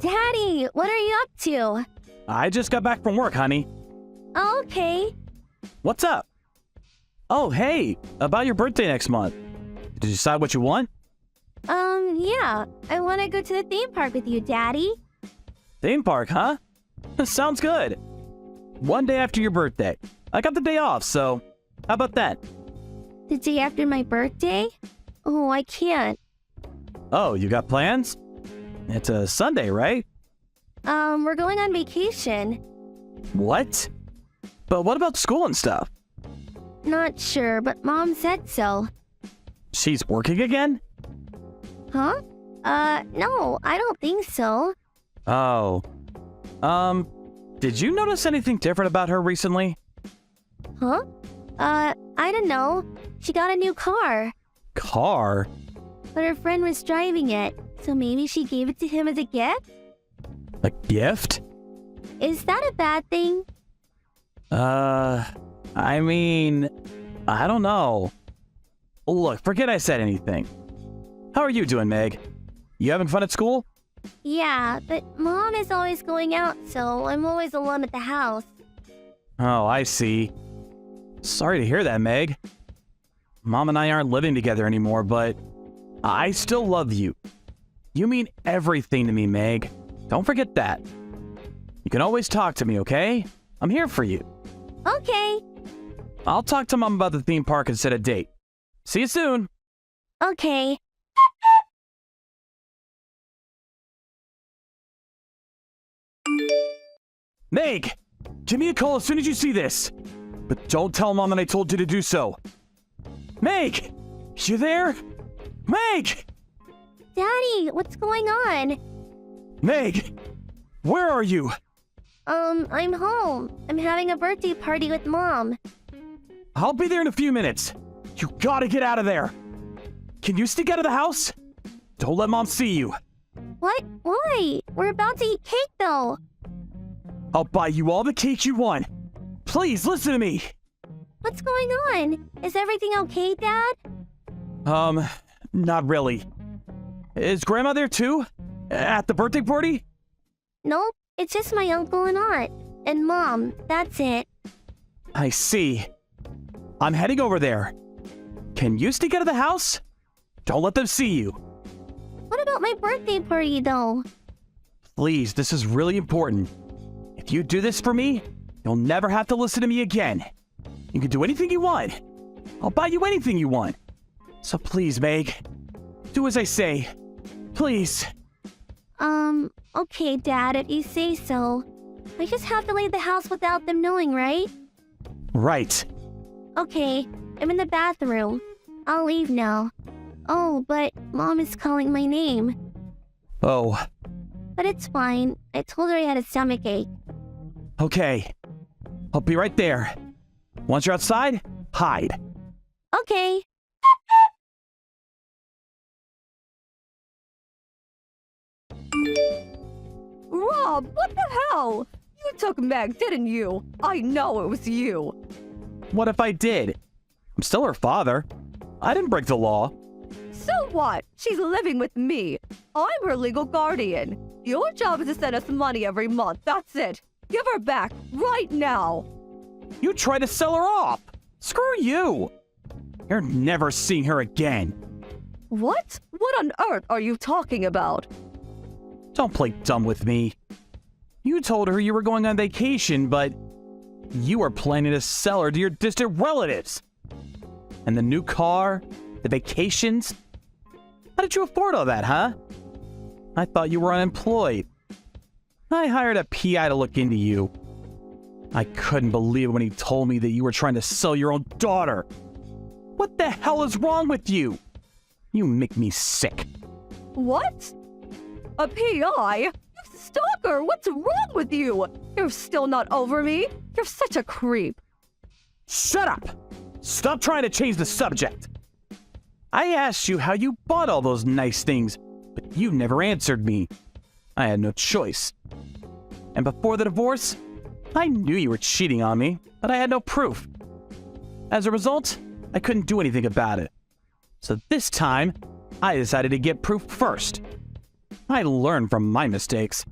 Daddy, what are you up to? I just got back from work, honey. Oh, okay. What's up? Oh, hey, about your birthday next month. Did you decide what you want? Yeah. I want to go to the theme park with you, Daddy. Theme park, huh? Sounds good. One day after your birthday. I got the day off, so how about that? The day after my birthday? Oh, I can't. Oh, you got plans? It's a Sunday, right? We're going on vacation. What? But what about school and stuff? Not sure, but Mom said so. She's working again? Huh? No, I don't think so. Oh. Did you notice anything different about her recently? Huh? I don't know. She got a new car, Car? but her friend was driving it, so maybe she gave it to him as a gift? A gift? Is that a bad thing? I mean, I don't know. Look, forget I said anything. How are you doing, Meg? You having fun at school? Yeah, but Mom is always going out, so I'm always alone at the house. Oh, I see. Sorry to hear that, Meg. Mom and I aren't living together anymore, but I still love you. You mean everything to me, Meg. Don't forget that. You can always talk to me, okay? I'm here for you. Okay. I'll talk to Mom about the theme park and set a date. See you soon. Okay. Meg! Give me a call as soon as you see this. But don't tell Mom that I told you to do so. Meg! You there? Meg! Daddy, what's going on? Meg! Where are you? I'm home. I'm having a birthday party with Mom. I'll be there in a few minutes. You gotta get out of there. Can you sneak out of the house? Don't let Mom see you. What? Why? We're about to eat cake, though. I'll buy you all the cake you want. Please, listen to me. What's going on? Is everything okay, Dad? Not really. Is Grandma there too? At the birthday party? Nope. It's just my uncle and aunt. And Mom. That's it. I see. I'm heading over there. Can you sneak out of the house? Don't let them see you. What about my birthday party, though? Please, this is really important. If you do this for me, you'll never have to listen to me again. You can do anything you want. I'll buy you anything you want. So please, Meg, do as I say. Please. Okay, Dad, if you say so. I just have to leave the house without them knowing, right? Right. Okay, I'm in the bathroom. I'll leave now. Oh, but Mom is calling my name. Oh, But it's fine. I told her I had a stomachache. okay. I'll be right there. Once you're outside, hide. Okay. Rob, what the hell? You took Meg, didn't you? I know it was you. What if I did? I'm still her father. I didn't break the law. So what? She's living with me. I'm her legal guardian. Your job is to send us money every month. That's it. Give her back right now. You tried to sell her off. Screw you. You're never seeing her again. What? What on earth are you talking about? Don't play dumb with me. You told her you were going on vacation, but you were planning to sell her to your distant relatives. And the new car, the vacations. How did you afford all that, huh? I thought you were unemployed. I hired a PI to look into you. I couldn't believe it when he told me that you were trying to sell your own daughter. What the hell is wrong with you? You make me sick. What? A PI? You stalker! What's wrong with you? You're still not over me? You're such a creep. Shut up! Stop trying to change the subject. I asked you how you bought all those nice things, but you never answered me. I had no choice. And before the divorce, I knew you were cheating on me, but I had no proof. As a result, I couldn't do anything about it. So this time, I decided to get proof first. I learn from my mistakes.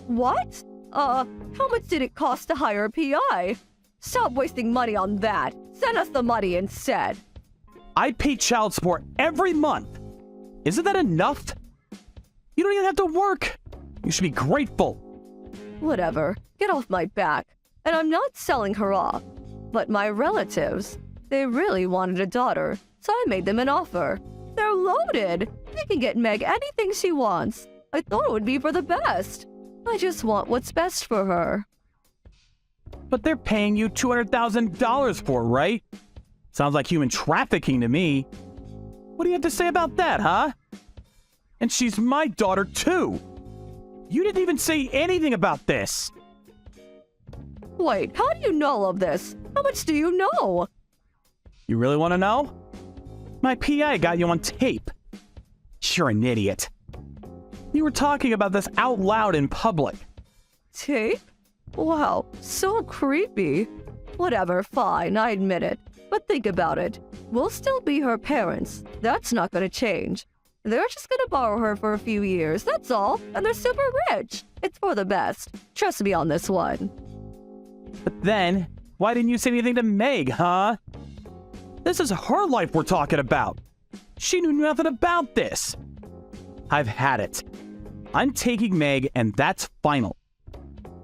What? How much did it cost to hire a PI? Stop wasting money on that. Send us the money instead. I pay child support every month. Isn't that enough? You don't even have to work. You should be grateful. Whatever. Get off my back. And I'm not selling her off. But my relatives, they really wanted a daughter, so I made them an offer. They're loaded. They can get Meg anything she wants. I thought it would be for the best. I just want what's best for her. But they're paying you $200,000 for, right? Sounds like human trafficking to me. What do you have to say about that, huh? And she's my daughter, too. You didn't even say anything about this. Wait, how do you know all of this? How much do you know? You really want to know? My PI got you on tape. You're an idiot. You were talking about this out loud in public. Tape? Wow, so creepy. Whatever, fine, I admit it. But think about it. We'll still be her parents. That's not gonna change. They're just gonna borrow her for a few years, that's all. And they're super rich. It's for the best. Trust me on this one. But then, why didn't you say anything to Meg, huh? This is her life we're talking about. She knew nothing about this. I've had it. I'm taking Meg, and that's final.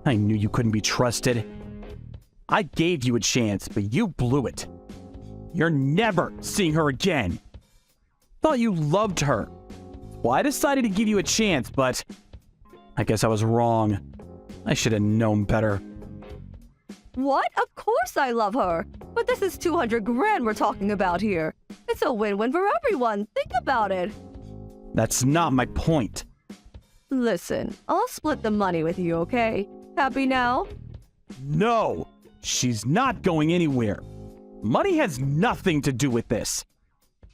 I knew you couldn't be trusted. I gave you a chance, but you blew it. You're never seeing her again. Thought you loved her. Well, I decided to give you a chance, but I guess I was wrong. I should have known better. What? Of course I love her. But this is 200 grand we're talking about here. It's a win-win for everyone. Think about it. That's not my point. Listen, I'll split the money with you, okay? Happy now? No, she's not going anywhere. Money has nothing to do with this.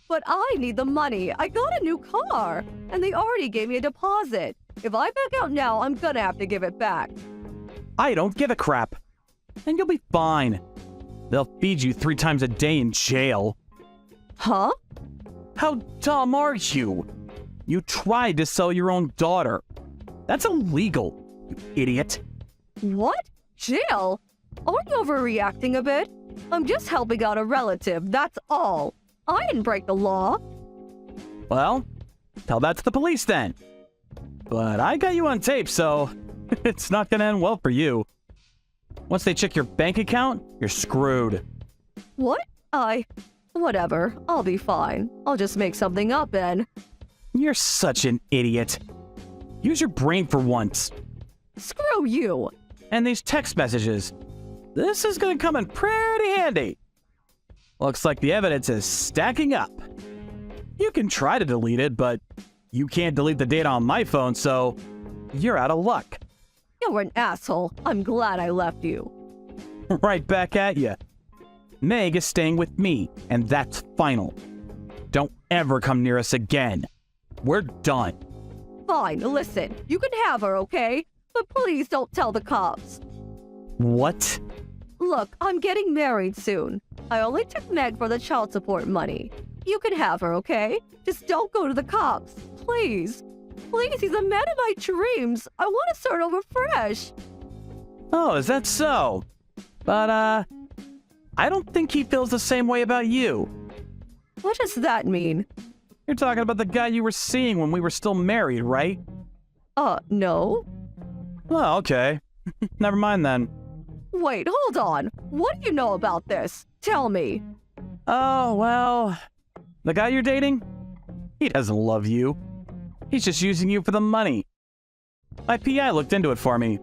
But I need the money. I got a new car, and they already gave me a deposit. If I back out now, I'm gonna have to give it back. I don't give a crap. And you'll be fine. They'll feed you 3 times a day in jail. Huh? How dumb are you? You tried to sell your own daughter. That's illegal, you idiot. What? Jail? Aren't you overreacting a bit? I'm just helping out a relative, that's all. I didn't break the law. Well, tell that to the police then. But I got you on tape, so it's not gonna end well for you. Once they check your bank account, you're screwed. What? Whatever. I'll be fine. I'll just make something up and... You're such an idiot. Use your brain for once. Screw you! And these text messages. This is gonna come in pretty handy. Looks like the evidence is stacking up. You can try to delete it, but you can't delete the data on my phone, so you're out of luck. You're an asshole. I'm glad I left you. Right back at you. Meg is staying with me, and that's final. Don't ever come near us again. We're done. Fine, listen. You can have her, okay? But please don't tell the cops. What? Look, I'm getting married soon. I only took Meg for the child support money. You can have her, okay? Just don't go to the cops. Please. Please, he's the man of my dreams. I want to start over fresh. Oh, is that so? But, I don't think he feels the same way about you. What does that mean? You're talking about the guy you were seeing when we were still married, right? No. Oh, okay. Never mind then. Wait, hold on. What do you know about this? Tell me. Oh, well, the guy you're dating? He doesn't love you. He's just using you for the money. My PI looked into it for me.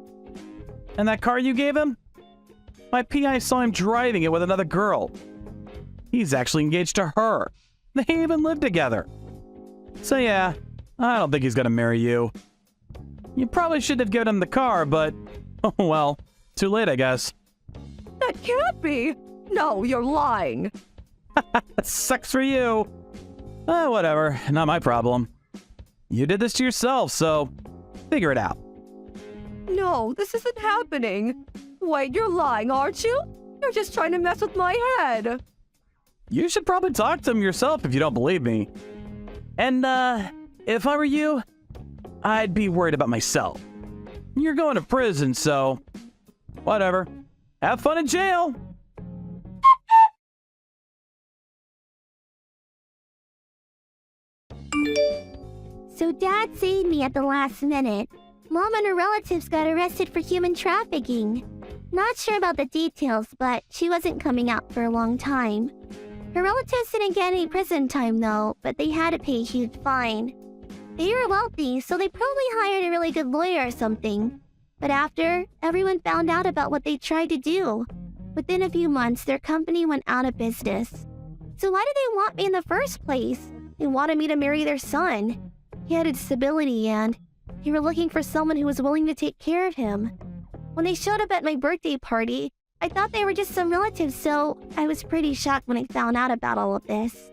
And that car you gave him? My PI saw him driving it with another girl. He's actually engaged to her. They even live together. So yeah, I don't think he's gonna marry you. You probably should have given him the car, but, oh well, too late, I guess. That can't be. No, you're lying. Sucks for you. Whatever, not my problem. You did this to yourself, so figure it out. No, this isn't happening. Wait, you're lying, aren't you? You're just trying to mess with my head. You should probably talk to him yourself if you don't believe me. And, if I were you, I'd be worried about myself. You're going to prison, so whatever. Have fun in jail. So Dad saved me at the last minute. Mom and her relatives got arrested for human trafficking. Not sure about the details, but she wasn't coming out for a long time. Her relatives didn't get any prison time though, but they had to pay a huge fine. They were wealthy, so they probably hired a really good lawyer or something. But after, everyone found out about what they tried to do. Within a few months, their company went out of business. So why did they want me in the first place? They wanted me to marry their son. He had stability and they were looking for someone who was willing to take care of him. When they showed up at my birthday party, I thought they were just some relatives, so I was pretty shocked when I found out about all of this.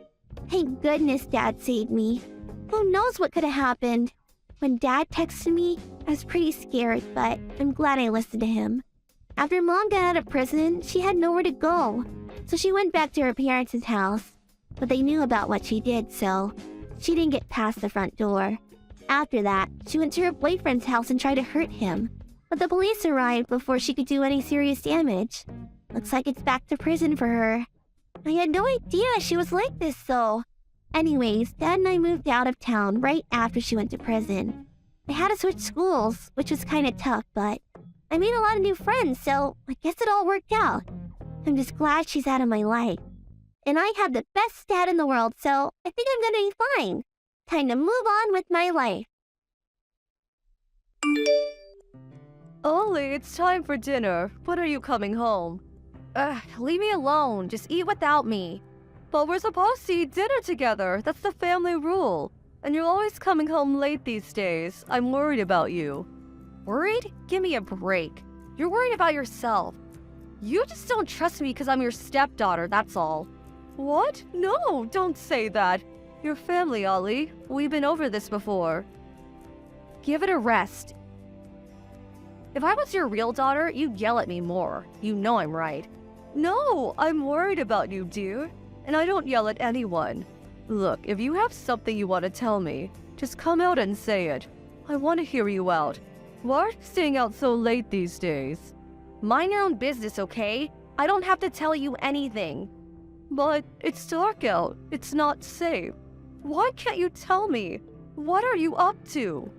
Thank goodness Dad saved me. Who knows what could have happened? When Dad texted me, I was pretty scared, but I'm glad I listened to him. After Mom got out of prison, she had nowhere to go, so she went back to her parents' house. But they knew about what she did, so she didn't get past the front door. After that, she went to her boyfriend's house and tried to hurt him. But the police arrived before she could do any serious damage. Looks like it's back to prison for her. I had no idea she was like this, though. Anyways, Dad and I moved out of town right after she went to prison. I had to switch schools, which was kind of tough, but I made a lot of new friends, so I guess it all worked out. I'm just glad she's out of my life. And I have the best dad in the world, so I think I'm gonna be fine. Time to move on with my life. Ollie, it's time for dinner. When are you coming home? Leave me alone. Just eat without me. But we're supposed to eat dinner together. That's the family rule. And you're always coming home late these days. I'm worried about you. Worried? Give me a break. You're worried about yourself. You just don't trust me because I'm your stepdaughter, that's all. What? No, don't say that. Your family, Ollie. We've been over this before. Give it a rest. If I was your real daughter, you'd yell at me more. You know I'm right. No, I'm worried about you, dear. And I don't yell at anyone. Look, if you have something you want to tell me, just come out and say it. I want to hear you out. Why are you staying out so late these days? Mind your own business, okay? I don't have to tell you anything. But it's dark out. It's not safe. Why can't you tell me? What are you up to?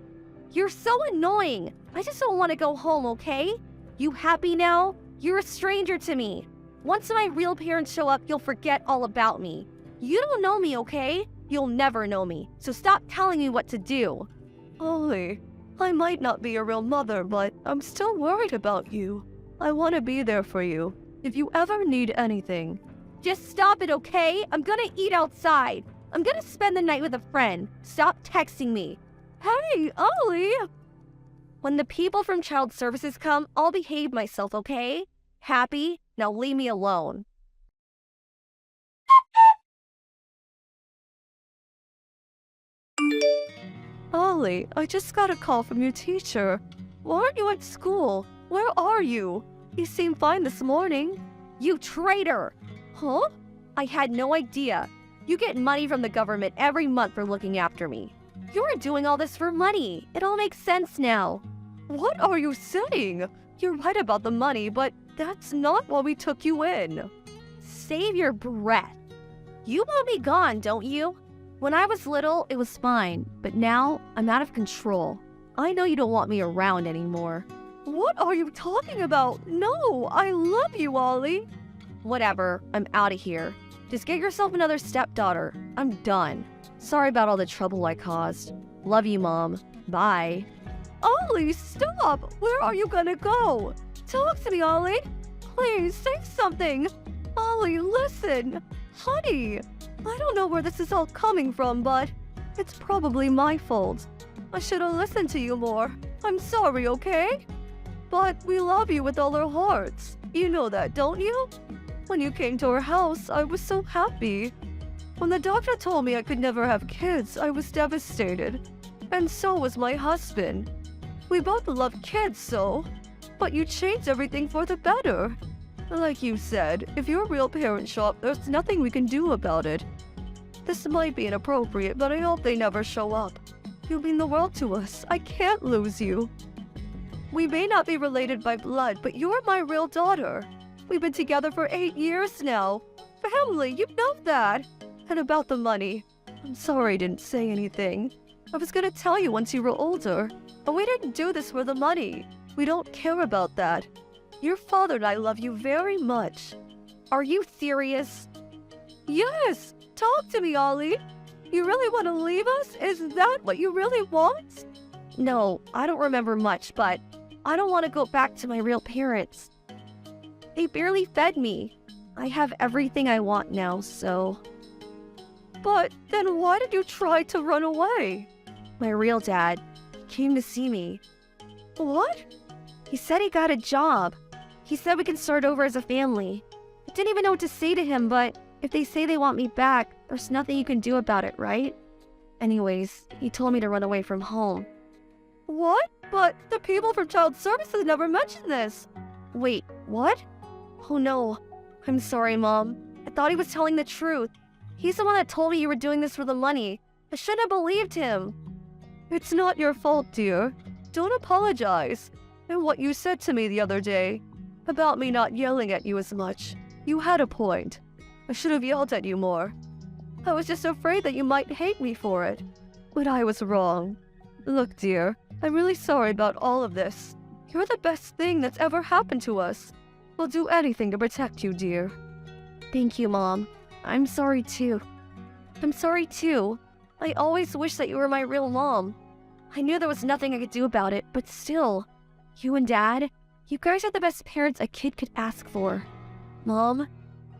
You're so annoying. I just don't want to go home, okay? You happy now? You're a stranger to me. Once my real parents show up, you'll forget all about me. You don't know me, okay? You'll never know me. So stop telling me what to do. Ollie, I might not be a real mother, but I'm still worried about you. I want to be there for you. If you ever need anything. Just stop it, okay? I'm gonna eat outside. I'm gonna spend the night with a friend. Stop texting me. Hey, Ollie! When the people from Child Services come, I'll behave myself, okay? Happy? Now leave me alone. Ollie, I just got a call from your teacher. Why aren't you at school? Where are you? You seemed fine this morning. You traitor! Huh? I had no idea. You get money from the government every month for looking after me. You were doing all this for money. It all makes sense now. What are you saying? You're right about the money, but that's not why we took you in. Save your breath. You want me gone, don't you? When I was little, it was fine, but now I'm out of control. I know you don't want me around anymore. What are you talking about? No, I love you, Ollie. Whatever, I'm out of here. Just get yourself another stepdaughter. I'm done. Sorry about all the trouble I caused. Love you, Mom. Bye. Ollie, stop! Where are you gonna go? Talk to me, Ollie. Please, say something. Ollie, listen. Honey, I don't know where this is all coming from, but it's probably my fault. I should have listened to you more. I'm sorry, okay? But we love you with all our hearts. You know that, don't you? When you came to our house, I was so happy. When the doctor told me I could never have kids, I was devastated. And so was my husband. We both love kids, so. But you changed everything for the better. Like you said, if your real parents show up, there's nothing we can do about it. This might be inappropriate, but I hope they never show up. You mean the world to us. I can't lose you. We may not be related by blood, but you're my real daughter. We've been together for 8 years now. Family, you know that. And about the money. I'm sorry I didn't say anything. I was gonna tell you once you were older. But we didn't do this for the money. We don't care about that. Your father and I love you very much. Are you serious? Yes! Talk to me, Ollie. You really want to leave us? Is that what you really want? No, I don't remember much, but I don't want to go back to my real parents. They barely fed me. I have everything I want now, so... But then why did you try to run away? My real dad came to see me. What? He said he got a job. He said we can start over as a family. I didn't even know what to say to him, but if they say they want me back, there's nothing you can do about it, right? Anyways, he told me to run away from home. What? But the people from Child Services never mentioned this. Wait, what? Oh no. I'm sorry, Mom. I thought he was telling the truth. He's the one that told me you were doing this for the money. I shouldn't have believed him. It's not your fault, dear. Don't apologize. And what you said to me the other day about me not yelling at you as much, you had a point. I should have yelled at you more. I was just afraid that you might hate me for it. But I was wrong. Look, dear, I'm really sorry about all of this. You're the best thing that's ever happened to us. We'll do anything to protect you, dear. Thank you, Mom. I'm sorry, too. I'm sorry, too. I always wished that you were my real mom. I knew there was nothing I could do about it, but still. You and Dad, you guys are the best parents a kid could ask for. Mom?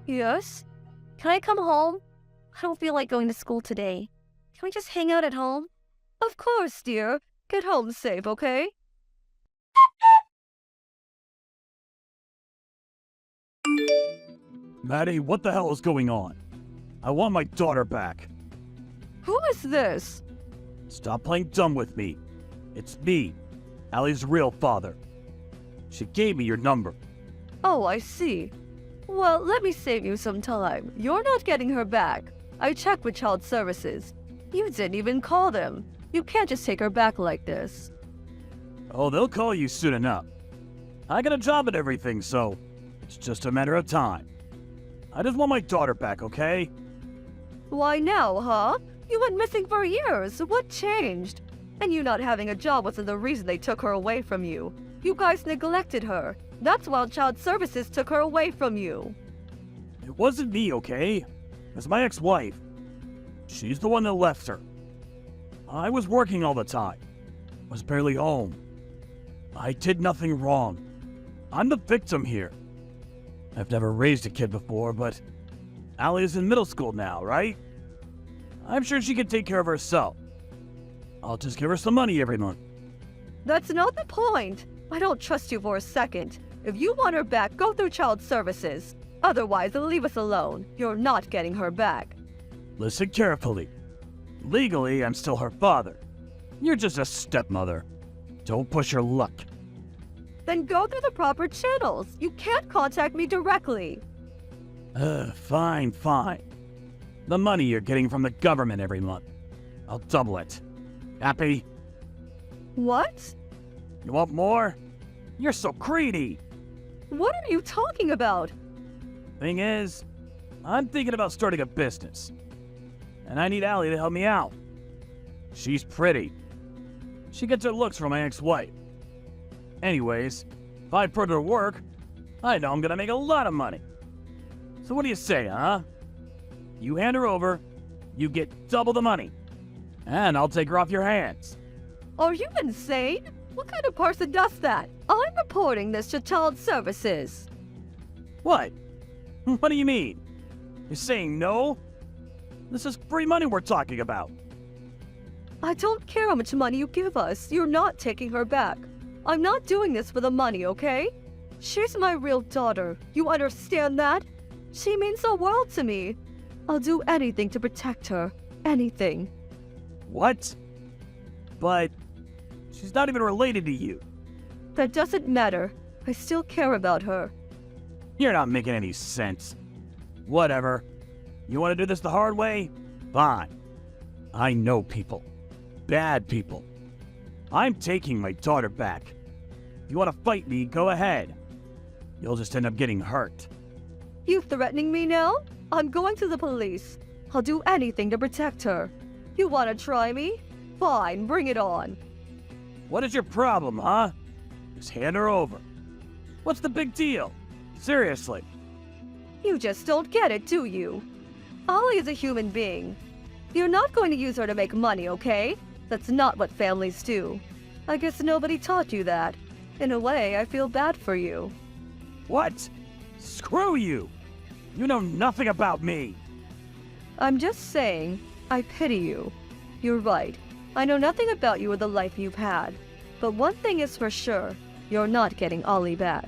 Yes? Can I come home? I don't feel like going to school today. Can we just hang out at home? Of course, dear. Get home safe, okay? Maddie, what the hell is going on? I want my daughter back. Who is this? Stop playing dumb with me. It's me, Allie's real father. She gave me your number. Oh, I see. Well, let me save you some time. You're not getting her back. I checked with Child Services. You didn't even call them. You can't just take her back like this. Oh, they'll call you soon enough. I got a job and everything, so it's just a matter of time. I just want my daughter back, okay? Why now, huh? You went missing for years. What changed? And you not having a job wasn't the reason they took her away from you. You guys neglected her. That's why Child Services took her away from you. It wasn't me, okay? It was my ex-wife. She's the one that left her. I was working all the time. Was barely home. I did nothing wrong. I'm the victim here. I've never raised a kid before, but Allie is in middle school now, right? I'm sure she can take care of herself. I'll just give her some money every month. That's not the point. I don't trust you for a second. If you want her back, go through Child Services. Otherwise, leave us alone. You're not getting her back. Listen carefully. Legally, I'm still her father. You're just a stepmother. Don't push your luck. Then go through the proper channels. You can't contact me directly. Fine. The money you're getting from the government every month. I'll double it. Happy? What? You want more? You're so greedy. What are you talking about? Thing is, I'm thinking about starting a business. And I need Allie to help me out. She's pretty. She gets her looks from my ex-wife. Anyways, if I put her to work, I know I'm gonna make a lot of money. So what do you say, huh? You hand her over, you get double the money. And I'll take her off your hands. Are you insane? What kind of person does that? I'm reporting this to Child Services. What? What do you mean? You're saying no? This is free money we're talking about. I don't care how much money you give us. You're not taking her back. I'm not doing this for the money, okay? She's my real daughter. You understand that? She means the world to me. I'll do anything to protect her. Anything. What? But she's not even related to you. That doesn't matter. I still care about her. You're not making any sense. Whatever. You want to do this the hard way? Fine. I know people. bad people. I'm taking my daughter back. If you want to fight me, go ahead. You'll just end up getting hurt. You threatening me now? I'm going to the police. I'll do anything to protect her. You want to try me? Fine, bring it on. What is your problem, huh? Just hand her over. What's the big deal? Seriously. You just don't get it, do you? Ollie is a human being. You're not going to use her to make money, okay? That's not what families do. I guess nobody taught you that. In a way, I feel bad for you. What? Screw you! You know nothing about me! I'm just saying, I pity you. You're right. I know nothing about you or the life you've had. But one thing is for sure, you're not getting Ollie back.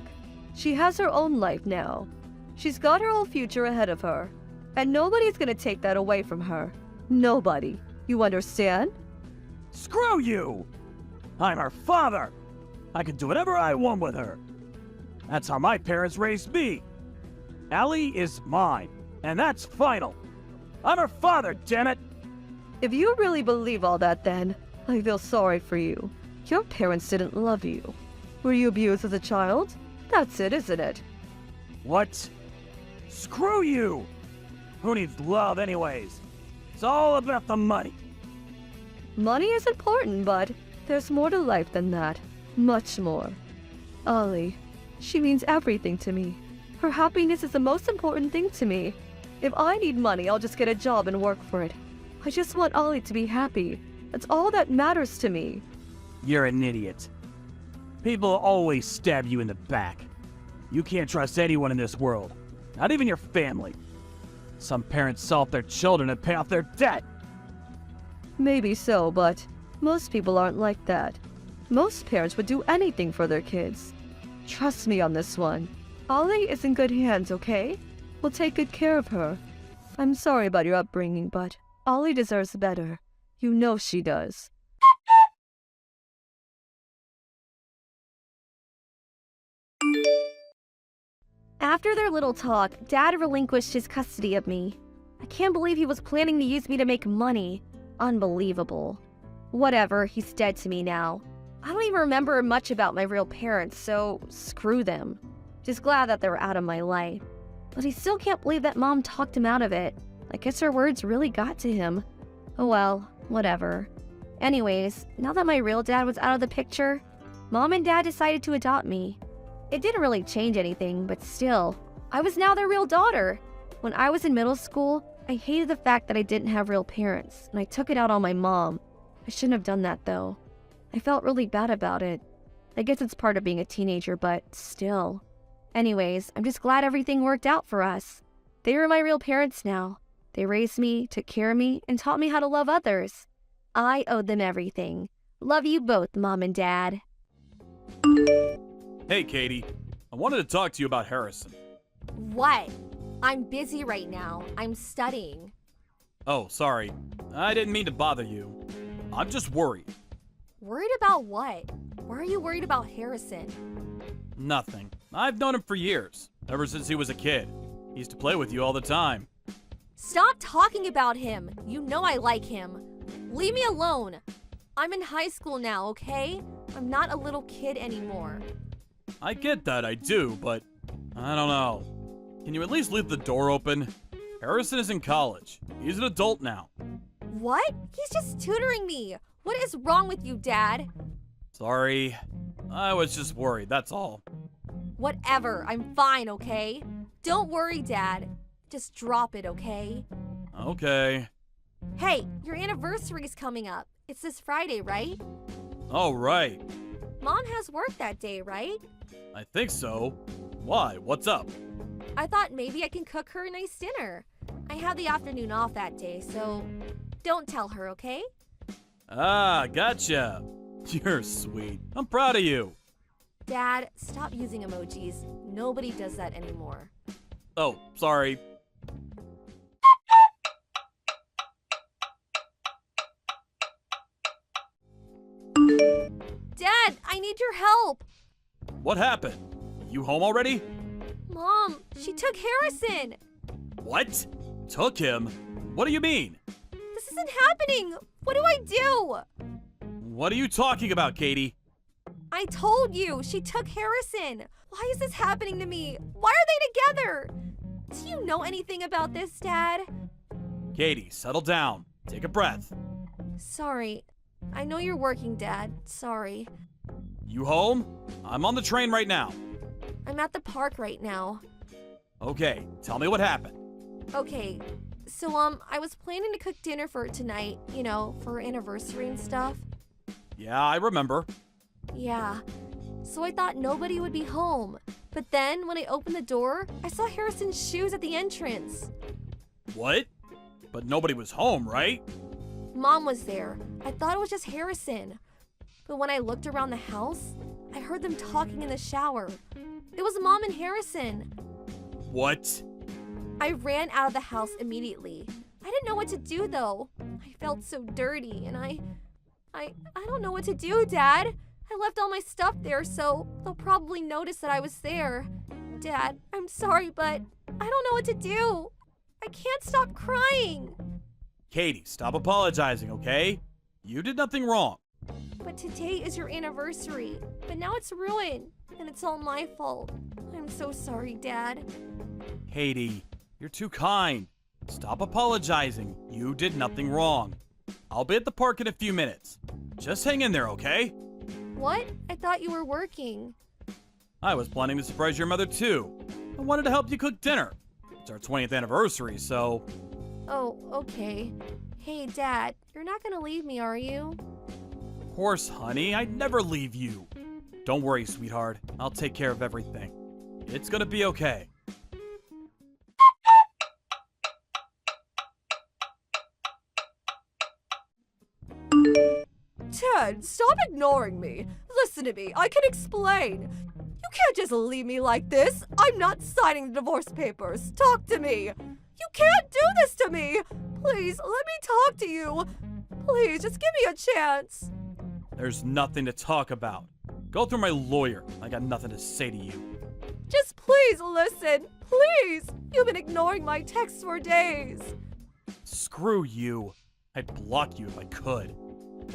She has her own life now. She's got her whole future ahead of her. And nobody's gonna take that away from her. Nobody. You understand? Screw you! I'm her father! I can do whatever I want with her. That's how my parents raised me. Allie is mine, and that's final. I'm her father, damn it! If you really believe all that, then I feel sorry for you. Your parents didn't love you. Were you abused as a child? That's it, isn't it? What? Screw you! Who needs love anyways? It's all about the money. Money is important, but there's more to life than that. Much more. Ollie, she means everything to me. Her happiness is the most important thing to me. If I need money, I'll just get a job and work for it. I just want Ollie to be happy. That's all that matters to me. You're an idiot. People always stab you in the back. You can't trust anyone in this world, not even your family. Some parents sell off their children to pay off their debt. Maybe so, but most people aren't like that. Most parents would do anything for their kids. Trust me on this one. Ollie is in good hands, okay? We'll take good care of her. I'm sorry about your upbringing, but Ollie deserves better. You know she does. After their little talk, Dad relinquished his custody of me. I can't believe he was planning to use me to make money. Unbelievable. Whatever, he's dead to me now. I don't even remember much about my real parents, so screw them. Just glad that they were out of my life. But I still can't believe that Mom talked him out of it. I guess her words really got to him. Oh well, whatever. Anyways, now that my real dad was out of the picture, Mom and Dad decided to adopt me. It didn't really change anything, but still, I was now their real daughter. When I was in middle school, I hated the fact that I didn't have real parents, and I took it out on my mom. I shouldn't have done that though. I felt really bad about it. I guess it's part of being a teenager, but still. Anyways, I'm just glad everything worked out for us. They were my real parents now. They raised me, took care of me, and taught me how to love others. I owed them everything. Love you both, Mom and Dad. Hey, Katie. I wanted to talk to you about Harrison. What? I'm busy right now. I'm studying. Oh, sorry. I didn't mean to bother you. I'm just worried. Worried about what? Why are you worried about Harrison? Nothing. I've known him for years, ever since he was a kid. He used to play with you all the time. Stop talking about him. You know I like him. Leave me alone. I'm in high school now, okay? I'm not a little kid anymore. I get that, I do, but I don't know. Can you at least leave the door open? Harrison is in college. He's an adult now. What? He's just tutoring me. What is wrong with you, Dad? Sorry. I was just worried, that's all. Whatever. I'm fine, okay? Don't worry, Dad. Just drop it, okay? Okay. Hey, your anniversary's coming up. It's this Friday, right? Oh, right. Mom has work that day, right? I think so. Why? What's up? I thought maybe I can cook her a nice dinner. I have the afternoon off that day, so don't tell her, okay? Ah, gotcha. You're sweet. I'm proud of you. Dad, stop using emojis. Nobody does that anymore. Oh, sorry. Dad, I need your help. What happened? You home already? Mom, she took Harrison. What? Took him? What do you mean? This isn't happening. What do I do? What are you talking about, Katie? I told you, she took Harrison. Why is this happening to me? Why are they together? Do you know anything about this, Dad? Katie, settle down. Take a breath. Sorry. I know you're working, Dad. Sorry. You home? I'm on the train right now. I'm at the park right now. Okay, tell me what happened. Okay, so, I was planning to cook dinner for her tonight, you know, for her anniversary and stuff. Yeah, I remember. Yeah. So I thought nobody would be home. But then, when I opened the door, I saw Harrison's shoes at the entrance. What? But nobody was home, right? Mom was there. I thought it was just Harrison. But when I looked around the house, I heard them talking in the shower. It was Mom and Harrison. What? I ran out of the house immediately. I didn't know what to do, though. I felt so dirty, and I don't know what to do, Dad. I left all my stuff there, so they'll probably notice that I was there. Dad, I'm sorry, but I don't know what to do. I can't stop crying. Katie, stop apologizing, okay? You did nothing wrong. But today is your anniversary, but now it's ruined, and it's all my fault. I'm so sorry, Dad. Katie, you're too kind. Stop apologizing. You did nothing wrong. I'll be at the park in a few minutes. Just hang in there, okay? What? I thought you were working. I was planning to surprise your mother too. I wanted to help you cook dinner. It's our 20th anniversary, so... Oh, okay. Hey, Dad, you're not gonna leave me, are you? Of course, honey, I'd never leave you. Don't worry, sweetheart. I'll take care of everything. It's gonna be okay. Ted, stop ignoring me. Listen to me, I can explain. You can't just leave me like this. I'm not signing the divorce papers. Talk to me. You can't do this to me. Please, let me talk to you. Please, just give me a chance. There's nothing to talk about. Go through my lawyer. I got nothing to say to you. Just please listen. Please. You've been ignoring my texts for days. Screw you. I'd block you if I could.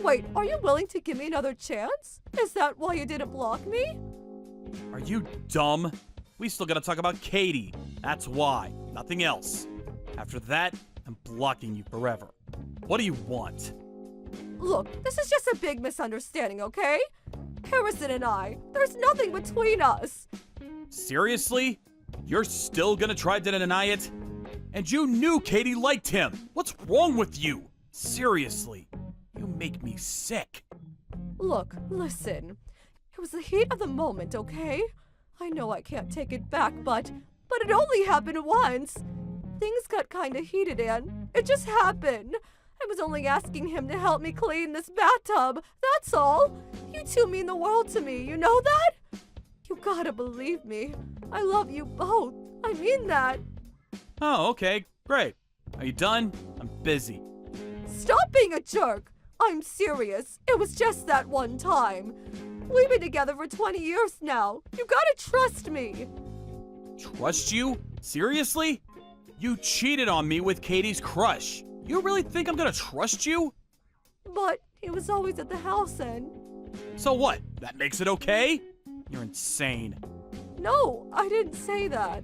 Wait, are you willing to give me another chance? Is that why you didn't block me? Are you dumb? We still gotta talk about Katie. That's why. Nothing else. After that, I'm blocking you forever. What do you want? Look, this is just a big misunderstanding, okay? Harrison and I, there's nothing between us. Seriously? You're still gonna try to deny it? And you knew Katie liked him. What's wrong with you? Seriously. You make me sick. Look, listen. It was the heat of the moment, okay? I know I can't take it back, but it only happened once. Things got kinda heated, and it just happened. I was only asking him to help me clean this bathtub, that's all. You two mean the world to me, you know that? You gotta believe me. I love you both. I mean that. Oh, okay. Great. Are you done? I'm busy. Stop being a jerk. I'm serious. It was just that one time. We've been together for 20 years now. You gotta trust me. Trust you? Seriously? You cheated on me with Katie's crush. You really think I'm gonna trust you? But he was always at the house and... So what? That makes it okay? You're insane. No, I didn't say that.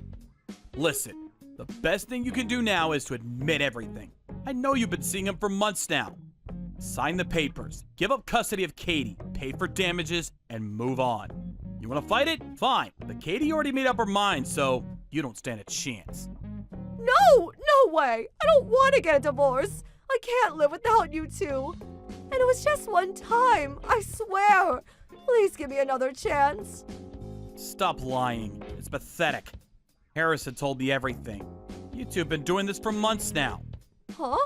Listen, the best thing you can do now is to admit everything. I know you've been seeing him for months now. Sign the papers, give up custody of Katie, pay for damages, and move on. You want to fight it? Fine, but Katie already made up her mind, so you don't stand a chance. No, no way. I don't want to get a divorce. I can't live without you two. And it was just one time, I swear. Please give me another chance. Stop lying. It's pathetic. Harrison told me everything. You two have been doing this for months now. Huh?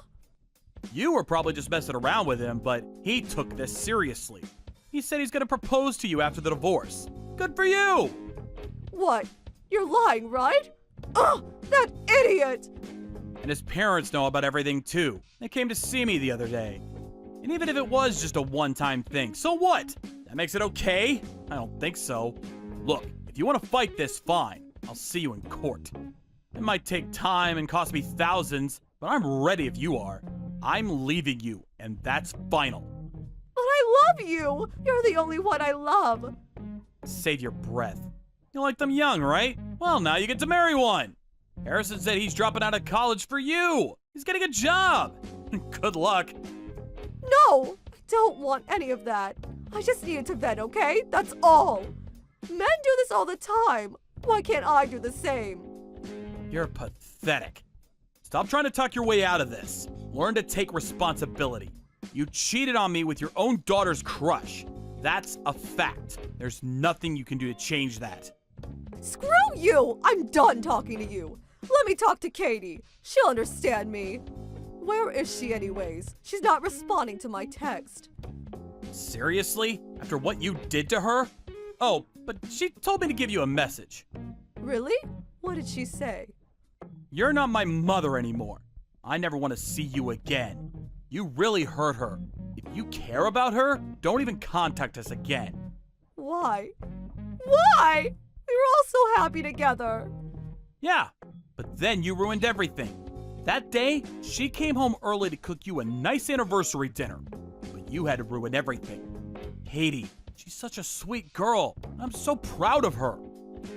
You were probably just messing around with him, but he took this seriously. He said he's gonna propose to you after the divorce. Good for you! What? You're lying, right? Ugh, that idiot! And his parents know about everything too. They came to see me the other day. And even if it was just a one-time thing, so what? That makes it okay? I don't think so. Look, if you want to fight this, fine. I'll see you in court. It might take time and cost me thousands, but I'm ready if you are. I'm leaving you, and that's final. But I love you! You're the only one I love! Save your breath. You like them young, right? Well, now you get to marry one. Harrison said he's dropping out of college for you. He's getting a job. Good luck. No! I don't want any of that. I just needed to vent, okay? That's all. Men do this all the time. Why can't I do the same? You're pathetic. Stop trying to talk your way out of this. Learn to take responsibility. You cheated on me with your own daughter's crush. That's a fact. There's nothing you can do to change that. Screw you! I'm done talking to you. Let me talk to Katie. She'll understand me. Where is she anyways? She's not responding to my text. Seriously? After what you did to her? Oh, but she told me to give you a message. Really? What did she say? You're not my mother anymore. I never want to see you again. You really hurt her. If you care about her, don't even contact us again. Why? Why? We were all so happy together. Yeah, but then you ruined everything. That day, she came home early to cook you a nice anniversary dinner, but you had to ruin everything. Katie, she's such a sweet girl. I'm so proud of her.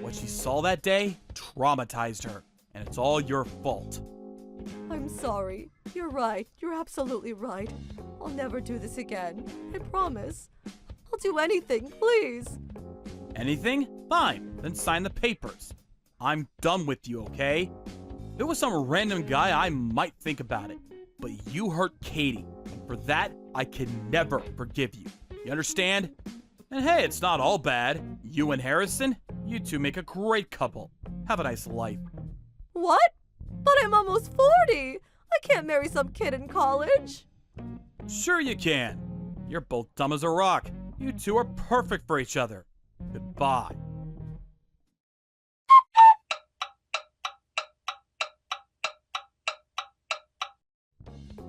What she saw that day traumatized her, and it's all your fault. I'm sorry. You're right. You're absolutely right. I'll never do this again. I promise. I'll do anything, please. Anything? Fine, then sign the papers. I'm done with you, okay? If it was some random guy, I might think about it. But you hurt Katie, and for that, I can never forgive you. You understand? And hey, it's not all bad. You and Harrison, you two make a great couple. Have a nice life. What? But I'm almost 40. I can't marry some kid in college. Sure you can. You're both dumb as a rock. You two are perfect for each other. Goodbye.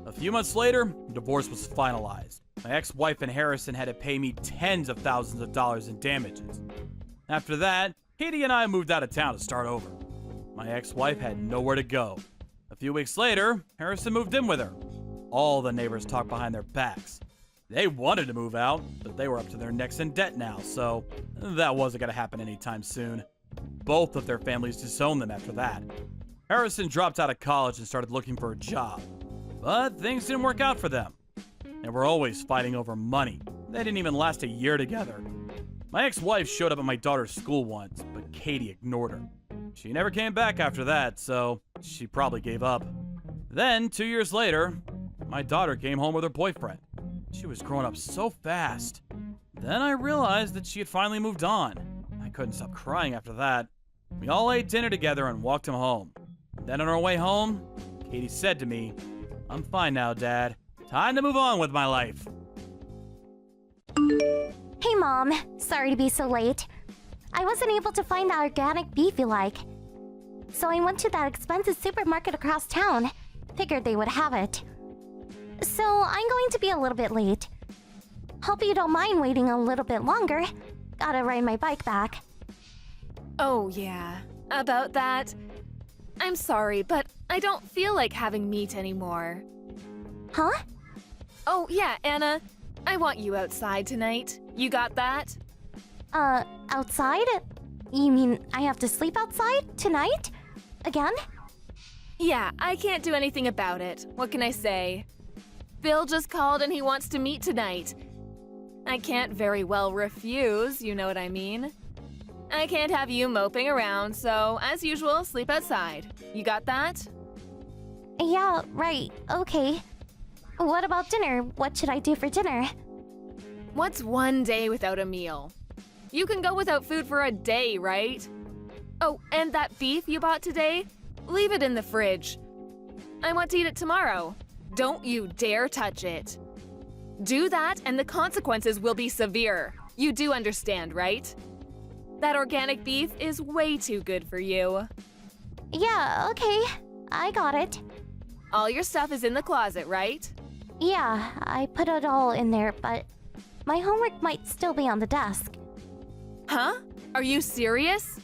A few months later, the divorce was finalized. My ex-wife and Harrison had to pay me tens of thousands of dollars in damages. After that, Katie and I moved out of town to start over. My ex-wife had nowhere to go. A few weeks later, Harrison moved in with her. All the neighbors talked behind their backs. They wanted to move out, but they were up to their necks in debt now, so that wasn't going to happen anytime soon. Both of their families disowned them after that. Harrison dropped out of college and started looking for a job. But things didn't work out for them. They were always fighting over money. They didn't even last a year together. My ex-wife showed up at my daughter's school once, but Katie ignored her. She never came back after that, so she probably gave up. Then, 2 years later, my daughter came home with her boyfriend. She was growing up so fast. Then I realized that she had finally moved on. I couldn't stop crying after that. We all ate dinner together and walked him home. Then on our way home, Katie said to me, "I'm fine now, Dad. Time to move on with my life." Hey, Mom. Sorry to be so late. I wasn't able to find the organic beef you like. So I went to that expensive supermarket across town. Figured they would have it. So I'm going to be a little bit late. Hope you don't mind waiting a little bit longer. Gotta ride my bike back. Oh, yeah. About that. I'm sorry, but I don't feel like having meat anymore. Huh? Oh, yeah, Anna. I want you outside tonight. You got that? Outside? You mean I have to sleep outside tonight? Again? Yeah, I can't do anything about it. What can I say? Bill just called and he wants to meet tonight. I can't very well refuse, you know what I mean? I can't have you moping around, so as usual, sleep outside. You got that? Yeah, right. Okay. What about dinner? What should I do for dinner? What's one day without a meal? You can go without food for a day, right? Oh, and that beef you bought today? Leave it in the fridge. I want to eat it tomorrow. Don't you dare touch it. Do that and the consequences will be severe. You do understand, right? That organic beef is way too good for you. Yeah, okay. I got it. All your stuff is in the closet, right? Yeah, I put it all in there, but my homework might still be on the desk. Huh? Are you serious?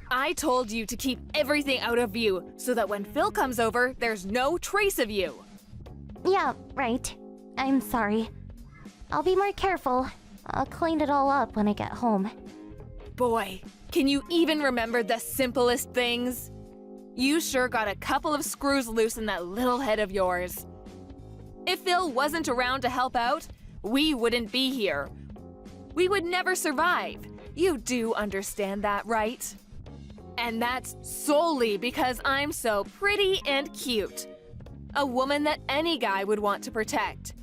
I told you to keep everything out of view so that when Phil comes over, there's no trace of you. Yeah, right. I'm sorry. I'll be more careful. I'll clean it all up when I get home. Boy, can you even remember the simplest things? You sure got a couple of screws loose in that little head of yours. If Phil wasn't around to help out, we wouldn't be here. We would never survive. You do understand that, right? And that's solely because I'm so pretty and cute. A woman that any guy would want to protect.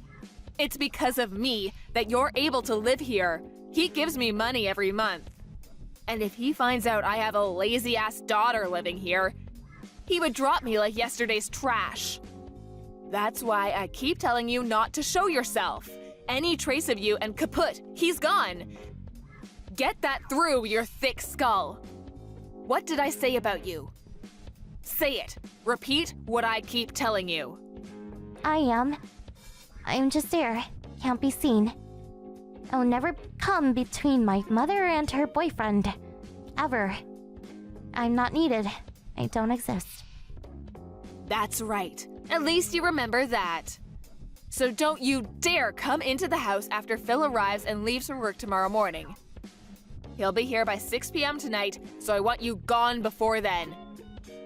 It's because of me that you're able to live here. He gives me money every month. And if he finds out I have a lazy-ass daughter living here, he would drop me like yesterday's trash. That's why I keep telling you not to show yourself. Any trace of you and kaput, he's gone. Get that through your thick skull. What did I say about you? Say it. Repeat what I keep telling you. I'm just there. Can't be seen. I'll never come between my mother and her boyfriend. Ever. I'm not needed. I don't exist. That's right. At least you remember that. So don't you dare come into the house after Phil arrives and leaves for work tomorrow morning. He'll be here by 6 p.m. tonight, so I want you gone before then.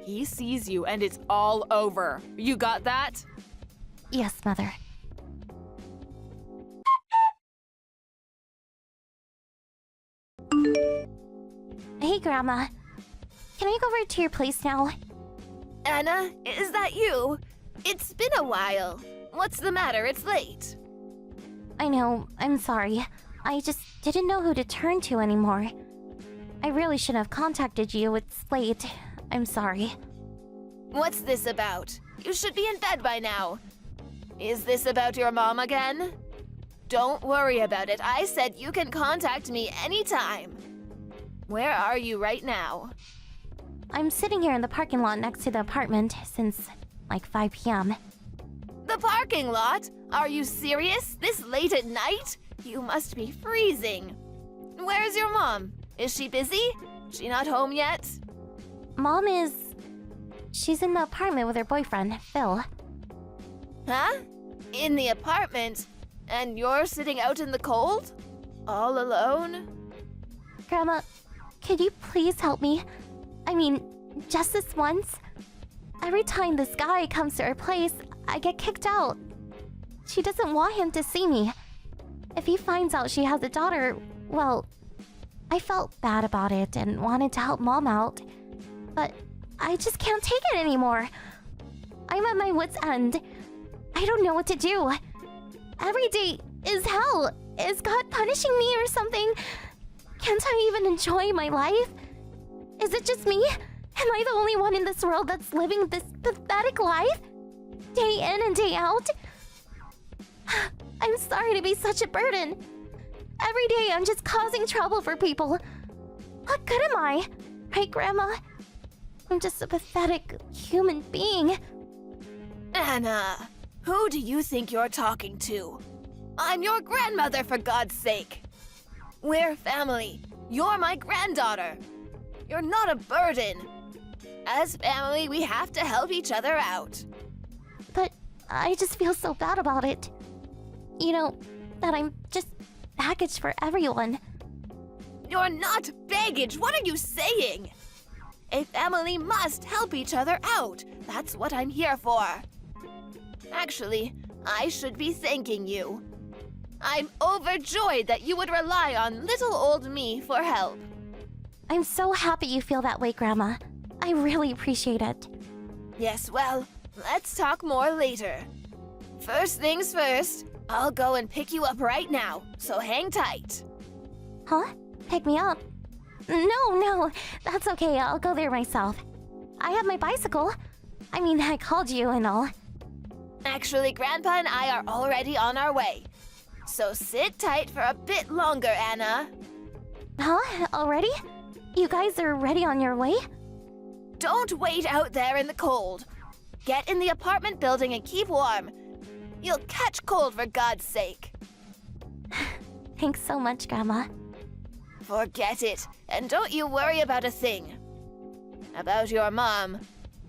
He sees you and it's all over. You got that? Yes, Mother. Hey, Grandma. Can I go over to your place now? Anna, is that you? It's been a while. What's the matter? It's late. I know. I'm sorry. I just didn't know who to turn to anymore. I really should have contacted you. It's late. I'm sorry. What's this about? You should be in bed by now. Is this about your mom again? Don't worry about it. I said you can contact me anytime. Where are you right now? I'm sitting here in the parking lot next to the apartment since like 5 p.m. The parking lot? Are you serious? This late at night? You must be freezing. Where's your mom? Is she busy? She not home yet? Mom is... She's in the apartment with her boyfriend, Phil. Huh? In the apartment? And you're sitting out in the cold? All alone? Grandma, could you please help me? I mean, just this once. Every time this guy comes to her place, I get kicked out. She doesn't want him to see me. If he finds out she has a daughter, well, I felt bad about it and wanted to help Mom out. But I just can't take it anymore. I'm at my wit's end. I don't know what to do. Every day is hell. Is God punishing me or something? Can't I even enjoy my life? Is it just me? Am I the only one in this world that's living this pathetic life? Day in and day out? I'm sorry to be such a burden. Every day I'm just causing trouble for people. What good am I? Right, Grandma? I'm just a pathetic human being. Anna, who do you think you're talking to? I'm your grandmother, for God's sake. We're family. You're my granddaughter. You're not a burden. As family, we have to help each other out. But I just feel so bad about it. You know, that I'm just baggage for everyone. You're not baggage. What are you saying? A family must help each other out. That's what I'm here for. Actually, I should be thanking you. I'm overjoyed that you would rely on little old me for help. I'm so happy you feel that way, Grandma. I really appreciate it. Yes, well, let's talk more later. First things first, I'll go and pick you up right now, so hang tight. Huh? Pick me up? No, that's okay. I'll go there myself. I have my bicycle. I mean, I called you and all. Actually, Grandpa and I are already on our way. So sit tight for a bit longer, Anna. Huh? Already? You guys are ready on your way? Don't wait out there in the cold. Get in the apartment building and keep warm. You'll catch cold, for God's sake. Thanks so much, Grandma. Forget it, and don't you worry about a thing. About your mom,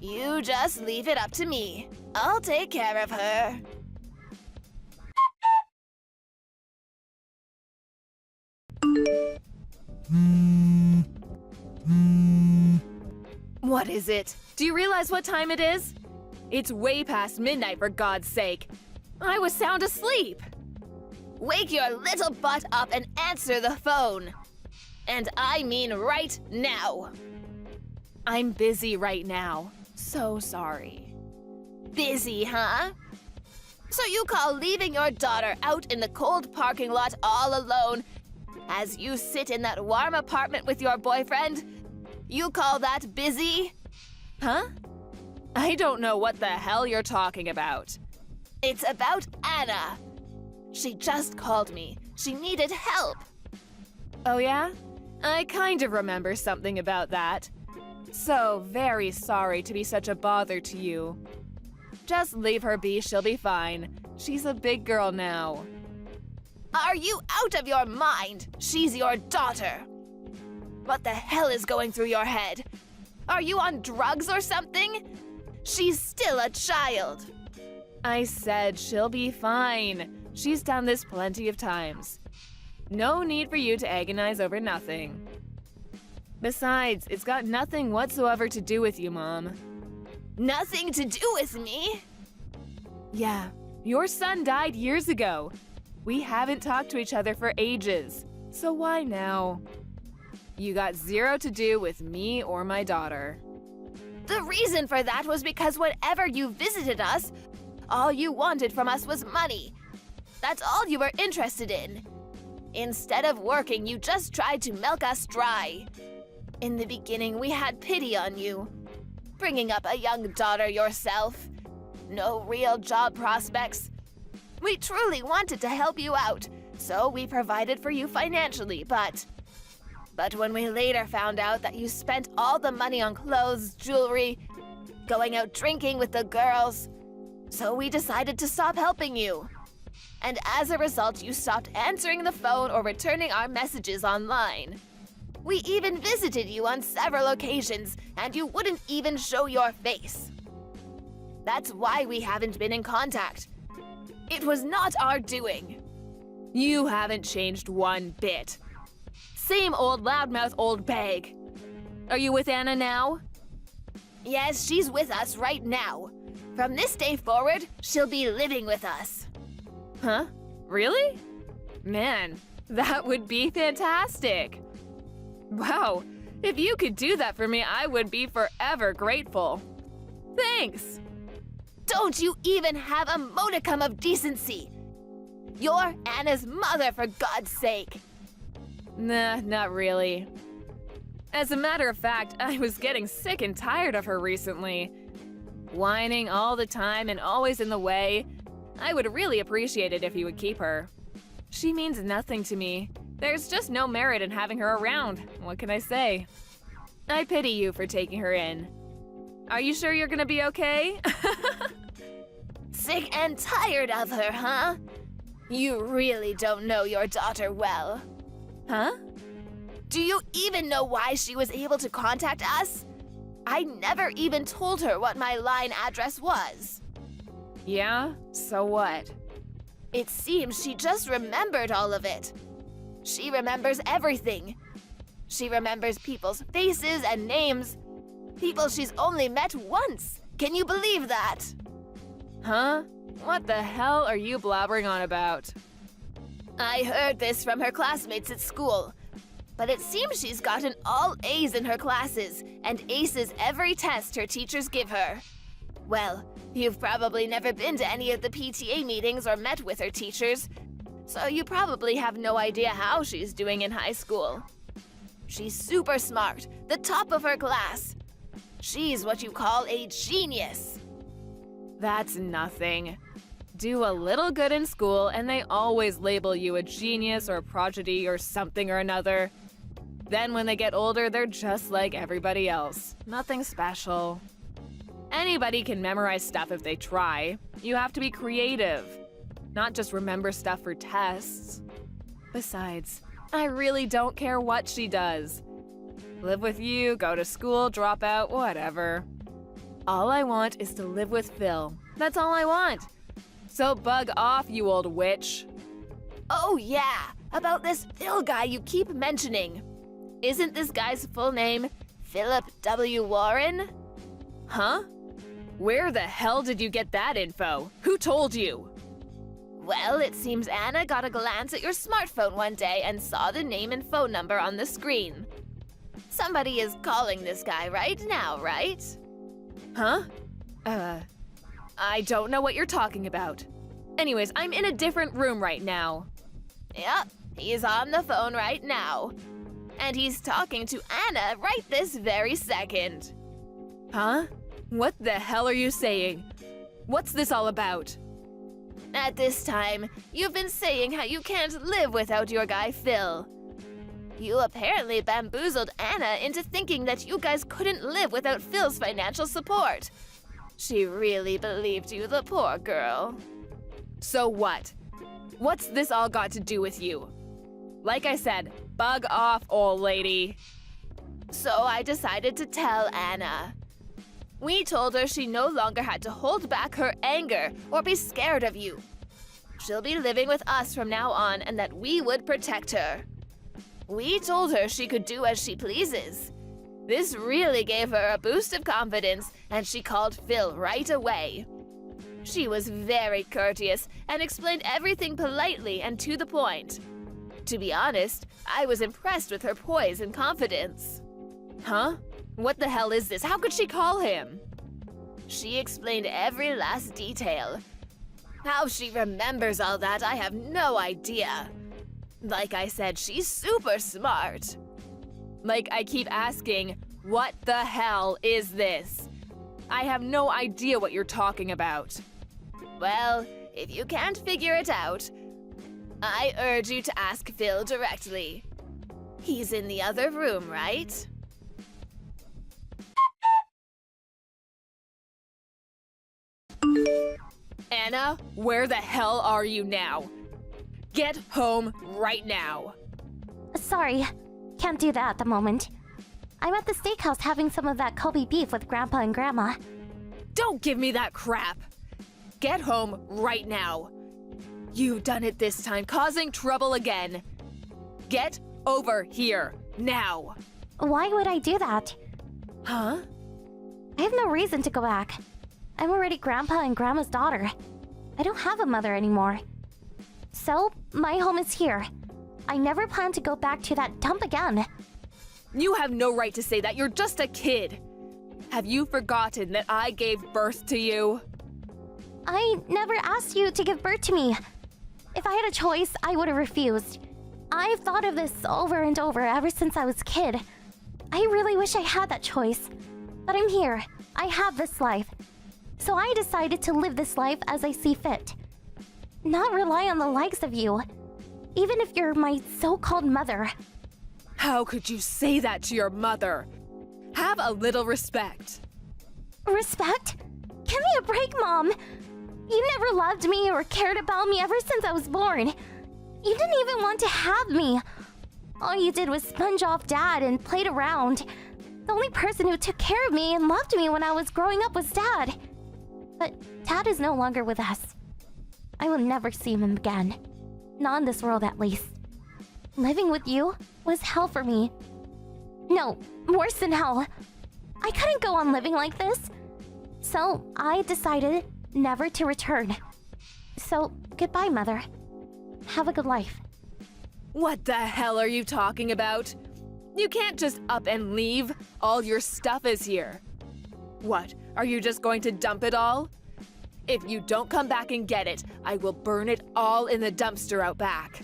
you just leave it up to me. I'll take care of her. What is it? Do you realize what time it is? It's way past midnight, for God's sake. I was sound asleep. Wake your little butt up and answer the phone. And I mean right now. I'm busy right now. So sorry. Busy, huh? So you call leaving your daughter out in the cold parking lot all alone as you sit in that warm apartment with your boyfriend? You call that busy? Huh? I don't know what the hell you're talking about. It's about Anna. She just called me. She needed help. Oh yeah? I kind of remember something about that. So very sorry to be such a bother to you. Just leave her be, she'll be fine. She's a big girl now. Are you out of your mind? She's your daughter. What the hell is going through your head? Are you on drugs or something? She's still a child. I said she'll be fine. She's done this plenty of times. No need for you to agonize over nothing. Besides, it's got nothing whatsoever to do with you, Mom. Nothing to do with me? Yeah, your son died years ago. We haven't talked to each other for ages, so why now? You got zero to do with me or my daughter. The reason for that was because whenever you visited us, all you wanted from us was money. That's all you were interested in. Instead of working, you just tried to milk us dry. In the beginning, we had pity on you. Bringing up a young daughter yourself. No real job prospects. We truly wanted to help you out, so we provided for you financially, but when we later found out that you spent all the money on clothes, jewelry, going out drinking with the girls, so we decided to stop helping you. And as a result, you stopped answering the phone or returning our messages online. We even visited you on several occasions, and you wouldn't even show your face. That's why we haven't been in contact. It was not our doing. You haven't changed one bit. Same old loudmouth old bag. Are you with Anna now? Yes, she's with us right now. From this day forward, she'll be living with us. Huh? Really? Man, that would be fantastic. Wow, if you could do that for me, I would be forever grateful. Thanks. Don't you even have a modicum of decency? You're Anna's mother, for God's sake. Nah, not really. As a matter of fact, I was getting sick and tired of her recently. Whining all the time and always in the way. I would really appreciate it if you would keep her. She means nothing to me. There's just no merit in having her around. What can I say? I pity you for taking her in. Are you sure you're gonna be okay? Sick and tired of her, huh? You really don't know your daughter well. Huh? Do you even know why she was able to contact us? I never even told her what my line address was. Yeah? So what? It seems she just remembered all of it. She remembers everything. She remembers people's faces and names. People she's only met once. Can you believe that? Huh? What the hell are you blabbering on about? I heard this from her classmates at school. But it seems she's gotten all A's in her classes and aces every test her teachers give her. Well, you've probably never been to any of the PTA meetings or met with her teachers, so you probably have no idea how she's doing in high school. She's super smart, the top of her class. She's what you call a genius. That's nothing. Do a little good in school and they always label you a genius or a prodigy or something or another. Then when they get older, they're just like everybody else. Nothing special. Anybody can memorize stuff if they try. You have to be creative, not just remember stuff for tests. Besides, I really don't care what she does. Live with you, go to school, drop out, whatever. All I want is to live with Phil. That's all I want. So bug off, you old witch. Oh yeah, about this Phil guy you keep mentioning. Isn't this guy's full name Philip W. Warren? Huh? Where the hell did you get that info? Who told you? Well, it seems Anna got a glance at your smartphone one day and saw the name and phone number on the screen. Somebody is calling this guy right now, right? Huh? I don't know what you're talking about. Anyways, I'm in a different room right now. Yep, he's on the phone right now. And he's talking to Anna right this very second. Huh? What the hell are you saying? What's this all about? At this time, you've been saying how you can't live without your guy Phil. You apparently bamboozled Anna into thinking that you guys couldn't live without Phil's financial support. She really believed you, the poor girl. So what? What's this all got to do with you? Like I said, bug off, old lady. So I decided to tell Anna. We told her she no longer had to hold back her anger or be scared of you. She'll be living with us from now on and that we would protect her. We told her she could do as she pleases. This really gave her a boost of confidence and she called Phil right away. She was very courteous and explained everything politely and to the point. To be honest, I was impressed with her poise and confidence. Huh? What the hell is this? How could she call him? She explained every last detail. How she remembers all that, I have no idea. Like I said, she's super smart. Like I keep asking, what the hell is this? I have no idea what you're talking about. Well, if you can't figure it out, I urge you to ask Phil directly. He's in the other room, right? Anna, where the hell are you now? Get home right now. Sorry, can't do that at the moment. I'm at the steakhouse having some of that Kobe beef with Grandpa and Grandma. Don't give me that crap. Get home right now. You've done it this time, causing trouble again. Get over here, now. Why would I do that? Huh? I have no reason to go back. I'm already Grandpa and Grandma's daughter. I don't have a mother anymore. So, my home is here. I never plan to go back to that dump again. You have no right to say that. You're just a kid. Have you forgotten that I gave birth to you? I never asked you to give birth to me. If I had a choice, I would have refused. I've thought of this over and over ever since I was a kid. I really wish I had that choice. But I'm here. I have this life. So I decided to live this life as I see fit. Not rely on the likes of you. Even if you're my so-called mother. How could you say that to your mother? Have a little respect. Respect? Give me a break, Mom. You never loved me or cared about me ever since I was born. You didn't even want to have me. All you did was sponge off Dad and played around. The only person who took care of me and loved me when I was growing up was Dad. But Dad is no longer with us. I will never see him again. Not in this world, at least. Living with you was hell for me. No, worse than hell. I couldn't go on living like this. So I decided never to return. So goodbye, Mother. Have a good life. What the hell are you talking about? You can't just up and leave. All your stuff is here. What, are you just going to dump it all? If you don't come back and get it, I will burn it all in the dumpster out back.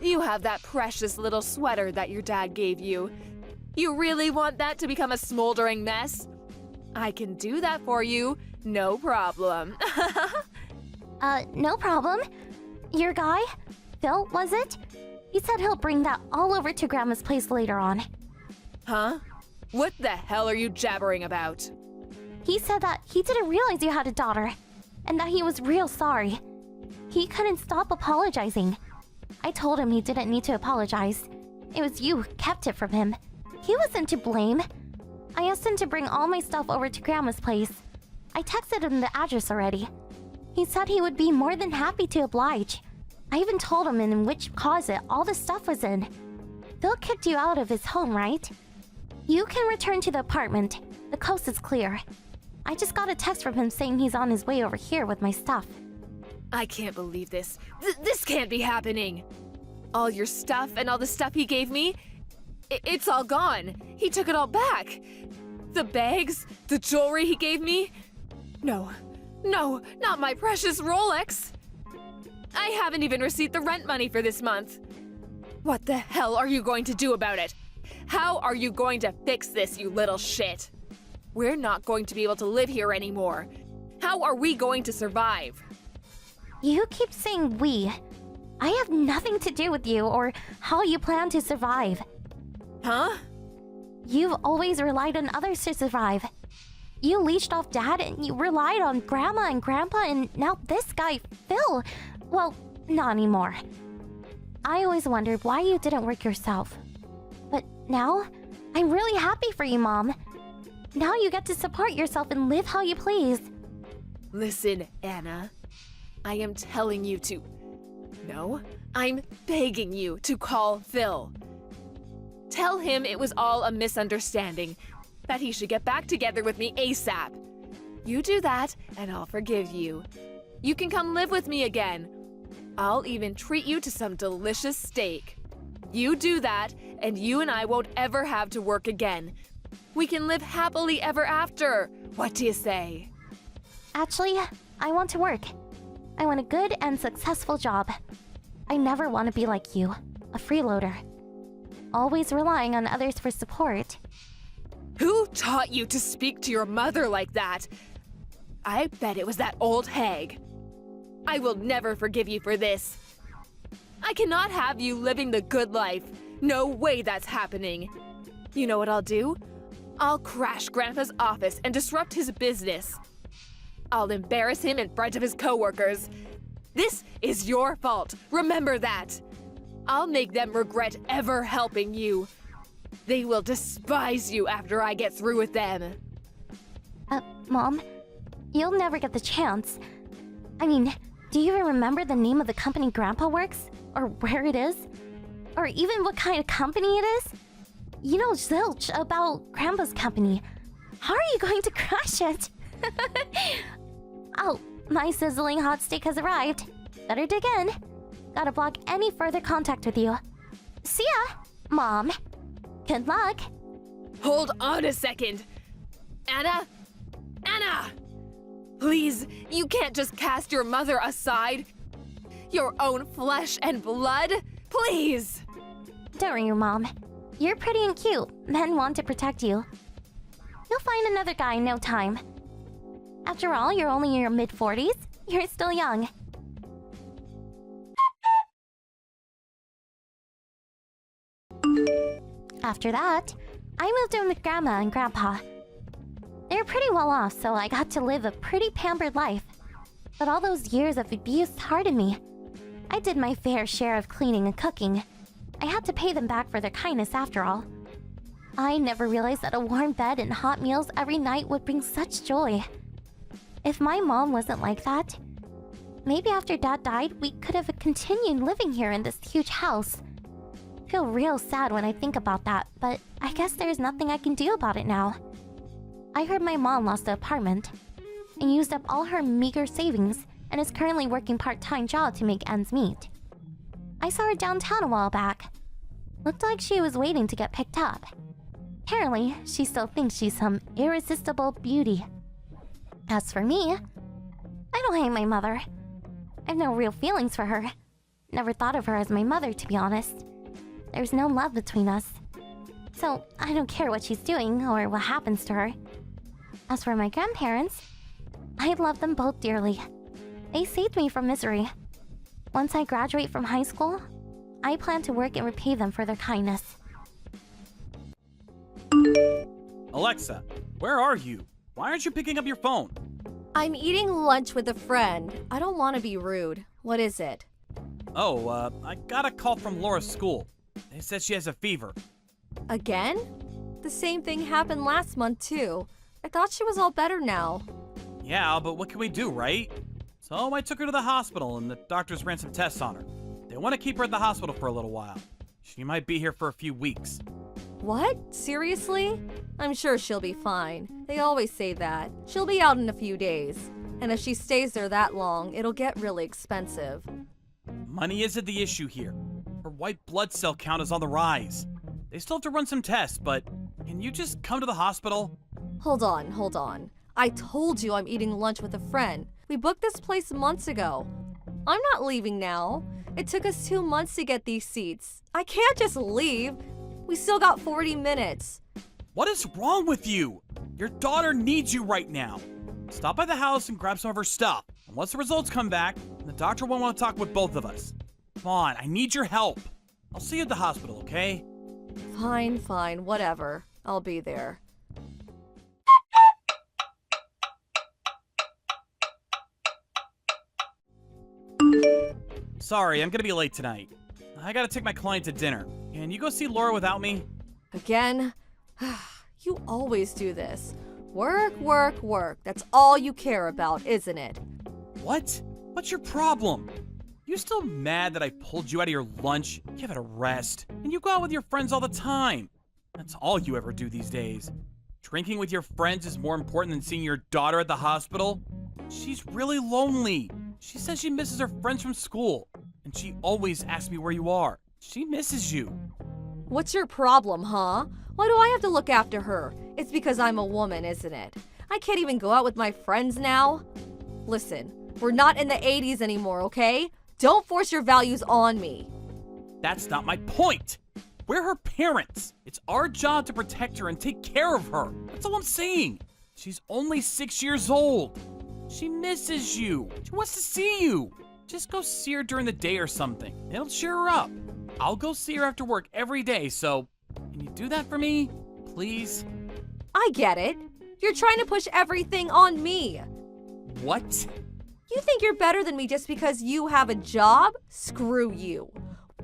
You have that precious little sweater that your dad gave you. You really want that to become a smoldering mess? I can do that for you, no problem. No problem. Your guy? Phil, was it? He said he'll bring that all over to Grandma's place later on. Huh? What the hell are you jabbering about? He said that he didn't realize you had a daughter, and that he was real sorry. He couldn't stop apologizing. I told him he didn't need to apologize. It was you who kept it from him. He wasn't to blame. I asked him to bring all my stuff over to Grandma's place. I texted him the address already. He said he would be more than happy to oblige. I even told him in which closet all the stuff was in. Phil kicked you out of his home, right? You can return to the apartment. The coast is clear. I just got a text from him saying he's on his way over here with my stuff. I can't believe this. This can't be happening. All your stuff and all the stuff he gave me, it's all gone. He took it all back. The bags, the jewelry he gave me. No, not my precious Rolex. I haven't even received the rent money for this month. What the hell are you going to do about it? How are you going to fix this, you little shit? We're not going to be able to live here anymore. How are we going to survive? You keep saying we. I have nothing to do with you or how you plan to survive. Huh? You've always relied on others to survive. You leached off Dad and you relied on Grandma and Grandpa and now this guy, Phil. Well, not anymore. I always wondered why you didn't work yourself. But now, I'm really happy for you, Mom. Now you get to support yourself and live how you please. Listen, Anna. I am telling you to... No, I'm begging you to call Phil. Tell him it was all a misunderstanding, that he should get back together with me ASAP. You do that, and I'll forgive you. You can come live with me again. I'll even treat you to some delicious steak. You do that, and you and I won't ever have to work again. We can live happily ever after. What do you say? Actually, I want to work. I want a good and successful job. I never want to be like you, a freeloader. Always relying on others for support. Who taught you to speak to your mother like that? I bet it was that old hag. I will never forgive you for this. I cannot have you living the good life. No way that's happening. You know what I'll do? I'll crash Grandpa's office and disrupt his business. I'll embarrass him in front of his coworkers. This is your fault. Remember that. I'll make them regret ever helping you. They will despise you after I get through with them. Mom, you'll never get the chance. I mean, do you even remember the name of the company Grandpa works? Or where it is? Or even what kind of company it is? You know zilch about Grandpa's company. How are you going to crush it? Oh, my sizzling hot steak has arrived. Better dig in. Gotta block any further contact with you. See ya, Mom. Good luck. Hold on a second. Anna? Anna! Please, you can't just cast your mother aside. Your own flesh and blood? Please! Don't worry, Mom. You're pretty and cute. Men want to protect you. You'll find another guy in no time. After all, you're only in your mid-40s. You're still young. After that, I moved in with Grandma and Grandpa. They're pretty well off, so I got to live a pretty pampered life. But all those years of abuse hardened me. I did my fair share of cleaning and cooking. I had to pay them back for their kindness after all. I never realized that a warm bed and hot meals every night would bring such joy. If my mom wasn't like that, maybe after Dad died, we could have continued living here in this huge house. I feel real sad when I think about that, but I guess there's nothing I can do about it now. I heard my mom lost the apartment and used up all her meager savings and is currently working part-time job to make ends meet. I saw her downtown a while back. Looked like she was waiting to get picked up. Apparently, she still thinks she's some irresistible beauty. As for me, I don't hate my mother. I have no real feelings for her. Never thought of her as my mother, to be honest. There's no love between us. So, I don't care what she's doing or what happens to her. As for my grandparents, I love them both dearly. They saved me from misery. Once I graduate from high school, I plan to work and repay them for their kindness. Alexa, where are you? Why aren't you picking up your phone? I'm eating lunch with a friend. I don't want to be rude. What is it? Oh, I got a call from Laura's school. They said she has a fever. Again? The same thing happened last month, too. I thought she was all better now. Yeah, but what can we do, right? So I took her to the hospital and the doctors ran some tests on her. They want to keep her at the hospital for a little while. She might be here for a few weeks. What? Seriously? I'm sure she'll be fine. They always say that. She'll be out in a few days. And if she stays there that long, it'll get really expensive. Money isn't the issue here. Her white blood cell count is on the rise. They still have to run some tests, but can you just come to the hospital? Hold on. I told you I'm eating lunch with a friend. We booked this place months ago. I'm not leaving now. It took us 2 months to get these seats. I can't just leave. We still got 40 minutes. What is wrong with you? Your daughter needs you right now. Stop by the house and grab some of her stuff. And once the results come back, the doctor won't want to talk with both of us. Come on, I need your help. I'll see you at the hospital, okay? Fine, whatever. I'll be there. Sorry, I'm gonna be late tonight. I gotta take my client to dinner. Can you go see Laura without me? Again? You always do this. Work. That's all you care about, isn't it? What? What's your problem? You still mad that I pulled you out of your lunch? Give it a rest. And you go out with your friends all the time. That's all you ever do these days. Drinking with your friends is more important than seeing your daughter at the hospital? She's really lonely. She says she misses her friends from school. And she always asks me where you are. She misses you. What's your problem, huh? Why do I have to look after her? It's because I'm a woman, isn't it? I can't even go out with my friends now. Listen, we're not in the 80s anymore, okay? Don't force your values on me. That's not my point. We're her parents. It's our job to protect her and take care of her. That's all I'm saying. She's only 6 years old. She misses you. She wants to see you. Just go see her during the day or something. It'll cheer her up. I'll go see her after work every day, so can you do that for me? Please? I get it. You're trying to push everything on me. What? You think you're better than me just because you have a job? Screw you.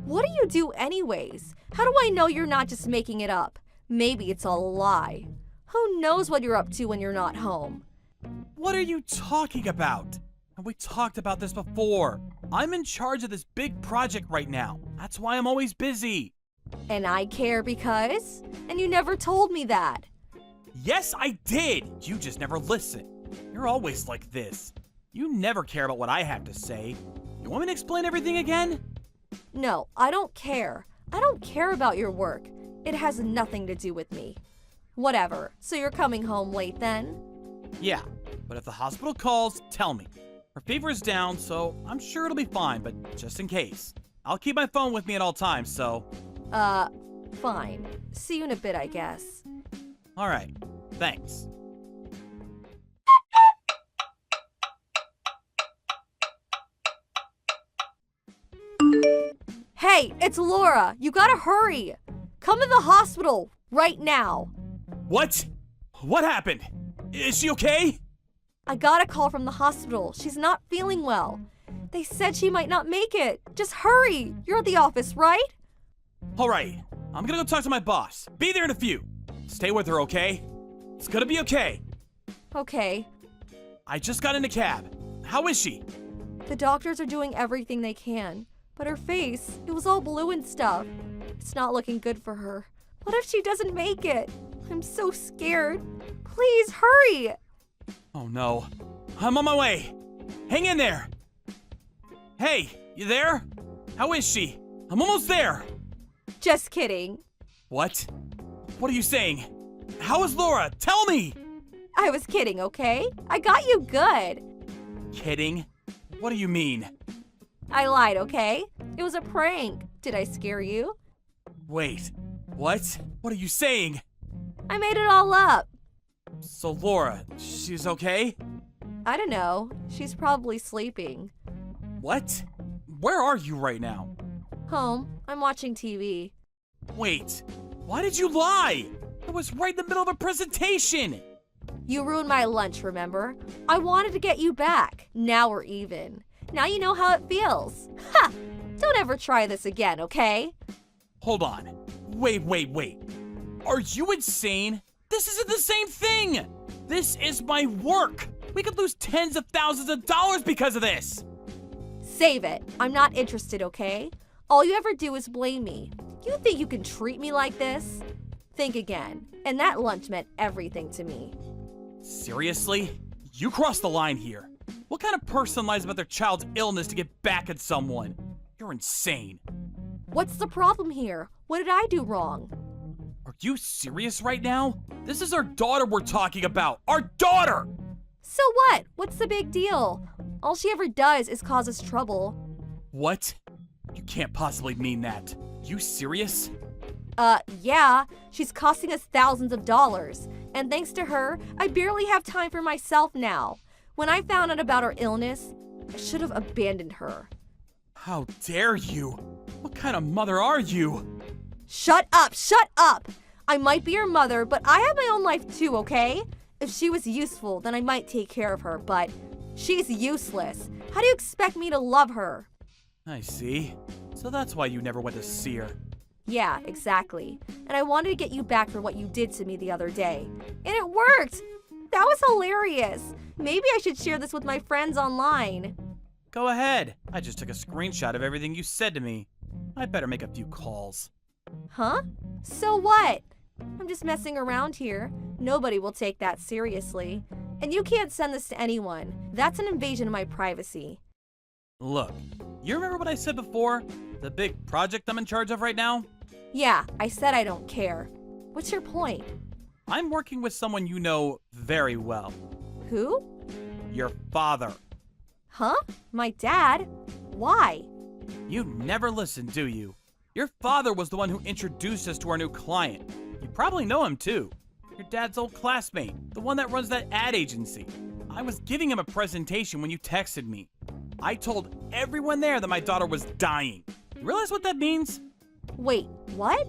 What do you do anyways? How do I know you're not just making it up? Maybe it's all a lie. Who knows what you're up to when you're not home? What are you talking about? And we talked about this before. I'm in charge of this big project right now. That's why I'm always busy. And I care because? And you never told me that. Yes, I did. You just never listen. You're always like this. You never care about what I have to say. You want me to explain everything again? No, I don't care. I don't care about your work. It has nothing to do with me. Whatever. So you're coming home late then? Yeah, but if the hospital calls, tell me. Her fever is down, so I'm sure it'll be fine, but just in case. I'll keep my phone with me at all times, so... Fine. See you in a bit, I guess. Alright, thanks. Hey, it's Laura! You gotta hurry! Come to the hospital, right now! What? What happened? Is she okay? I got a call from the hospital. She's not feeling well. They said she might not make it. Just hurry! You're at the office, right? Alright, I'm gonna go talk to my boss. Be there in a few. Stay with her, okay? It's gonna be okay. Okay. I just got in a cab. How is she? The doctors are doing everything they can. But her face, it was all blue and stuff. It's not looking good for her. What if she doesn't make it? I'm so scared. Please, hurry! Oh no. I'm on my way. Hang in there. Hey, you there? How is she? I'm almost there. Just kidding. What? What are you saying? How is Laura? Tell me! I was kidding, okay? I got you good. Kidding? What do you mean? I lied, okay? It was a prank. Did I scare you? Wait, what? What are you saying? I made it all up. So Laura, she's okay? I don't know. She's probably sleeping. What? Where are you right now? Home. I'm watching TV. Wait, why did you lie? I was right in the middle of a presentation. You ruined my lunch, remember? I wanted to get you back. Now we're even. Now you know how it feels. Ha! Don't ever try this again, okay? Hold on. Wait. Are you insane? This isn't the same thing! This is my work! We could lose tens of thousands of dollars because of this! Save it. I'm not interested, okay? All you ever do is blame me. You think you can treat me like this? Think again. And that lunch meant everything to me. Seriously? You crossed the line here. What kind of person lies about their child's illness to get back at someone? You're insane. What's the problem here? What did I do wrong? Are you serious right now? This is our daughter we're talking about. Our daughter! So what? What's the big deal? All she ever does is cause us trouble. What? You can't possibly mean that. You serious? Yeah. She's costing us thousands of dollars. And thanks to her, I barely have time for myself now. When I found out about her illness, I should have abandoned her. How dare you? What kind of mother are you? Shut up! Shut up! I might be her mother, but I have my own life too, okay? If she was useful, then I might take care of her, but she's useless. How do you expect me to love her? I see. So that's why you never went to see her. Yeah, exactly. And I wanted to get you back for what you did to me the other day. And it worked! That was hilarious. Maybe I should share this with my friends online. Go ahead. I just took a screenshot of everything you said to me. I better make a few calls. Huh? So what? I'm just messing around here. Nobody will take that seriously. And you can't send this to anyone. That's an invasion of my privacy. Look, you remember what I said before? The big project I'm in charge of right now? Yeah, I said I don't care. What's your point? I'm working with someone you know very well. Who? Your father. Huh? My dad? Why? You never listen, do you? Your father was the one who introduced us to our new client. You probably know him too. Your dad's old classmate, the one that runs that ad agency. I was giving him a presentation when you texted me. I told everyone there that my daughter was dying. You realize what that means? Wait, what?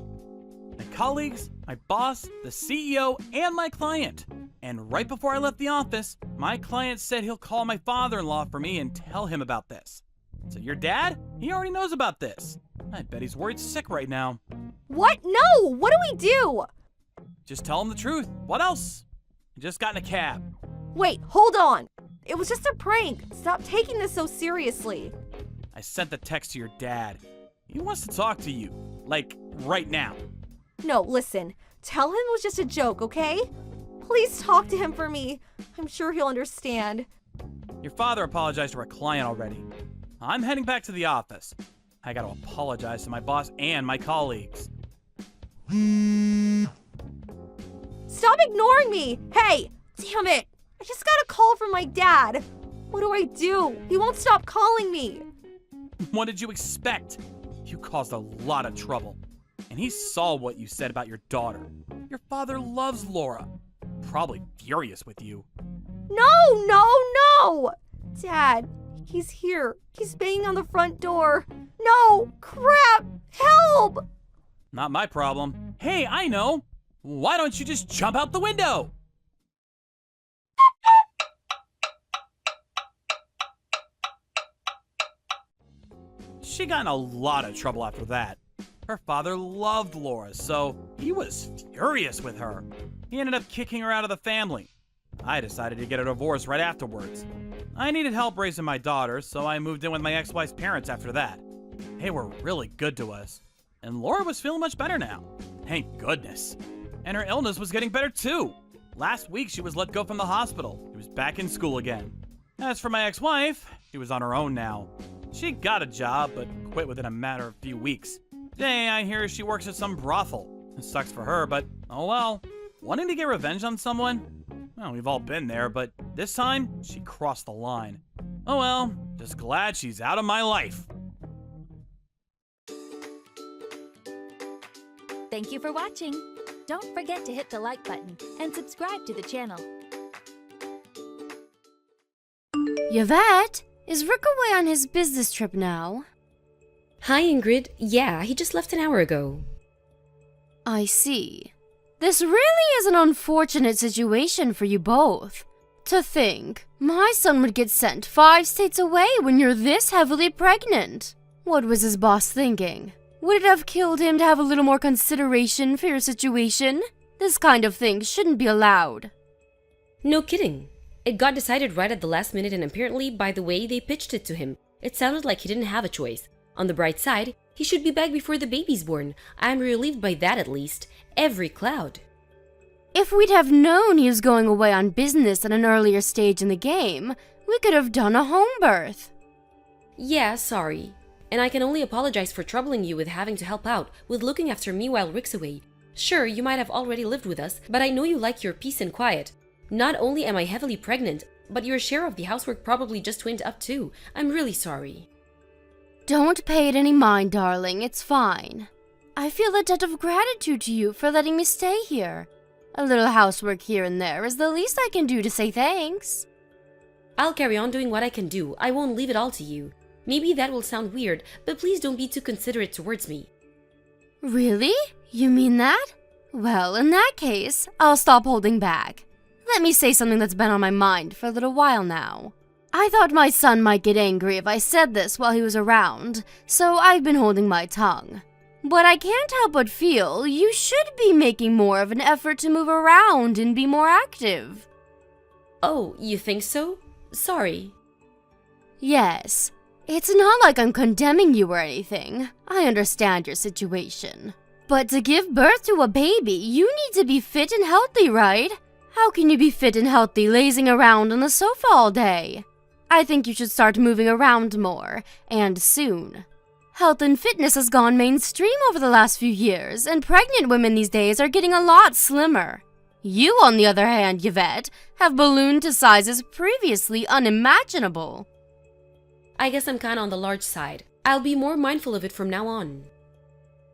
My colleagues, my boss, the CEO, and my client. And right before I left the office, my client said he'll call my father-in-law for me and tell him about this. So your dad? He already knows about this. I bet he's worried sick right now. What? No! What do we do? Just tell him the truth. What else? I just got in a cab. Wait, hold on. It was just a prank. Stop taking this so seriously. I sent the text to your dad. He wants to talk to you. Like, right now. No, listen. Tell him it was just a joke, okay? Please talk to him for me. I'm sure he'll understand. Your father apologized to our client already. I'm heading back to the office. I gotta apologize to my boss and my colleagues. Stop ignoring me! Hey! Damn it! I just got a call from my dad. What do I do? He won't stop calling me. What did you expect? You caused a lot of trouble. And he saw what you said about your daughter. Your father loves Laura. Probably furious with you. No, no, no! Dad, he's here. He's banging on the front door. No! Crap! Help! Not my problem. Hey, I know. Why don't you just jump out the window? She got in a lot of trouble after that. Her father loved Laura, so he was furious with her. He ended up kicking her out of the family. I decided to get a divorce right afterwards. I needed help raising my daughter, so I moved in with my ex-wife's parents after that. They were really good to us. And Laura was feeling much better now. Thank goodness. And her illness was getting better too. Last week she was let go from the hospital. She was back in school again. As for my ex-wife, she was on her own now. She got a job, but quit within a matter of a few weeks. Today I hear she works at some brothel. It sucks for her, but oh well. Wanting to get revenge on someone? Well, we've all been there, but this time, she crossed the line. Oh well, just glad she's out of my life. Thank you for watching. Don't forget to hit the like button and subscribe to the channel. Yvette, is Rick away on his business trip now? Hi, Ingrid. Yeah, he just left an hour ago. I see. This really is an unfortunate situation for you both. To think, my son would get sent 5 states away when you're this heavily pregnant. What was his boss thinking? Would it have killed him to have a little more consideration for your situation? This kind of thing shouldn't be allowed. No kidding. It got decided right at the last minute, and apparently, by the way they pitched it to him, It sounded like he didn't have a choice. On the bright side, he should be back before the baby's born. I'm relieved by that at least. Every cloud. If we'd have known he was going away on business at an earlier stage in the game, we could have done a home birth. Yeah, sorry. And I can only apologize for troubling you with having to help out with looking after me while Rick's away. Sure, you might have already lived with us, but I know you like your peace and quiet. Not only am I heavily pregnant, but your share of the housework probably just went up too. I'm really sorry. Don't pay it any mind, darling. It's fine. I feel a debt of gratitude to you for letting me stay here. A little housework here and there is the least I can do to say thanks. I'll carry on doing what I can do. I won't leave it all to you. Maybe that will sound weird, but please don't be too considerate towards me. Really? You mean that? Well, in that case, I'll stop holding back. Let me say something that's been on my mind for a little while now. I thought my son might get angry if I said this while he was around, so I've been holding my tongue. But I can't help but feel you should be making more of an effort to move around and be more active. Oh, you think so? Sorry. Yes. It's not like I'm condemning you or anything. I understand your situation. But to give birth to a baby, you need to be fit and healthy, right? How can you be fit and healthy lazing around on the sofa all day? I think you should start moving around more, and soon. Health and fitness has gone mainstream over the last few years, and pregnant women these days are getting a lot slimmer. You, on the other hand, Yvette, have ballooned to sizes previously unimaginable. I guess I'm kinda on the large side. I'll be more mindful of it from now on.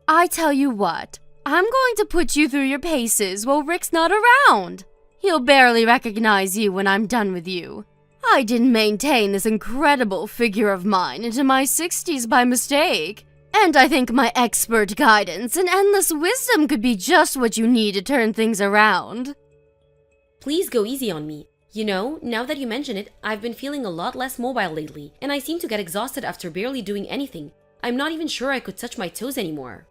I tell you what, I'm going to put you through your paces while Rick's not around. He'll barely recognize you when I'm done with you. I didn't maintain this incredible figure of mine into my 60s by mistake. And I think my expert guidance and endless wisdom could be just what you need to turn things around. Please go easy on me. You know, now that you mention it, I've been feeling a lot less mobile lately, and I seem to get exhausted after barely doing anything. I'm not even sure I could touch my toes anymore.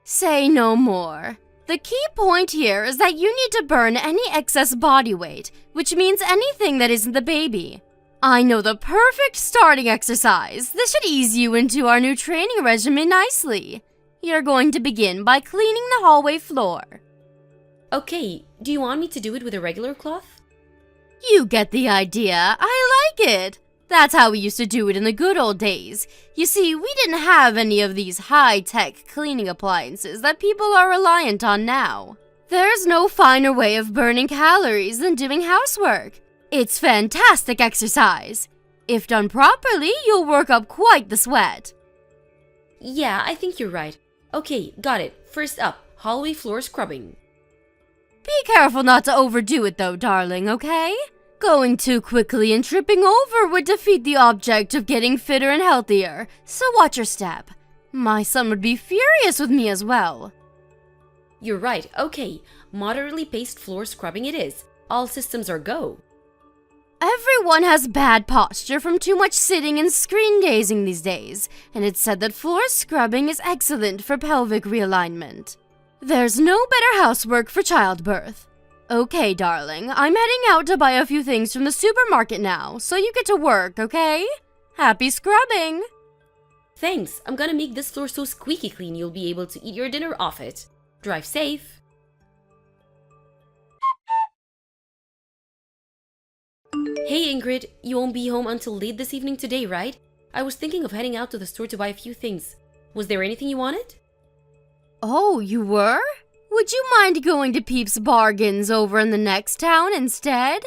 Say no more. The key point here is that you need to burn any excess body weight, which means anything that isn't the baby. I know the perfect starting exercise. This should ease you into our new training regimen nicely. You're going to begin by cleaning the hallway floor. Okay, do you want me to do it with a regular cloth? You get the idea. I like it. That's how we used to do it in the good old days. You see, we didn't have any of these high-tech cleaning appliances that people are reliant on now. There's no finer way of burning calories than doing housework. It's fantastic exercise. If done properly, you'll work up quite the sweat. Yeah, I think you're right. Okay, got it. First up, hallway floor scrubbing. Be careful not to overdo it though, darling, okay? Going too quickly and tripping over would defeat the object of getting fitter and healthier, so watch your step. My son would be furious with me as well. You're right, okay. Moderately paced floor scrubbing it is. All systems are go. Everyone has bad posture from too much sitting and screen gazing these days, and it's said that floor scrubbing is excellent for pelvic realignment. There's no better housework for childbirth. Okay, darling, I'm heading out to buy a few things from the supermarket now, so you get to work, okay? Happy scrubbing! Thanks, I'm gonna make this floor so squeaky clean you'll be able to eat your dinner off it. Drive safe. Hey Ingrid, you won't be home until late this evening today, right? I was thinking of heading out to the store to buy a few things. Was there anything you wanted? Oh, you were? Would you mind going to Peep's Bargains over in the next town instead?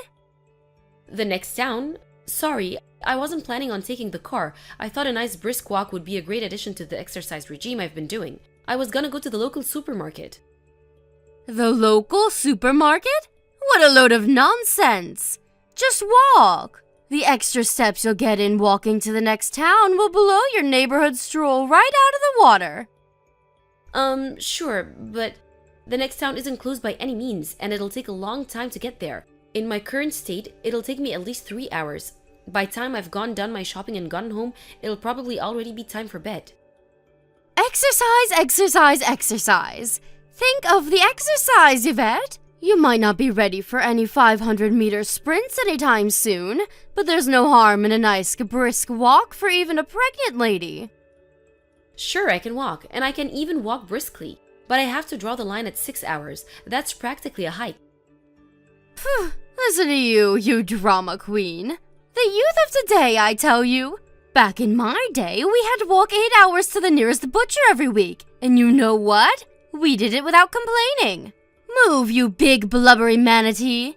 The next town? Sorry, I wasn't planning on taking the car. I thought a nice brisk walk would be a great addition to the exercise regime I've been doing. I was gonna go to the local supermarket. The local supermarket? What a load of nonsense! Just walk! The extra steps you'll get in walking to the next town will blow your neighborhood stroll right out of the water. Sure, but the next town isn't closed by any means, and it'll take a long time to get there. In my current state, it'll take me at least 3 hours. By the time I've done my shopping and gotten home, it'll probably already be time for bed. Exercise, exercise, exercise. Think of the exercise, Yvette. You might not be ready for any 500-meter sprints anytime soon, but there's no harm in a nice brisk walk for even a pregnant lady. Sure, I can walk, and I can even walk briskly, but I have to draw the line at 6 hours. That's practically a hike. Phew, listen to you, you drama queen. The youth of today, I tell you. Back in my day, we had to walk 8 hours to the nearest butcher every week, and you know what? We did it without complaining. Move, you big blubbery manatee.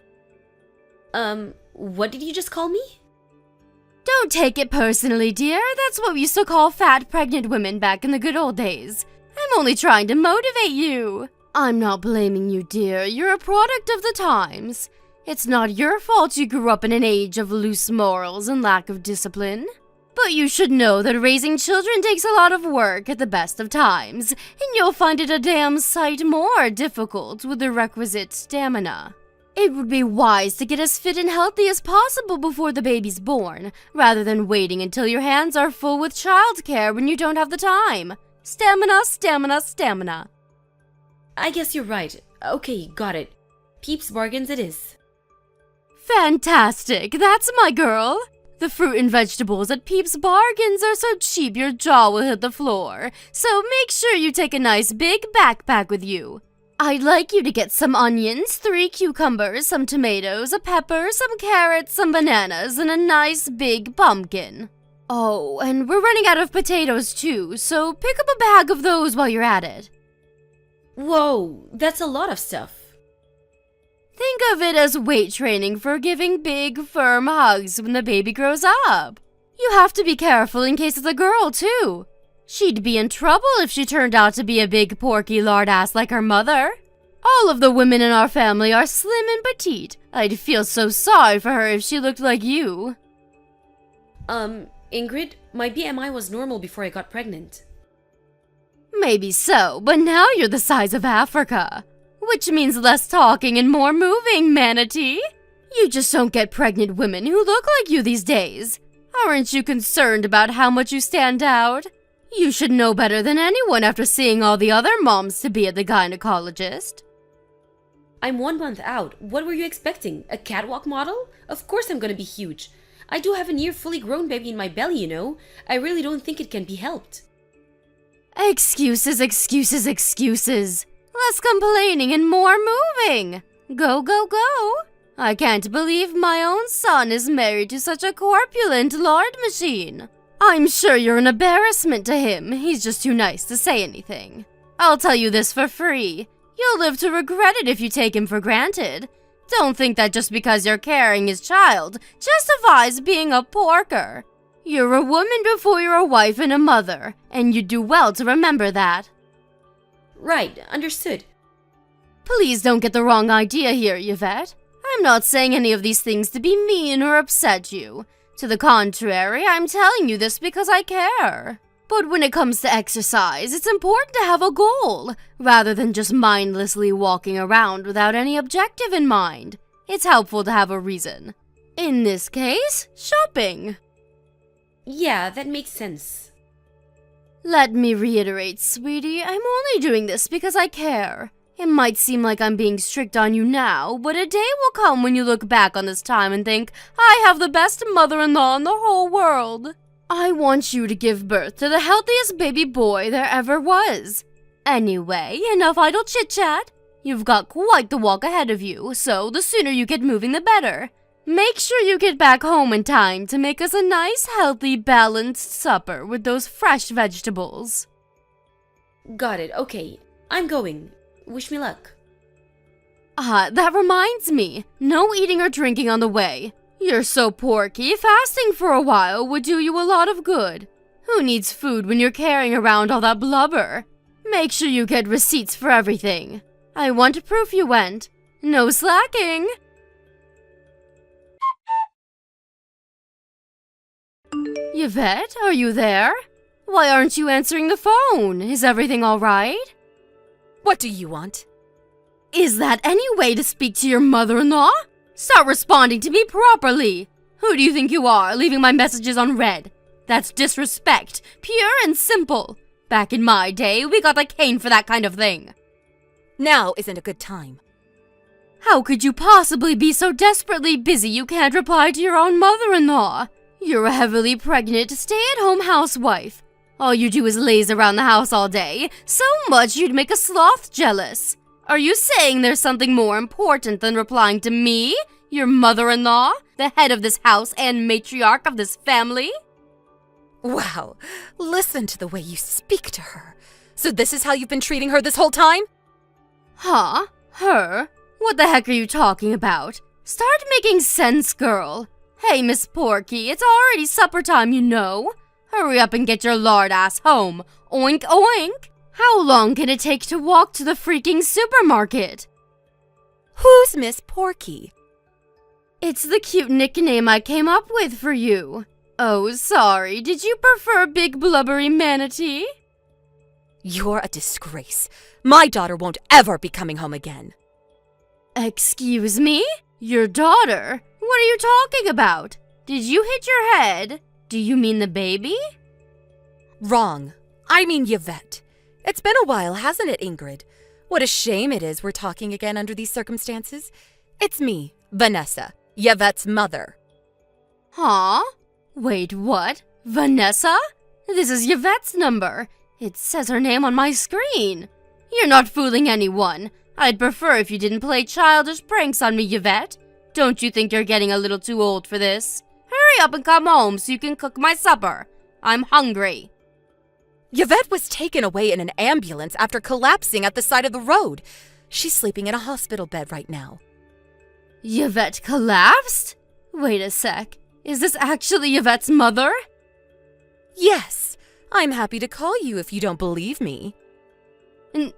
What did you just call me? Don't take it personally, dear. That's what we used to call fat pregnant women back in the good old days. I'm only trying to motivate you. I'm not blaming you, dear. You're a product of the times. It's not your fault you grew up in an age of loose morals and lack of discipline. But you should know that raising children takes a lot of work at the best of times, and you'll find it a damn sight more difficult with the requisite stamina. It would be wise to get as fit and healthy as possible before the baby's born, rather than waiting until your hands are full with childcare when you don't have the time. Stamina, stamina, stamina. I guess you're right. Okay, got it. Peeps Bargains it is. Fantastic, that's my girl. The fruit and vegetables at Peeps Bargains are so cheap your jaw will hit the floor, so make sure you take a nice big backpack with you. I'd like you to get some onions, 3 cucumbers, some tomatoes, a pepper, some carrots, some bananas, and a nice big pumpkin. Oh, and we're running out of potatoes too, so pick up a bag of those while you're at it. Whoa, that's a lot of stuff. Think of it as weight training for giving big, firm hugs when the baby grows up. You have to be careful in case it's a girl, too. She'd be in trouble if she turned out to be a big, porky lard ass like her mother. All of the women in our family are slim and petite. I'd feel so sorry for her if she looked like you. Ingrid, my BMI was normal before I got pregnant. Maybe so, but now you're the size of Africa. Which means less talking and more moving, manatee. You just don't get pregnant women who look like you these days. Aren't you concerned about how much you stand out? You should know better than anyone after seeing all the other moms-to-be at the gynecologist. I'm 1 month out. What were you expecting? A catwalk model? Of course I'm gonna be huge. I do have a near fully grown baby in my belly, you know. I really don't think it can be helped. Excuses, excuses, excuses. Less complaining and more moving. Go, go, go. I can't believe my own son is married to such a corpulent lard machine. I'm sure you're an embarrassment to him. He's just too nice to say anything. I'll tell you this for free. You'll live to regret it if you take him for granted. Don't think that just because you're carrying his child justifies being a porker. You're a woman before you're a wife and a mother, and you'd do well to remember that. Right, understood. Please don't get the wrong idea here, Yvette. I'm not saying any of these things to be mean or upset you. To the contrary, I'm telling you this because I care. But when it comes to exercise, it's important to have a goal, rather than just mindlessly walking around without any objective in mind. It's helpful to have a reason. In this case, shopping. Yeah, that makes sense. Let me reiterate, sweetie, I'm only doing this because I care. It might seem like I'm being strict on you now, but a day will come when you look back on this time and think, I have the best mother-in-law in the whole world. I want you to give birth to the healthiest baby boy there ever was. Anyway, enough idle chit-chat. You've got quite the walk ahead of you, so the sooner you get moving the better. Make sure you get back home in time to make us a nice, healthy, balanced supper with those fresh vegetables. Got it, okay. I'm going. Wish me luck. That reminds me. No eating or drinking on the way. You're so porky, fasting for a while would do you a lot of good. Who needs food when you're carrying around all that blubber? Make sure you get receipts for everything. I want proof you went. No slacking. Yvette, are you there? Why aren't you answering the phone? Is everything all right? What do you want? Is that any way to speak to your mother-in-law? Start responding to me properly. Who do you think you are, leaving my messages unread? That's disrespect, pure and simple. Back in my day, we got a cane for that kind of thing. Now isn't a good time. How could you possibly be so desperately busy you can't reply to your own mother-in-law? You're a heavily pregnant, stay-at-home housewife. All you do is laze around the house all day, so much you'd make a sloth jealous. Are you saying there's something more important than replying to me, your mother-in-law, the head of this house and matriarch of this family? Wow, listen to the way you speak to her. So this is how you've been treating her this whole time? Huh? Her? What the heck are you talking about? Start making sense, girl. Hey, Miss Porky, it's already supper time, you know. Hurry up and get your lard ass home. Oink, oink. How long can it take to walk to the freaking supermarket? Who's Miss Porky? It's the cute nickname I came up with for you. Oh, sorry. Did you prefer Big Blubbery Manatee? You're a disgrace. My daughter won't ever be coming home again. Excuse me? Your daughter? What are you talking about? Did you hit your head? Do you mean the baby? Wrong. I mean Yvette. It's been a while, hasn't it, Ingrid? What a shame it is we're talking again under these circumstances. It's me, Vanessa, Yvette's mother. Huh? Wait, what? Vanessa? This is Yvette's number. It says her name on my screen. You're not fooling anyone. I'd prefer if you didn't play childish pranks on me, Yvette. Don't you think you're getting a little too old for this? Hurry up and come home so you can cook my supper. I'm hungry. Yvette was taken away in an ambulance after collapsing at the side of the road. She's sleeping in a hospital bed right now. Yvette collapsed? Wait a sec. Is this actually Yvette's mother? Yes. I'm happy to call you if you don't believe me.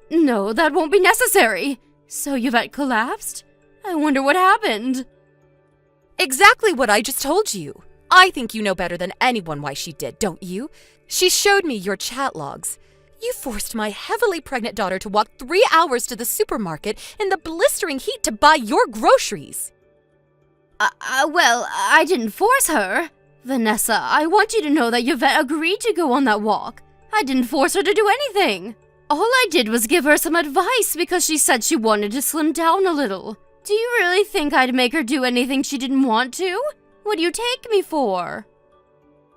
No, that won't be necessary. So Yvette collapsed? I wonder what happened. Exactly what I just told you. I think you know better than anyone why she did, don't you? She showed me your chat logs. You forced my heavily pregnant daughter to walk 3 hours to the supermarket in the blistering heat to buy your groceries. Well, I didn't force her. Vanessa, I want you to know that Yvette agreed to go on that walk. I didn't force her to do anything. All I did was give her some advice because she said she wanted to slim down a little. Do you really think I'd make her do anything she didn't want to? What do you take me for?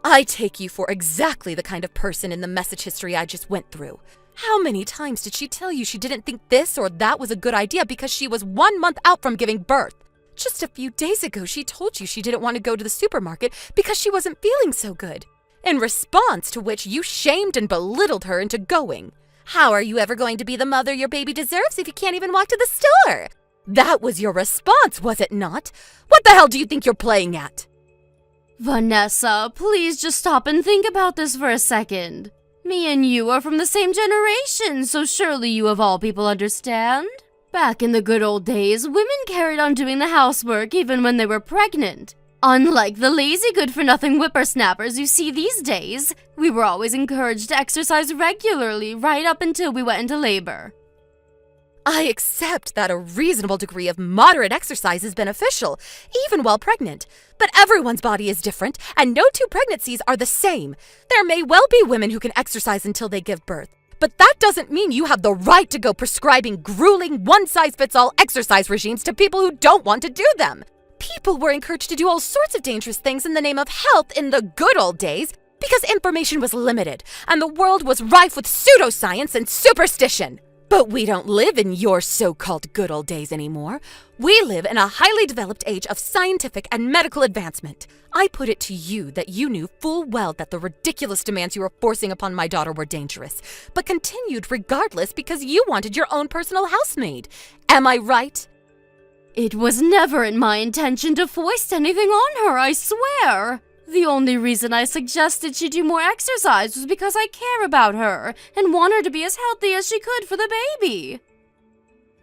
I take you for exactly the kind of person in the message history I just went through. How many times did she tell you she didn't think this or that was a good idea because she was 1 month out from giving birth? Just a few days ago, she told you she didn't want to go to the supermarket because she wasn't feeling so good. In response to which you shamed and belittled her into going. How are you ever going to be the mother your baby deserves if you can't even walk to the store? That was your response, was it not? What the hell do you think you're playing at? Vanessa, please just stop and think about this for a second. Me and you are from the same generation, so surely you of all people understand. Back in the good old days, women carried on doing the housework even when they were pregnant. Unlike the lazy good-for-nothing whippersnappers you see these days, we were always encouraged to exercise regularly right up until we went into labor. I accept that a reasonable degree of moderate exercise is beneficial, even while pregnant. But everyone's body is different, and no two pregnancies are the same. There may well be women who can exercise until they give birth. But that doesn't mean you have the right to go prescribing grueling, one-size-fits-all exercise regimes to people who don't want to do them. People were encouraged to do all sorts of dangerous things in the name of health in the good old days because information was limited, and the world was rife with pseudoscience and superstition. But we don't live in your so-called good old days anymore. We live in a highly developed age of scientific and medical advancement. I put it to you that you knew full well that the ridiculous demands you were forcing upon my daughter were dangerous, but continued regardless because you wanted your own personal housemaid. Am I right? It was never in my intention to foist anything on her, I swear. The only reason I suggested she do more exercise was because I care about her and want her to be as healthy as she could for the baby.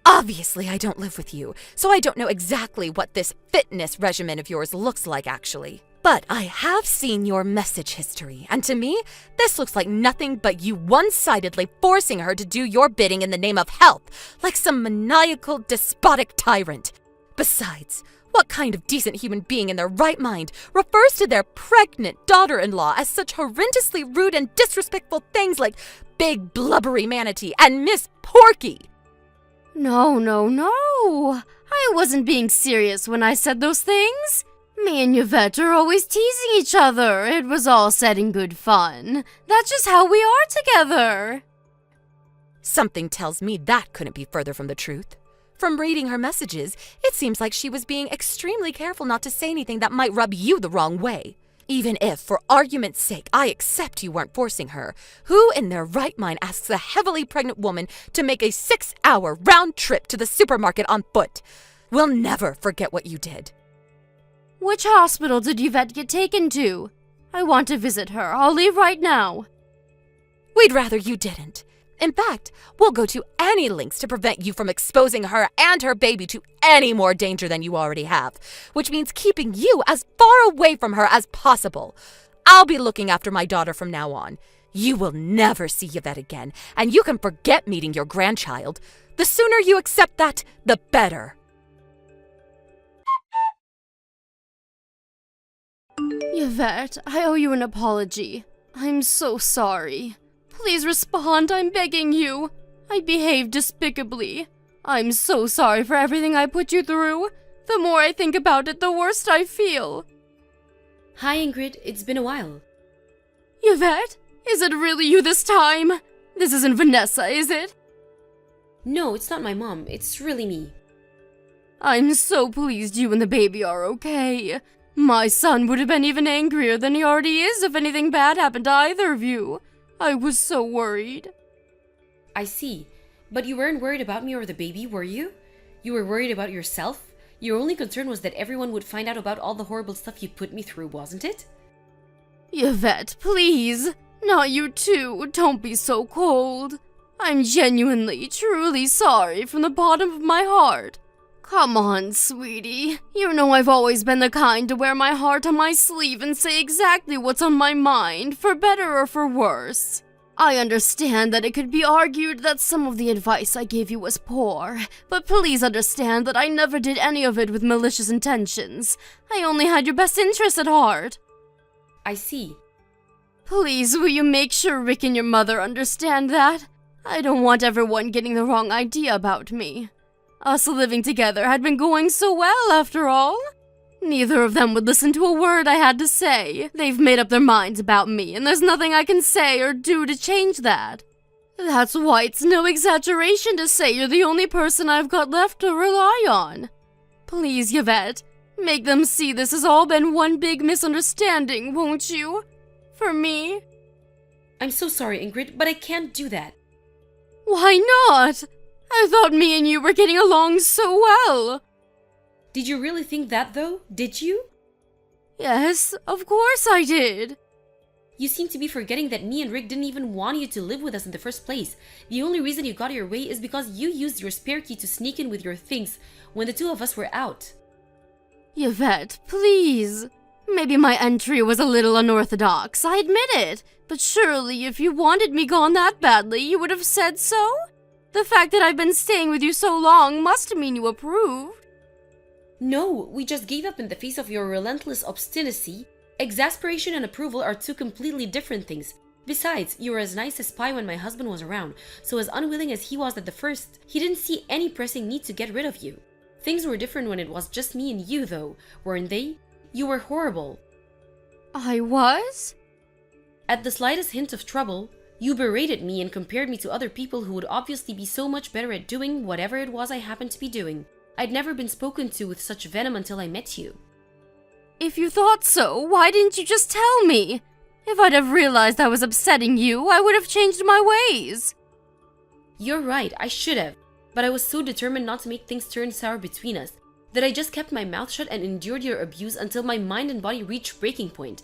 Obviously, I don't live with you, so I don't know exactly what this fitness regimen of yours looks like, actually. But I have seen your message history, and to me, this looks like nothing but you one-sidedly forcing her to do your bidding in the name of health, like some maniacal, despotic tyrant. Besides, what kind of decent human being in their right mind refers to their pregnant daughter-in-law as such horrendously rude and disrespectful things like Big Blubbery Manatee and Miss Porky? No. I I wasn't being serious when I said those things. Me and Yvette are always teasing each other. It was all said in good fun. That's just how we are together. Something tells me that couldn't be further from the truth. From reading her messages, it seems like she was being extremely careful not to say anything that might rub you the wrong way. Even if, for argument's sake, I accept you weren't forcing her, who in their right mind asks a heavily pregnant woman to make a 6-hour round trip to the supermarket on foot? We'll never forget what you did. Which hospital did Yvette get taken to? I want to visit her. I'll leave right now. We'd rather you didn't. In fact, we'll go to any lengths to prevent you from exposing her and her baby to any more danger than you already have, which means keeping you as far away from her as possible. I'll be looking after my daughter from now on. You will never see Yvette again, and you can forget meeting your grandchild. The sooner you accept that, the better. Yvette, I owe you an apology. I'm so sorry. Please respond, I'm begging you. I behaved despicably. I'm so sorry for everything I put you through. The more I think about it, the worse I feel. Hi, Ingrid. It's been a while. Yvette, is it really you this time? This isn't Vanessa, is it? No, it's not my mom. It's really me. I'm so pleased you and the baby are okay. My son would have been even angrier than he already is if anything bad happened to either of you. I was so worried. I see. But you weren't worried about me or the baby, were you? You were worried about yourself? Your only concern was that everyone would find out about all the horrible stuff you put me through, wasn't it? Yvette, please. Not you too. Don't be so cold. I'm genuinely, truly sorry from the bottom of my heart. Come on, sweetie. You know I've always been the kind to wear my heart on my sleeve and say exactly what's on my mind, for better or for worse. I understand that it could be argued that some of the advice I gave you was poor, but please understand that I never did any of it with malicious intentions. I only had your best interest at heart. I see. Please, will you make sure Rick and your mother understand that? I don't want everyone getting the wrong idea about me. Us living together had been going so well, after all. Neither of them would listen to a word I had to say. They've made up their minds about me, and there's nothing I can say or do to change that. That's why it's no exaggeration to say you're the only person I've got left to rely on. Please, Yvette, make them see this has all been one big misunderstanding, won't you? For me? I'm so sorry, Ingrid, but I can't do that. Why not? I thought me and you were getting along so well. Did you really think that, though? Did you? Yes, of course I did. You seem to be forgetting that me and Rick didn't even want you to live with us in the first place. The only reason you got your way is because you used your spare key to sneak in with your things when the two of us were out. Yvette, please. Maybe my entry was a little unorthodox, I admit it. But surely if you wanted me gone that badly, you would have said so? The fact that I've been staying with you so long must mean you approved. No, we just gave up in the face of your relentless obstinacy. Exasperation and approval are two completely different things. Besides, you were as nice as pie when my husband was around, so as unwilling as he was at the first, he didn't see any pressing need to get rid of you. Things were different when it was just me and you, though, weren't they? You were horrible. I was? At the slightest hint of trouble, you berated me and compared me to other people who would obviously be so much better at doing whatever it was I happened to be doing. I'd never been spoken to with such venom until I met you. If you thought so, why didn't you just tell me? If I'd have realized I was upsetting you, I would have changed my ways. You're right, I should have. But I was so determined not to make things turn sour between us that I just kept my mouth shut and endured your abuse until my mind and body reached breaking point.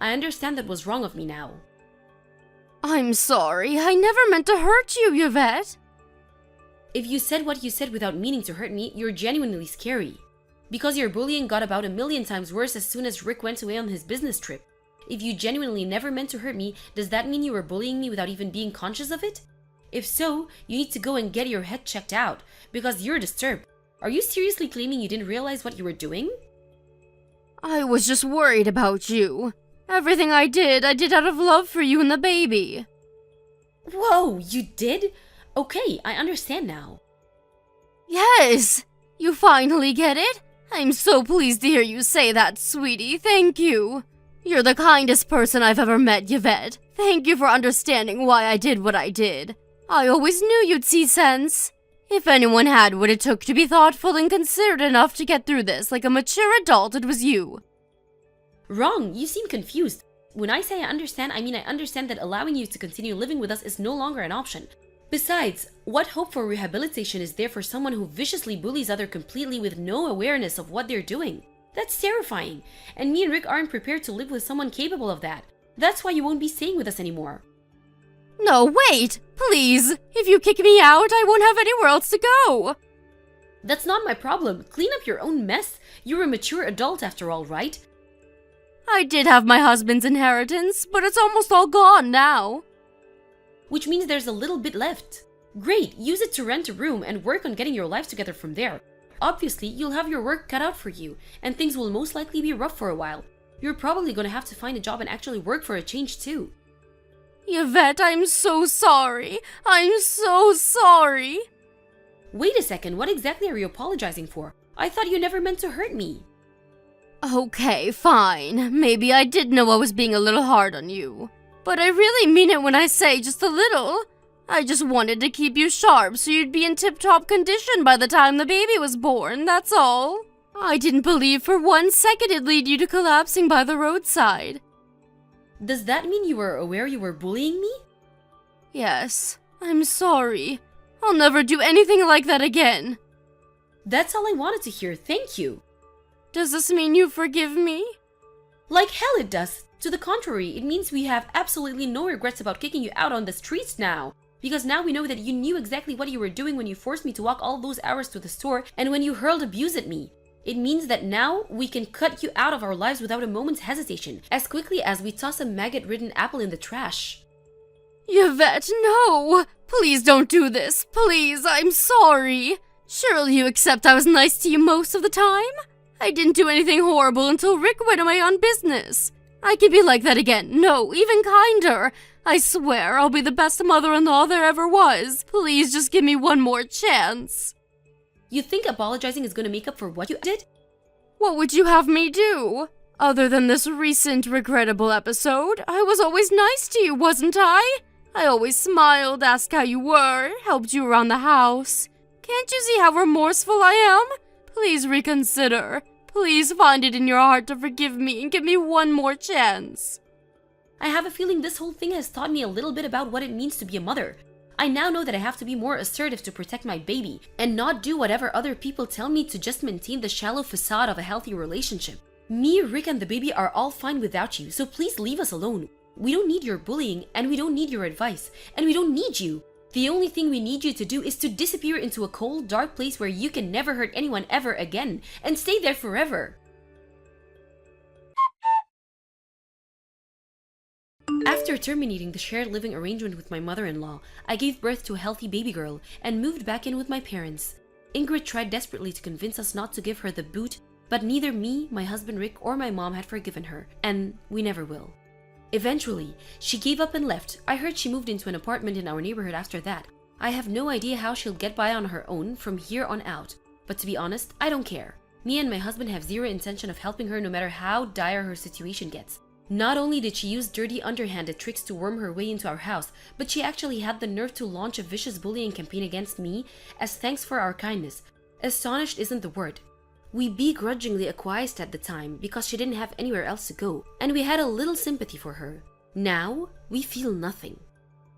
I understand that was wrong of me now. I'm sorry, I never meant to hurt you, Yvette. If you said what you said without meaning to hurt me, you're genuinely scary. Because your bullying got about 1,000,000 times worse as soon as Rick went away on his business trip. If you genuinely never meant to hurt me, does that mean you were bullying me without even being conscious of it? If so, you need to go and get your head checked out, because you're disturbed. Are you seriously claiming you didn't realize what you were doing? I was just worried about you. Everything I did out of love for you and the baby. Whoa, you did? Okay, I understand now. Yes! You finally get it? I'm so pleased to hear you say that, sweetie. Thank you. You're the kindest person I've ever met, Yvette. Thank you for understanding why I did what I did. I always knew you'd see sense. If anyone had what it took to be thoughtful and considerate enough to get through this like a mature adult, it was you. Wrong, you seem confused. When I say I understand, I mean I understand that allowing you to continue living with us is no longer an option. Besides, what hope for rehabilitation is there for someone who viciously bullies others completely with no awareness of what they're doing? That's terrifying, and me and Rick aren't prepared to live with someone capable of that. That's why you won't be staying with us anymore. No, wait! Please! If you kick me out, I won't have anywhere else to go! That's not my problem. Clean up your own mess. You're a mature adult after all, right? I did have my husband's inheritance, but it's almost all gone now. Which means there's a little bit left. Great, use it to rent a room and work on getting your life together from there. Obviously, you'll have your work cut out for you, and things will most likely be rough for a while. You're probably gonna have to find a job and actually work for a change too. Yvette, I'm so sorry. I'm so sorry. Wait a second, what exactly are you apologizing for? I thought you never meant to hurt me. Okay, fine. Maybe I did know I was being a little hard on you. But I really mean it when I say just a little. I just wanted to keep you sharp so you'd be in tip-top condition by the time the baby was born, that's all. I didn't believe for 1 second it'd lead you to collapsing by the roadside. Does that mean you were aware you were bullying me? Yes, I'm sorry. I'll never do anything like that again. That's all I wanted to hear, thank you. Does this mean you forgive me? Like hell it does. To the contrary, it means we have absolutely no regrets about kicking you out on the streets now. Because now we know that you knew exactly what you were doing when you forced me to walk all those hours to the store and when you hurled abuse at me. It means that now we can cut you out of our lives without a moment's hesitation, as quickly as we toss a maggot-ridden apple in the trash. Yvette, no! Please don't do this. Please, I'm sorry. Surely you accept I was nice to you most of the time? I didn't do anything horrible until Rick went away on business. I can be like that again. No, even kinder. I swear I'll be the best mother-in-law there ever was. Please just give me one more chance. You think apologizing is going to make up for what you did? What would you have me do? Other than this recent regrettable episode, I was always nice to you, wasn't I? I always smiled, asked how you were, helped you around the house. Can't you see how remorseful I am? Please reconsider. Please find it in your heart to forgive me and give me one more chance. I have a feeling this whole thing has taught me a little bit about what it means to be a mother. I now know that I have to be more assertive to protect my baby and not do whatever other people tell me to just maintain the shallow facade of a healthy relationship. Me, Rick, and the baby are all fine without you, so please leave us alone. We don't need your bullying, and we don't need your advice, and we don't need you. The only thing we need you to do is to disappear into a cold, dark place where you can never hurt anyone ever again, and stay there forever. After terminating the shared living arrangement with my mother-in-law, I gave birth to a healthy baby girl and moved back in with my parents. Ingrid tried desperately to convince us not to give her the boot, but neither me, my husband Rick, or my mom had forgiven her, and we never will. Eventually, she gave up and left. I heard she moved into an apartment in our neighborhood after that. I have no idea how she'll get by on her own from here on out, but to be honest, I don't care. Me and my husband have zero intention of helping her no matter how dire her situation gets. Not only did she use dirty, underhanded tricks to worm her way into our house, but she actually had the nerve to launch a vicious bullying campaign against me as thanks for our kindness. Astonished isn't the word. We begrudgingly acquiesced at the time because she didn't have anywhere else to go, and we had a little sympathy for her. Now, we feel nothing.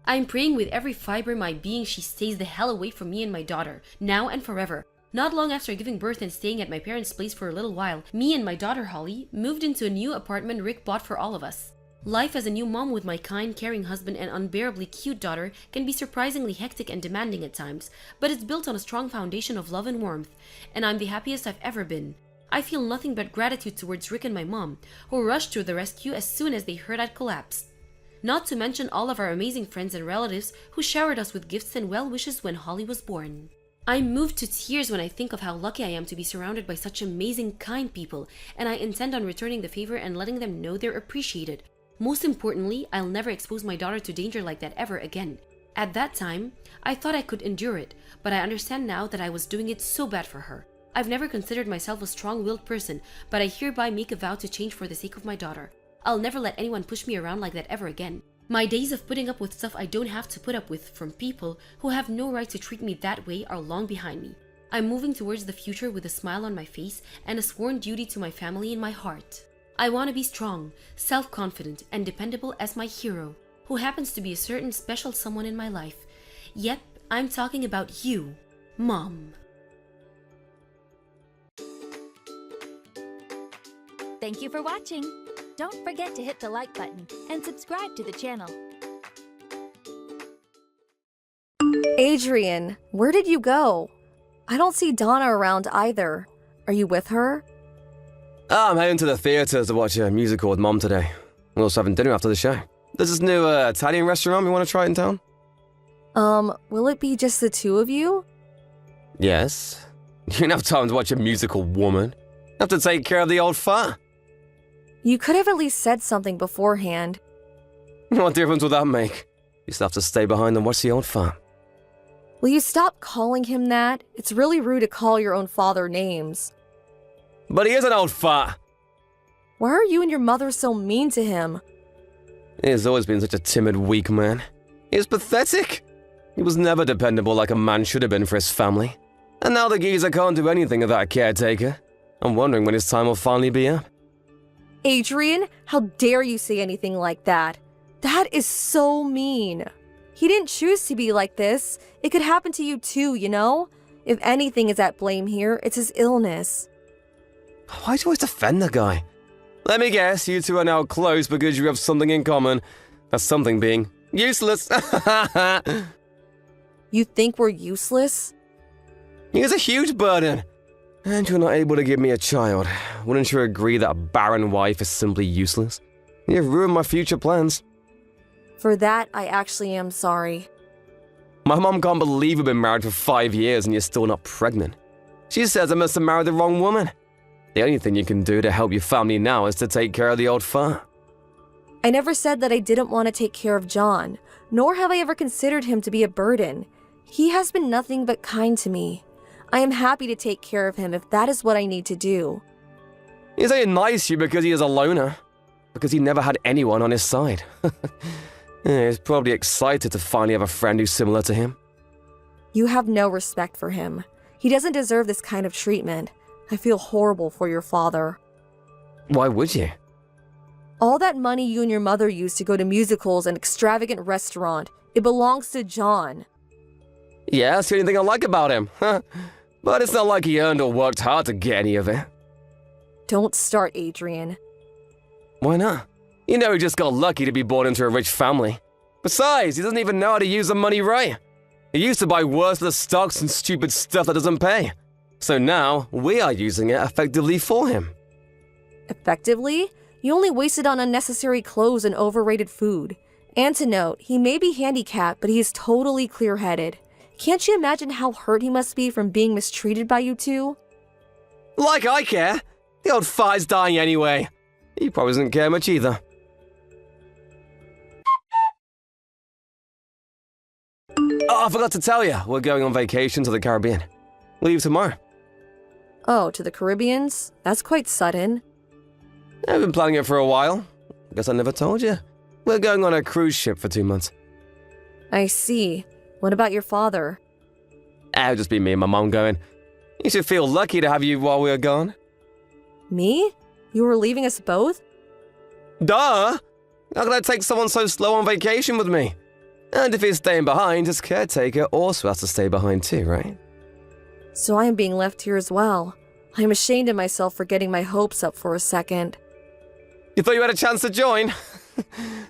I'm praying with every fiber of my being she stays the hell away from me and my daughter, now and forever. Not long after giving birth and staying at my parents' place for a little while, me and my daughter Holly moved into a new apartment Rick bought for all of us. Life as a new mom with my kind, caring husband and unbearably cute daughter can be surprisingly hectic and demanding at times, but it's built on a strong foundation of love and warmth, and I'm the happiest I've ever been. I feel nothing but gratitude towards Rick and my mom, who rushed to the rescue as soon as they heard I'd collapsed. Not to mention all of our amazing friends and relatives who showered us with gifts and well wishes when Holly was born. I'm moved to tears when I think of how lucky I am to be surrounded by such amazing, kind people, and I intend on returning the favor and letting them know they're appreciated. Most importantly, I'll never expose my daughter to danger like that ever again. At that time, I thought I could endure it, but I understand now that I was doing it so bad for her. I've never considered myself a strong-willed person, but I hereby make a vow to change for the sake of my daughter. I'll never let anyone push me around like that ever again. My days of putting up with stuff I don't have to put up with from people who have no right to treat me that way are long behind me. I'm moving towards the future with a smile on my face and a sworn duty to my family in my heart. I want to be strong, self-confident, and dependable as my hero, who happens to be a certain special someone in my life. Yep, I'm talking about you, Mom. Thank you for watching. Don't forget to hit the like button and subscribe to the channel. Adrian, where did you go? I don't see Donna around either. Are you with her? I'm heading to the theatre to watch a musical with Mom today. We're also having dinner after the show. There's this new Italian restaurant we want to try in town. Will it be just the two of you? Yes. You don't have time to watch a musical, woman. You have to take care of the old fart. You could have at least said something beforehand. What difference would that make? You still have to stay behind and watch the old fart. Will you stop calling him that? It's really rude to call your own father names. But he is an old fart. Why are you and your mother so mean to him? He's always been such a timid, weak man. He's pathetic. He was never dependable like a man should have been for his family. And now the geezer can't do anything without a caretaker. I'm wondering when his time will finally be up. Adrian, how dare you say anything like that? That is so mean. He didn't choose to be like this. It could happen to you too, you know? If anything is at blame here, it's his illness. Why do you always defend the guy? Let me guess, you two are now close because you have something in common. That's something being useless. You think we're useless? He is a huge burden. And you're not able to give me a child. Wouldn't you agree that a barren wife is simply useless? You've ruined my future plans. For that, I actually am sorry. My mom can't believe we've been married for 5 years and you're still not pregnant. She says I must have married the wrong woman. The only thing you can do to help your family now is to take care of the old fart. I never said that I didn't want to take care of John, nor have I ever considered him to be a burden. He has been nothing but kind to me. I am happy to take care of him if that is what I need to do. He's only nice to you because he is a loner. Because he never had anyone on his side. He's probably excited to finally have a friend who's similar to him. You have no respect for him. He doesn't deserve this kind of treatment. I feel horrible for your father. Why would you? All that money you and your mother used to go to musicals and extravagant restaurant, it belongs to John. Yeah, that's the only thing I like about him. But it's not like he earned or worked hard to get any of it. Don't start, Adrian. Why not? You know he just got lucky to be born into a rich family. Besides, he doesn't even know how to use the money right. He used to buy worthless stocks and stupid stuff that doesn't pay. So now, we are using it effectively for him. Effectively? You only wasted on unnecessary clothes and overrated food. And to note, he may be handicapped, but he is totally clear-headed. Can't you imagine how hurt he must be from being mistreated by you two? Like I care. The old fart's dying anyway. He probably doesn't care much either. Oh, I forgot to tell you, we're going on vacation to the Caribbean. We leave tomorrow. Oh, to the Caribbeans? That's quite sudden. I've been planning it for a while. Guess I never told you. We're going on a cruise ship for 2 months. I see. What about your father? It'll just be me and my mom going. You should feel lucky to have you while we're gone. Me? You were leaving us both? Duh! How could I take someone so slow on vacation with me? And if he's staying behind, his caretaker also has to stay behind too, right? So I am being left here as well. I am ashamed of myself for getting my hopes up for a second. You thought you had a chance to join?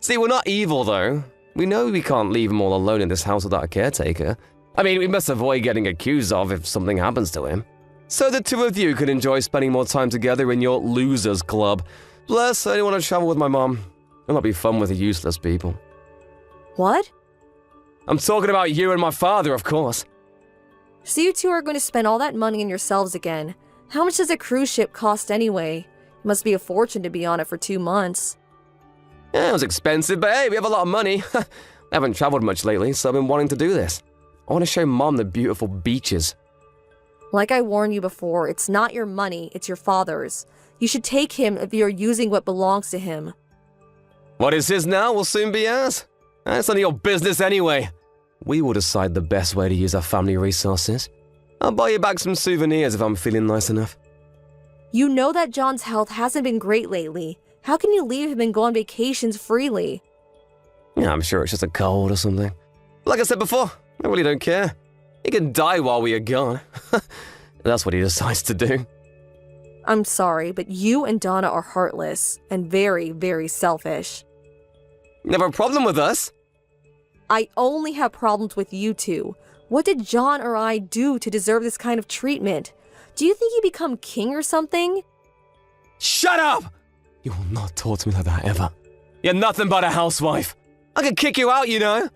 See, we're not evil, though. We know we can't leave him all alone in this house without a caretaker. I mean, we must avoid getting accused of if something happens to him. So the two of you can enjoy spending more time together in your losers club. Plus, I don't want to travel with my mom. It'll not be fun with useless people. What? I'm talking about you and my father, of course. So you two are going to spend all that money on yourselves again. How much does a cruise ship cost anyway? It must be a fortune to be on it for 2 months. Yeah, it was expensive, but hey, we have a lot of money. I haven't traveled much lately, so I've been wanting to do this. I want to show Mom the beautiful beaches. Like I warned you before, it's not your money, it's your father's. You should take him if you're using what belongs to him. What is his now will soon be ours. It's none of your business anyway. We will decide the best way to use our family resources. I'll buy you back some souvenirs if I'm feeling nice enough. You know that John's health hasn't been great lately. How can you leave him and go on vacations freely? Yeah, I'm sure it's just a cold or something. Like I said before, I really don't care. He can die while we are gone. That's what he decides to do. I'm sorry, but you and Donna are heartless and very, very selfish. You have a problem with us? I only have problems with you two. What did John or I do to deserve this kind of treatment? Do you think you become king or something? Shut up! You will not talk to me like that ever. You're nothing but a housewife. I could kick you out, you know.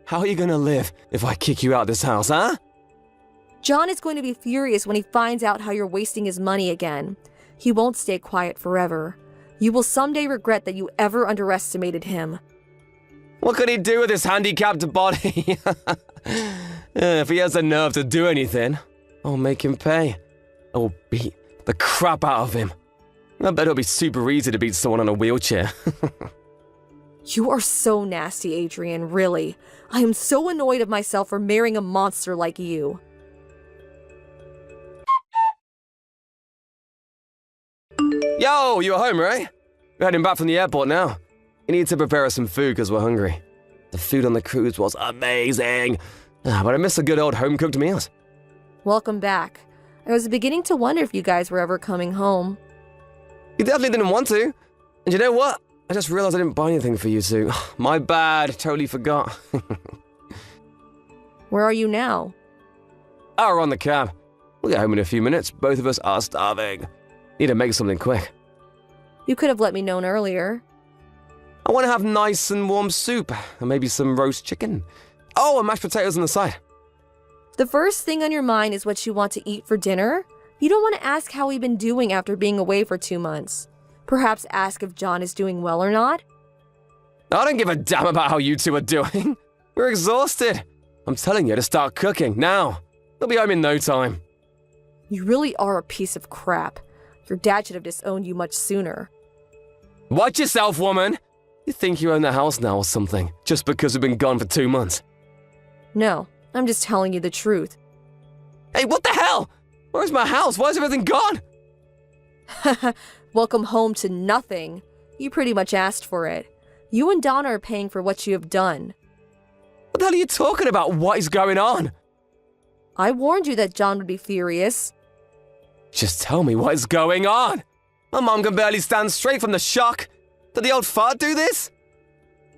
How are you gonna live if I kick you out of this house, huh? John is going to be furious when he finds out how you're wasting his money again. He won't stay quiet forever. You will someday regret that you ever underestimated him. What could he do with his handicapped body? If he has the nerve to do anything, I'll make him pay. I will beat the crap out of him. I bet it'll be super easy to beat someone on a wheelchair. You are so nasty, Adrian, really. I am so annoyed at myself for marrying a monster like you. Yo, you're home, right? We're heading back from the airport now. You need to prepare us some food because we're hungry. The food on the cruise was amazing. But I miss the good old home-cooked meals. Welcome back. I was beginning to wonder if you guys were ever coming home. You definitely didn't want to. And you know what? I just realized I didn't buy anything for you two. My bad. Totally forgot. Where are you now? Oh, we're on the cab. We'll get home in a few minutes. Both of us are starving. Need to make something quick. You could have let me know earlier. I want to have nice and warm soup. And maybe some roast chicken. Oh, and mashed potatoes on the side. The first thing on your mind is what you want to eat for dinner? You don't want to ask how we've been doing after being away for 2 months. Perhaps ask if John is doing well or not? I don't give a damn about how you two are doing. We're exhausted. I'm telling you to start cooking now. We'll be home in no time. You really are a piece of crap. Your dad should have disowned you much sooner. Watch yourself, woman. You think you own the house now or something, just because we've been gone for 2 months. No, I'm just telling you the truth. Hey, what the hell? Where's my house? Why is everything gone? Welcome home to nothing. You pretty much asked for it. You and Donna are paying for what you have done. What the hell are you talking about? What is going on? I warned you that John would be furious. Just tell me what is going on. My mom can barely stand straight from the shock. Did the old fart do this?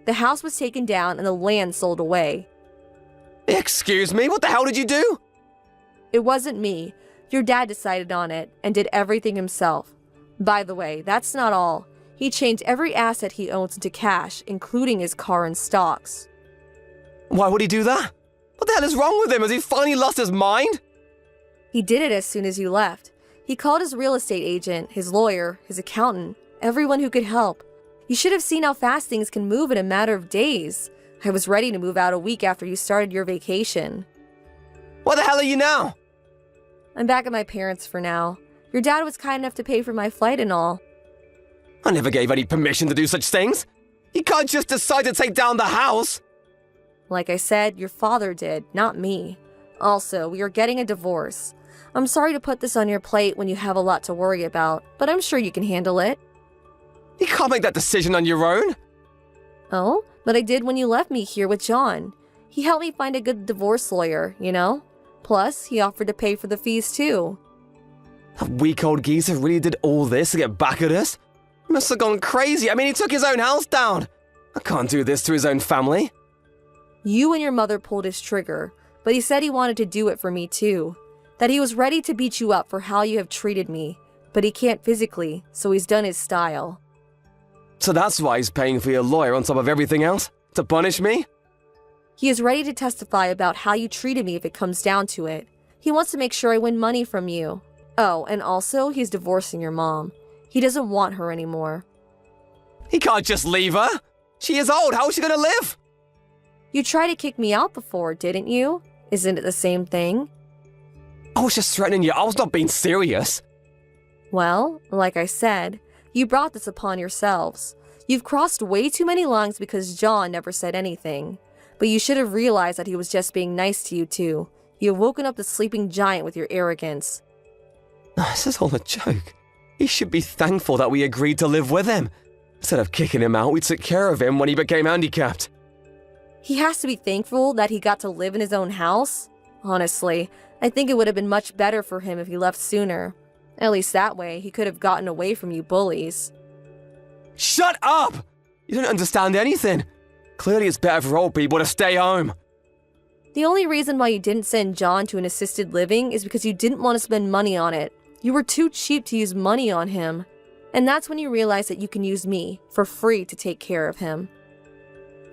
The house was taken down and the land sold away. Excuse me, what the hell did you do? It wasn't me. Your dad decided on it and did everything himself. By the way, that's not all. He changed every asset he owns into cash, including his car and stocks. Why would he do that? What the hell is wrong with him? Has he finally lost his mind? He did it as soon as you left. He called his real estate agent, his lawyer, his accountant, everyone who could help. You should have seen how fast things can move in a matter of days. I was ready to move out a week after you started your vacation. Where the hell are you now? I'm back at my parents' for now. Your dad was kind enough to pay for my flight and all. I never gave any permission to do such things. You can't just decide to take down the house. Like I said, your father did, not me. Also, we are getting a divorce. I'm sorry to put this on your plate when you have a lot to worry about, but I'm sure you can handle it. You can't make that decision on your own. Oh, but I did when you left me here with John. He helped me find a good divorce lawyer, you know? Plus, he offered to pay for the fees too. That weak old geezer really did all this to get back at us? He must have gone crazy. I mean, he took his own house down. I can't do this to his own family. You and your mother pulled his trigger, but he said he wanted to do it for me too. That he was ready to beat you up for how you have treated me, but he can't physically, so he's done his style. So that's why he's paying for your lawyer on top of everything else? To punish me? He is ready to testify about how you treated me if it comes down to it. He wants to make sure I win money from you. Oh, and also, he's divorcing your mom. He doesn't want her anymore. He can't just leave her. She is old. How is she gonna live? You tried to kick me out before, didn't you? Isn't it the same thing? I was just threatening you. I was not being serious. Well, like I said, you brought this upon yourselves. You've crossed way too many lines because John never said anything. But you should have realized that he was just being nice to you too. You've woken up the sleeping giant with your arrogance. This is all a joke. He should be thankful that we agreed to live with him. Instead of kicking him out, we took care of him when he became handicapped. He has to be thankful that he got to live in his own house? Honestly, I think it would have been much better for him if he left sooner. At least that way, he could have gotten away from you bullies. Shut up! You don't understand anything. Clearly it's better for old people to stay home. The only reason why you didn't send John to an assisted living is because you didn't want to spend money on it. You were too cheap to use money on him. And that's when you realized that you can use me for free to take care of him.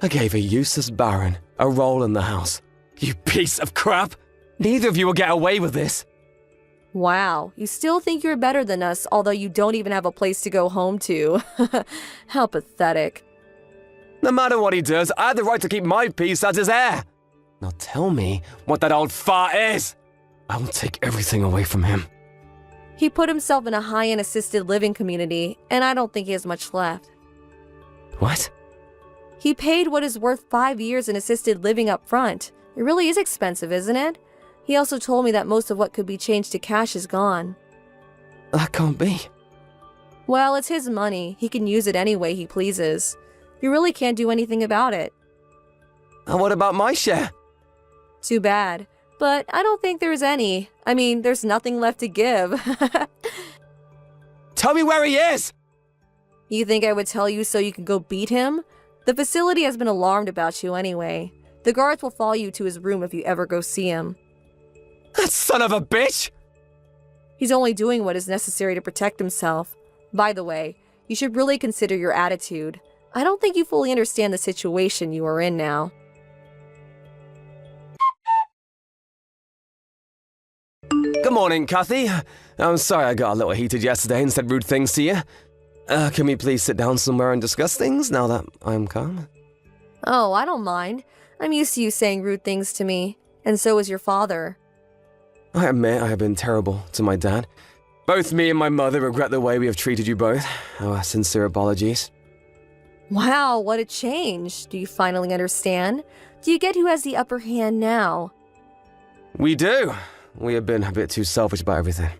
I gave a useless baron a role in the house. You piece of crap! Neither of you will get away with this. Wow, you still think you're better than us, although you don't even have a place to go home to. How pathetic. No matter what he does, I have the right to keep my peace as his heir. Now tell me what that old fart is. I will take everything away from him. He put himself in a high-end assisted living community, and I don't think he has much left. What? He paid what is worth 5 years in assisted living up front. It really is expensive, isn't it? He also told me that most of what could be changed to cash is gone. That can't be. Well, it's his money. He can use it any way he pleases. You really can't do anything about it. And what about my share? Too bad. But I don't think there's any. I mean, there's nothing left to give. Tell me where he is! You think I would tell you so you can go beat him? The facility has been alarmed about you anyway. The guards will follow you to his room if you ever go see him. That son of a bitch! He's only doing what is necessary to protect himself. By the way, you should really consider your attitude. I don't think you fully understand the situation you are in now. Good morning, Kathy. I'm sorry I got a little heated yesterday and said rude things to you. Can we please sit down somewhere and discuss things now that I'm calm? Oh, I don't mind. I'm used to you saying rude things to me. And so is your father. I admit I have been terrible to my dad. Both me and my mother regret the way we have treated you both. Our sincere apologies. Wow, what a change. Do you finally understand? Do you get who has the upper hand now? We do. We have been a bit too selfish about everything.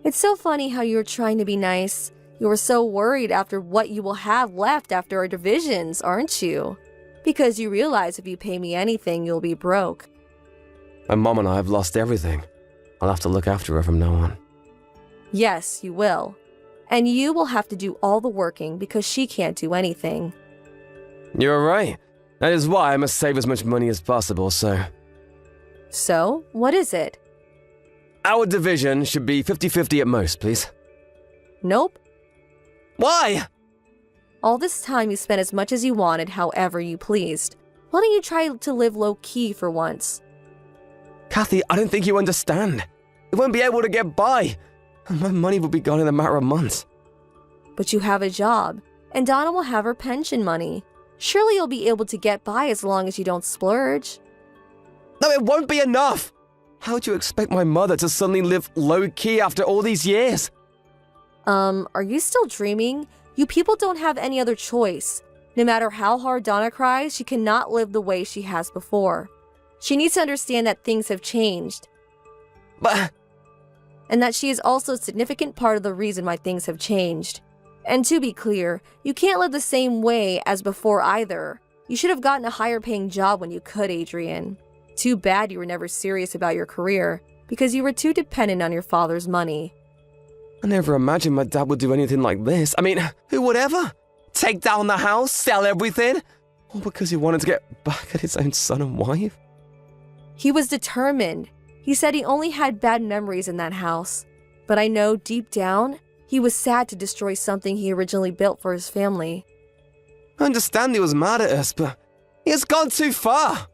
It's so funny how you were trying to be nice. You were so worried after what you will have left after our divisions, aren't you? Because you realize if you pay me anything, you'll be broke. My mom and I have lost everything. I'll have to look after her from now on. Yes, you will. And you will have to do all the working because she can't do anything. You're right. That is why I must save as much money as possible, so... So, what is it? Our division should be 50-50 at most, please. Nope. Why? All this time you spent as much as you wanted, however you pleased. Why don't you try to live low-key for once? Kathy, I don't think you understand. We won't be able to get by. My money will be gone in a matter of months. But you have a job, and Donna will have her pension money. Surely you'll be able to get by as long as you don't splurge. No, it won't be enough. How do you expect my mother to suddenly live low-key after all these years? Are you still dreaming? You people don't have any other choice. No matter how hard Donna cries, she cannot live the way she has before. She needs to understand that things have changed. But... And that she is also a significant part of the reason why things have changed. And to be clear, you can't live the same way as before either. You should have gotten a higher paying job when you could, Adrian. Too bad you were never serious about your career, because you were too dependent on your father's money. I never imagined my dad would do anything like this. I mean, who would ever? Take down the house, sell everything? All because he wanted to get back at his own son and wife? He was determined. He said he only had bad memories in that house. But I know deep down, he was sad to destroy something he originally built for his family. I understand he was mad at us, but he has gone too far.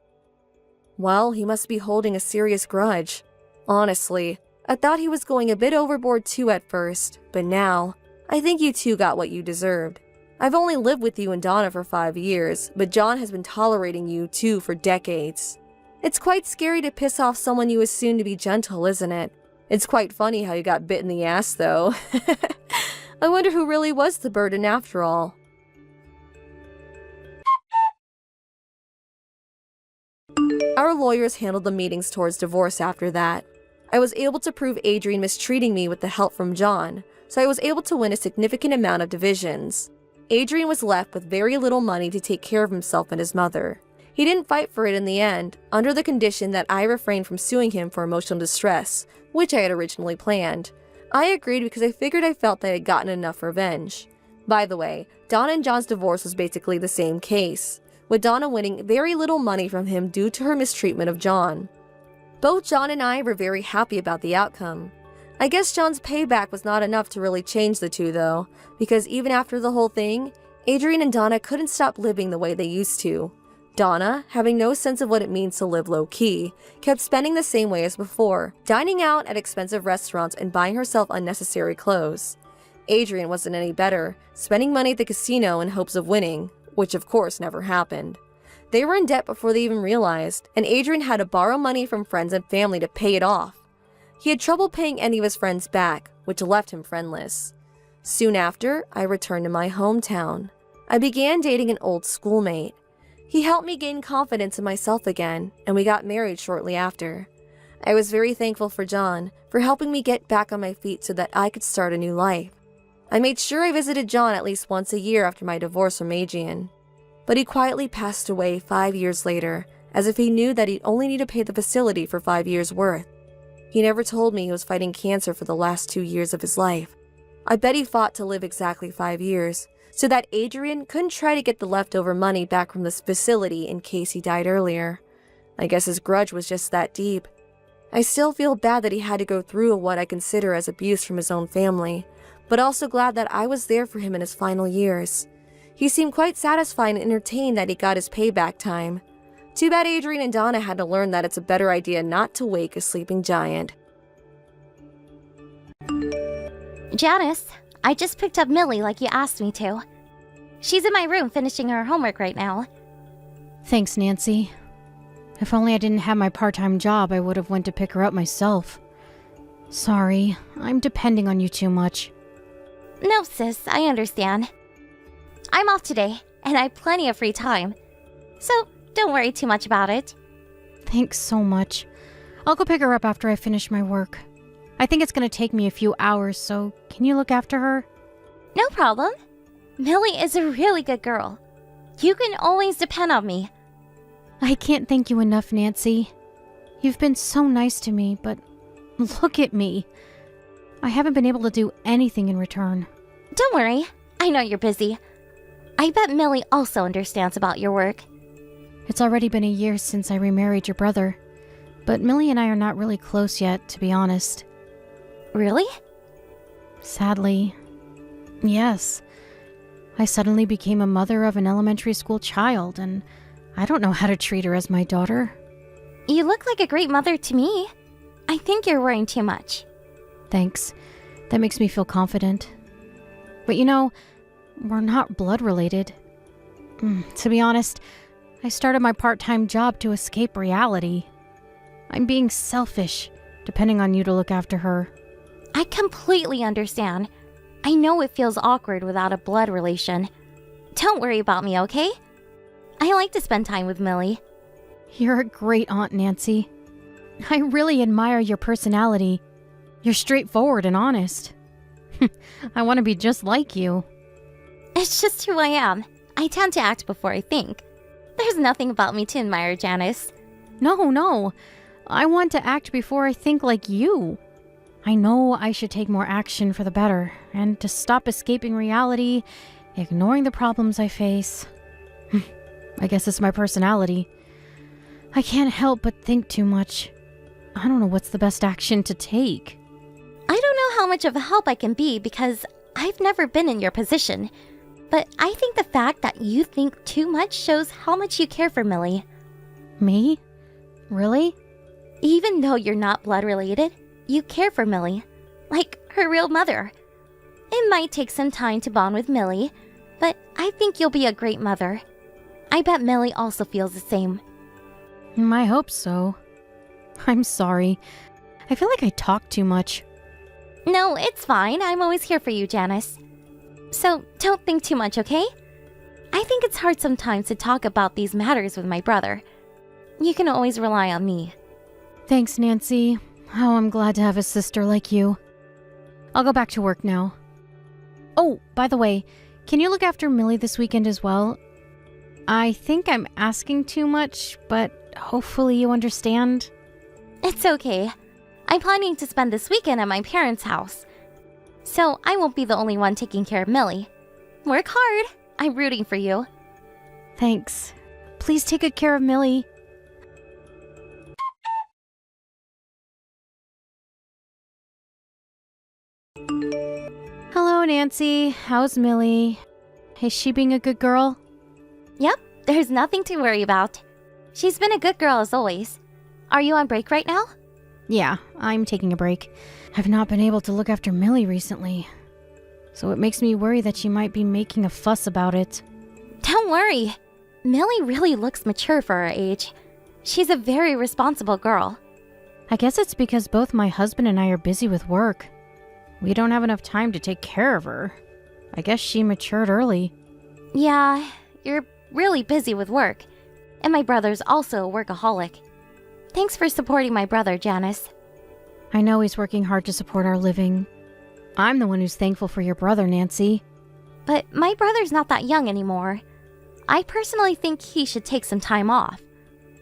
Well, he must be holding a serious grudge. Honestly, I thought he was going a bit overboard too at first, but now, I think you two got what you deserved. I've only lived with you and Donna for 5 years, but John has been tolerating you two for decades. It's quite scary to piss off someone you assume to be gentle, isn't it? It's quite funny how you got bit in the ass, though. I wonder who really was the burden after all. Our lawyers handled the meetings towards divorce after that. I was able to prove Adrian mistreating me with the help from John, so I was able to win a significant amount of divisions. Adrian was left with very little money to take care of himself and his mother. He didn't fight for it in the end, under the condition that I refrained from suing him for emotional distress, which I had originally planned. I agreed because I figured I felt that I had gotten enough revenge. By the way, Donna and John's divorce was basically the same case, with Donna winning very little money from him due to her mistreatment of John. Both John and I were very happy about the outcome. I guess John's payback was not enough to really change the two though, because even after the whole thing, Adrian and Donna couldn't stop living the way they used to. Donna, having no sense of what it means to live low-key, kept spending the same way as before, dining out at expensive restaurants and buying herself unnecessary clothes. Adrian wasn't any better, spending money at the casino in hopes of winning, which of course never happened. They were in debt before they even realized, and Adrian had to borrow money from friends and family to pay it off. He had trouble paying any of his friends back, which left him friendless. Soon after, I returned to my hometown. I began dating an old schoolmate. He helped me gain confidence in myself again, and we got married shortly after. I was very thankful for John for helping me get back on my feet so that I could start a new life. I made sure I visited John at least once a year after my divorce from Adrian. But he quietly passed away 5 years later, as if he knew that he'd only need to pay the facility for 5 years' worth. He never told me he was fighting cancer for the last 2 years of his life. I bet he fought to live exactly 5 years, so that Adrian couldn't try to get the leftover money back from this facility in case he died earlier. I guess his grudge was just that deep. I still feel bad that he had to go through what I consider as abuse from his own family, but also glad that I was there for him in his final years. He seemed quite satisfied and entertained that he got his payback time. Too bad Adrian and Donna had to learn that it's a better idea not to wake a sleeping giant. Janice, I just picked up Millie like you asked me to. She's in my room finishing her homework right now. Thanks, Nancy. If only I didn't have my part-time job, I would have went to pick her up myself. Sorry, I'm depending on you too much. No, sis, I understand. I'm off today, and I have plenty of free time. So, don't worry too much about it. Thanks so much. I'll go pick her up after I finish my work. I think it's going to take me a few hours, so can you look after her? No problem. Millie is a really good girl. You can always depend on me. I can't thank you enough, Nancy. You've been so nice to me, but look at me. I haven't been able to do anything in return. Don't worry. I know you're busy. I bet Millie also understands about your work. It's already been a year since I remarried your brother, but Millie and I are not really close yet, to be honest. Really? Sadly, yes. I suddenly became a mother of an elementary school child, and I don't know how to treat her as my daughter. You look like a great mother to me. I think you're worrying too much. Thanks. That makes me feel confident. But you know, we're not blood related. To be honest, I started my part-time job to escape reality. I'm being selfish, depending on you to look after her. I completely understand. I know it feels awkward without a blood relation. Don't worry about me, okay? I like to spend time with Millie. You're a great aunt, Nancy. I really admire your personality. You're straightforward and honest. I want to be just like you. It's just who I am. I tend to act before I think. There's nothing about me to admire, Janice. No. I want to act before I think like you. I know I should take more action for the better, and to stop escaping reality, ignoring the problems I face. I guess it's my personality. I can't help but think too much. I don't know what's the best action to take. I don't know how much of a help I can be because I've never been in your position. But I think the fact that you think too much shows how much you care for Millie. Me? Really? Even though you're not blood related, you care for Millie. Like her real mother. It might take some time to bond with Millie, but I think you'll be a great mother. I bet Millie also feels the same. I hope so. I'm sorry. I feel like I talk too much. No, it's fine. I'm always here for you, Janice. So, don't think too much, okay? I think it's hard sometimes to talk about these matters with my brother. You can always rely on me. Thanks, Nancy. Oh, I'm glad to have a sister like you. I'll go back to work now. Oh, by the way, can you look after Millie this weekend as well? I think I'm asking too much, but hopefully you understand. It's okay. I'm planning to spend this weekend at my parents' house. So I won't be the only one taking care of Millie. Work hard. I'm rooting for you. Thanks. Please take good care of Millie. Hello, Nancy. How's Millie? Is she being a good girl? Yep, there's nothing to worry about. She's been a good girl as always. Are you on break right now? Yeah, I'm taking a break. I've not been able to look after Millie recently, so it makes me worry that she might be making a fuss about it. Don't worry. Millie really looks mature for her age. She's a very responsible girl. I guess it's because both my husband and I are busy with work. We don't have enough time to take care of her. I guess she matured early. Yeah, you're really busy with work. And my brother's also a workaholic. Thanks for supporting my brother, Janice. I know he's working hard to support our living. I'm the one who's thankful for your brother, Nancy. But my brother's not that young anymore. I personally think he should take some time off.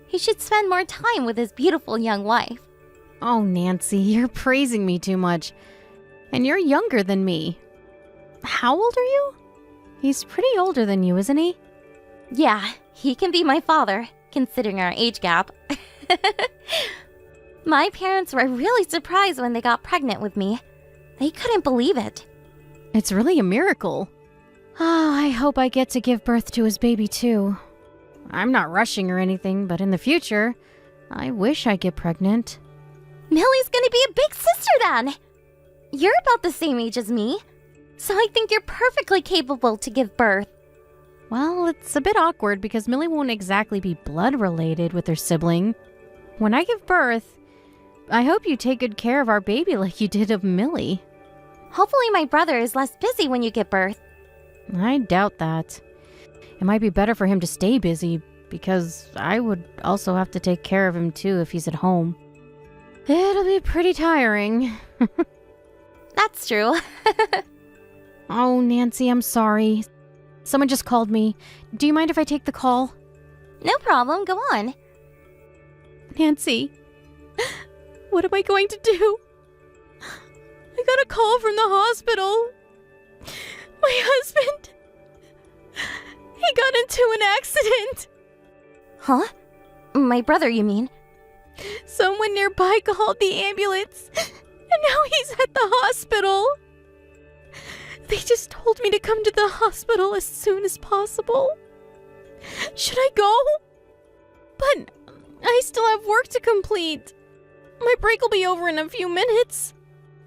He should spend more time with his beautiful young wife. Oh, Nancy, you're praising me too much. And you're younger than me. How old are you? He's pretty older than you, isn't he? Yeah, he can be my father, considering our age gap. My parents were really surprised when they got pregnant with me. They couldn't believe it. It's really a miracle. Oh, I hope I get to give birth to his baby too. I'm not rushing or anything, but in the future, I wish I get pregnant. Millie's gonna be a big sister then! You're about the same age as me, so I think you're perfectly capable to give birth. Well, it's a bit awkward because Millie won't exactly be blood related with her sibling. When I give birth, I hope you take good care of our baby like you did of Millie. Hopefully my brother is less busy when you give birth. I doubt that. It might be better for him to stay busy because I would also have to take care of him too if he's at home. It'll be pretty tiring. That's true. Oh, Nancy, I'm sorry. Someone just called me. Do you mind if I take the call? No problem, go on. Nancy, what am I going to do? I got a call from the hospital. My husband, he got into an accident. Huh? My brother, you mean? Someone nearby called the ambulance, and now he's at the hospital. They just told me to come to the hospital as soon as possible. Should I go? But I still have work to complete. My break will be over in a few minutes.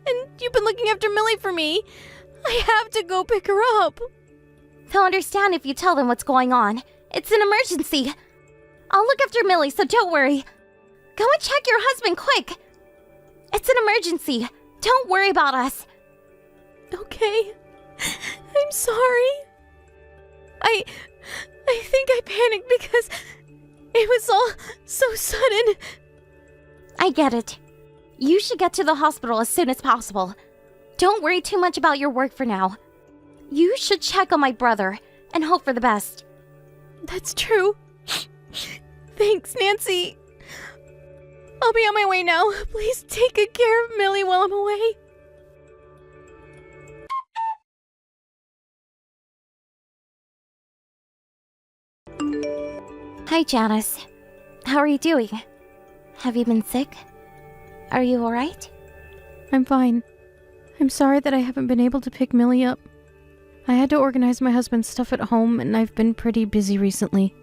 And you've been looking after Millie for me. I have to go pick her up. They'll understand if you tell them what's going on. It's an emergency. I'll look after Millie, so don't worry. Go and check your husband quick. It's an emergency. Don't worry about us. Okay. I'm sorry. I think I panicked because it was all so sudden. I get it. You should get to the hospital as soon as possible. Don't worry too much about your work for now. You should check on my brother and hope for the best. That's true. Thanks, Nancy. I'll be on my way now. Please take good care of Millie while I'm away. Hi, Janice. How are you doing? Have you been sick? Are you alright? I'm fine. I'm sorry that I haven't been able to pick Millie up. I had to organize my husband's stuff at home, and I've been pretty busy recently.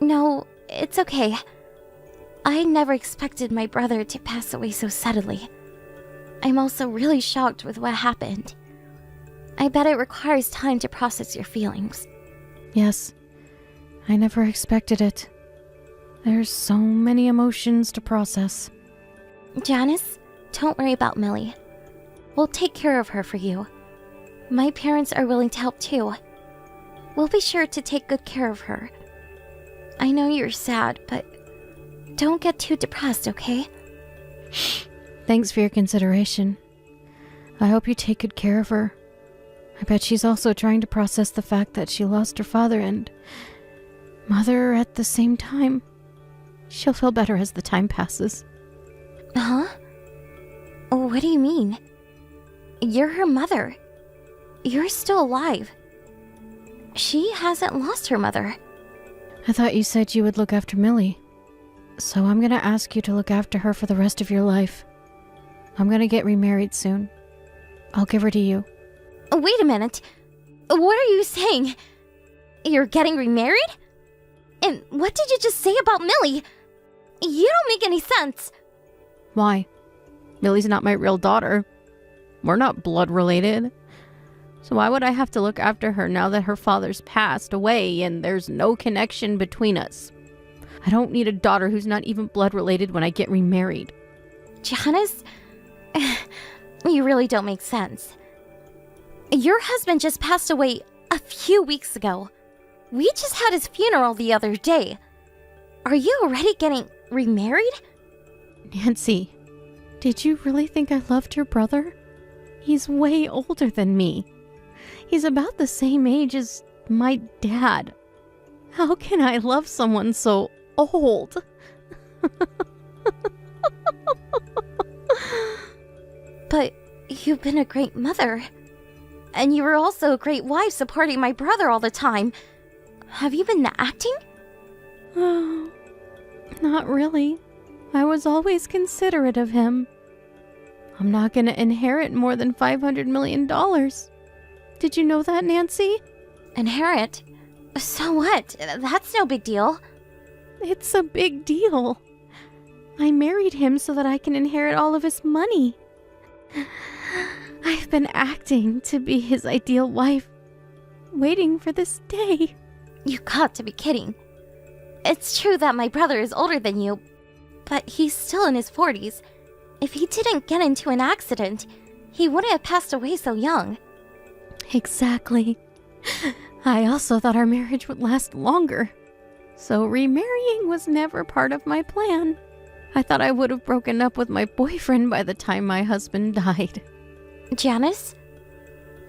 No, it's okay. I never expected my brother to pass away so suddenly. I'm also really shocked with what happened. I bet it requires time to process your feelings. Yes. I never expected it. There's so many emotions to process. Janice, don't worry about Millie. We'll take care of her for you. My parents are willing to help too. We'll be sure to take good care of her. I know you're sad, but don't get too depressed, okay? Thanks for your consideration. I hope you take good care of her. I bet she's also trying to process the fact that she lost her father and mother at the same time. She'll feel better as the time passes. Huh? What do you mean? You're her mother. You're still alive. She hasn't lost her mother. I thought you said you would look after Millie. So I'm gonna ask you to look after her for the rest of your life. I'm gonna get remarried soon. I'll give her to you. Wait a minute. What are you saying? You're getting remarried? And what did you just say about Millie? You don't make any sense. Why? Millie's not my real daughter. We're not blood related. So why would I have to look after her now that her father's passed away and there's no connection between us? I don't need a daughter who's not even blood related when I get remarried. Janice, you really don't make sense. Your husband just passed away a few weeks ago. We just had his funeral the other day. Are you already getting remarried? Nancy, did you really think I loved your brother? He's way older than me. He's about the same age as my dad. How can I love someone so old? But you've been a great mother. And you were also a great wife supporting my brother all the time. Have you been acting? Oh, not really. I was always considerate of him. I'm not gonna inherit more than $500 million. Did you know that, Nancy? Inherit? So what? That's no big deal. It's a big deal. I married him so that I can inherit all of his money. I've been acting to be his ideal wife, waiting for this day. You got to be kidding. It's true that my brother is older than you, but he's still in his 40s. If he didn't get into an accident, he wouldn't have passed away so young. Exactly. I also thought our marriage would last longer. So remarrying was never part of my plan. I thought I would have broken up with my boyfriend by the time my husband died. Janice?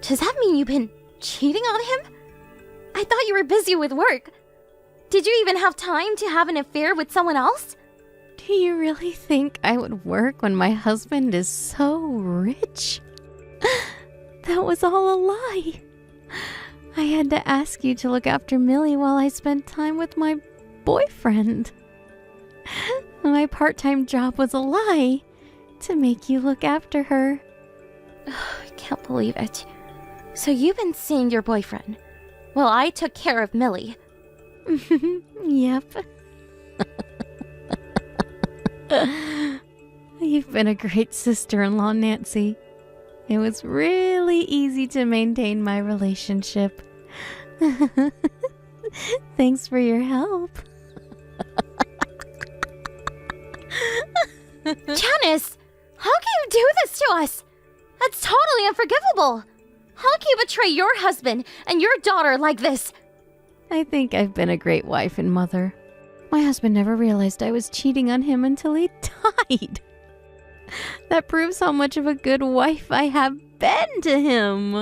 Does that mean you've been cheating on him? I thought you were busy with work. Did you even have time to have an affair with someone else? Do you really think I would work when my husband is so rich? That was all a lie. I had to ask you to look after Millie while I spent time with my boyfriend. My part-time job was a lie to make you look after her. I can't believe it. So you've been seeing your boyfriend. Well, I took care of Millie. Yep. You've been a great sister-in-law, Nancy. It was really easy to maintain my relationship. Thanks for your help. Janice! How can you do this to us? That's totally unforgivable. How can you betray your husband and your daughter like this? I think I've been a great wife and mother. My husband never realized I was cheating on him until he died. That proves how much of a good wife I have been to him.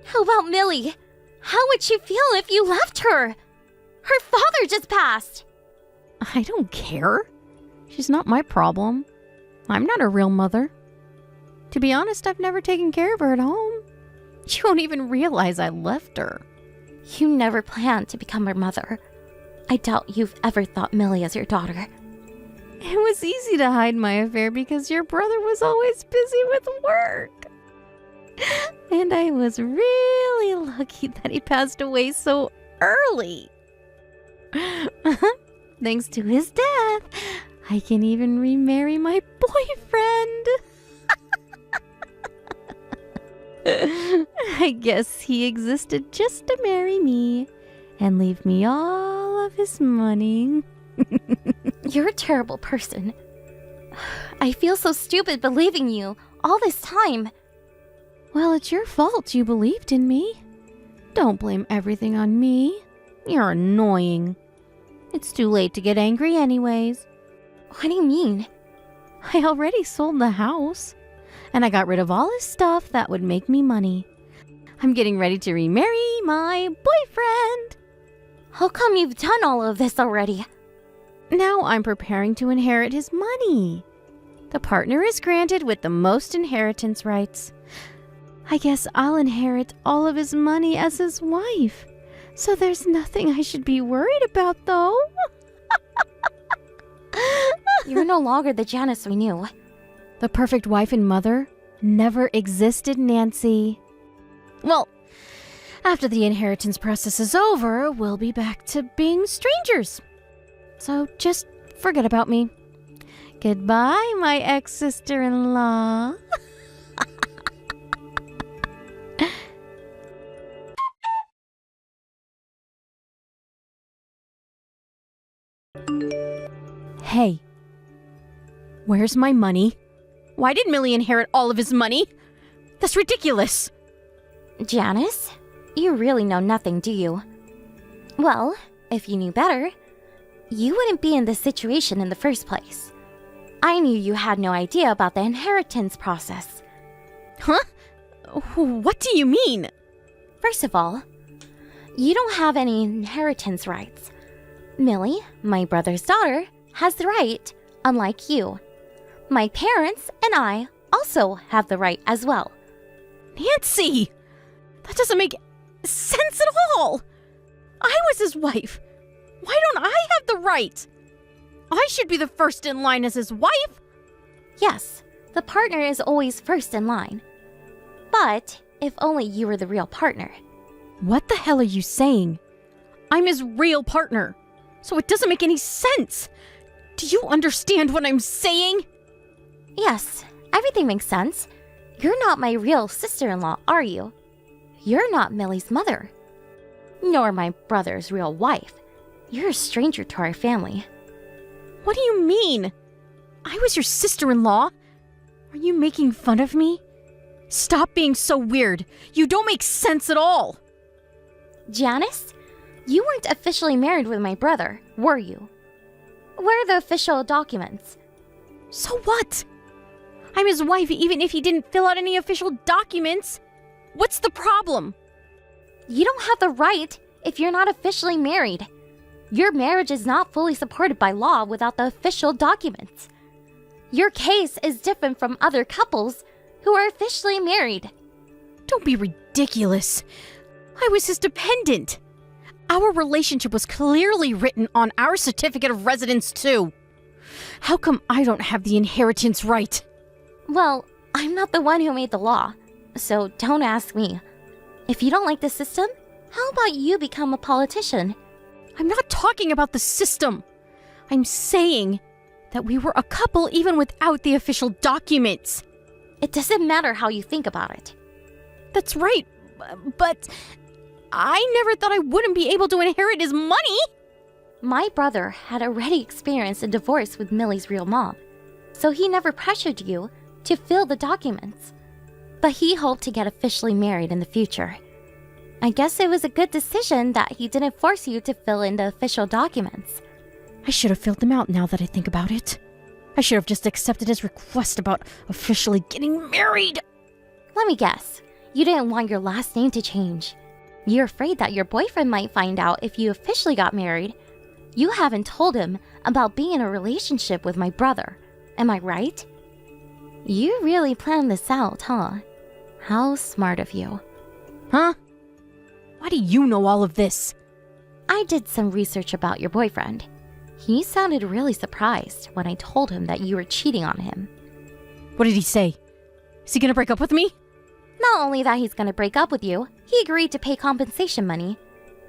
How about Millie? How would she feel if you left her? Her father just passed. I don't care. She's not my problem. I'm not a real mother. To be honest, I've never taken care of her at home. She won't even realize I left her. You never planned to become her mother. I doubt you've ever thought Millie as your daughter. It was easy to hide my affair because your brother was always busy with work. And I was really lucky that he passed away so early. Thanks to his death, I can even remarry my boyfriend. I guess he existed just to marry me and leave me all of his money. You're a terrible person. I feel so stupid believing you all this time. Well, it's your fault you believed in me. Don't blame everything on me. You're annoying. It's too late to get angry anyways. What do you mean? I already sold the house. And I got rid of all his stuff that would make me money. I'm getting ready to remarry my boyfriend. How come you've done all of this already? Now I'm preparing to inherit his money. The partner is granted with the most inheritance rights. I guess I'll inherit all of his money as his wife. So there's nothing I should be worried about, though. You're no longer the Janice we knew. The perfect wife and mother never existed, Nancy. Well, after the inheritance process is over, we'll be back to being strangers. So just forget about me. Goodbye, my ex-sister-in-law. Hey, where's my money? Why did Millie inherit all of his money? That's ridiculous. Janice, you really know nothing, do you? Well, if you knew better, you wouldn't be in this situation in the first place. I knew you had no idea about the inheritance process. Huh? What do you mean? First of all, you don't have any inheritance rights. Millie, my brother's daughter, has the right, unlike you. My parents and I also have the right as well. Nancy! That doesn't make sense at all! I was his wife. Why don't I have the right? I should be the first in line as his wife. Yes, the partner is always first in line. But if only you were the real partner. What the hell are you saying? I'm his real partner, so it doesn't make any sense. Do you understand what I'm saying? Yes, everything makes sense. You're not my real sister-in-law, are you? You're not Millie's mother. Nor my brother's real wife. You're a stranger to our family. What do you mean? I was your sister-in-law? Are you making fun of me? Stop being so weird. You don't make sense at all. Janice, you weren't officially married with my brother, were you? Where are the official documents? So what? I'm his wife even if he didn't fill out any official documents. What's the problem? You don't have the right if you're not officially married. Your marriage is not fully supported by law without the official documents. Your case is different from other couples who are officially married. Don't be ridiculous. I was his dependent. Our relationship was clearly written on our certificate of residence, too. How come I don't have the inheritance right? Well, I'm not the one who made the law, so don't ask me. If you don't like the system, how about you become a politician? I'm not talking about the system. I'm saying that we were a couple even without the official documents. It doesn't matter how you think about it. That's right, but I never thought I wouldn't be able to inherit his money. My brother had already experienced a divorce with Millie's real mom, so he never pressured you to fill the documents. But he hoped to get officially married in the future. I guess it was a good decision that he didn't force you to fill in the official documents. I should have filled them out now that I think about it. I should have just accepted his request about officially getting married. Let me guess. You didn't want your last name to change. You're afraid that your boyfriend might find out if you officially got married. You haven't told him about being in a relationship with my brother. Am I right? You really planned this out, huh? How smart of you. Huh? Why do you know all of this? I did some research about your boyfriend. He sounded really surprised when I told him that you were cheating on him. What did he say? Is he gonna break up with me? Not only that he's gonna break up with you, he agreed to pay compensation money.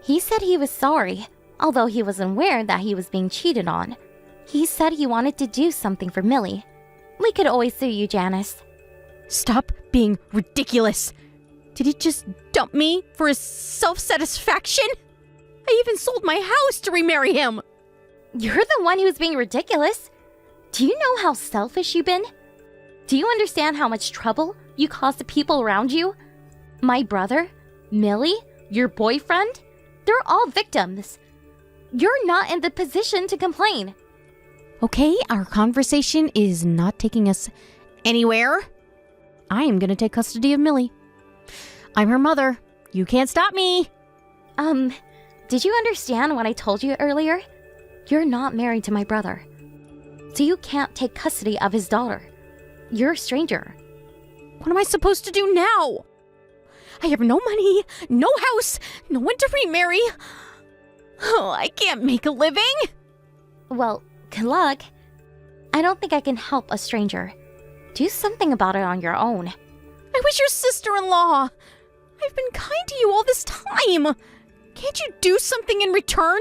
He said he was sorry, although he wasn't aware that he was being cheated on. He said he wanted to do something for Millie. We could always sue you, Janice. Stop being ridiculous. Did he just dump me for his self-satisfaction? I even sold my house to remarry him. You're the one who's being ridiculous. Do you know how selfish you've been? Do you understand how much trouble you cause the people around you? My brother, Millie, your boyfriend, they're all victims. You're not in the position to complain. Okay, our conversation is not taking us anywhere. I am gonna take custody of Millie. I'm her mother. You can't stop me. Did you understand what I told you earlier? You're not married to my brother, so you can't take custody of his daughter. You're a stranger. What am I supposed to do now? I have no money, no house, no one to remarry. Oh, I can't make a living. Well, good luck. I don't think I can help a stranger. Do something about it on your own. I was your sister-in-law. I've been kind to you all this time. Can't you do something in return?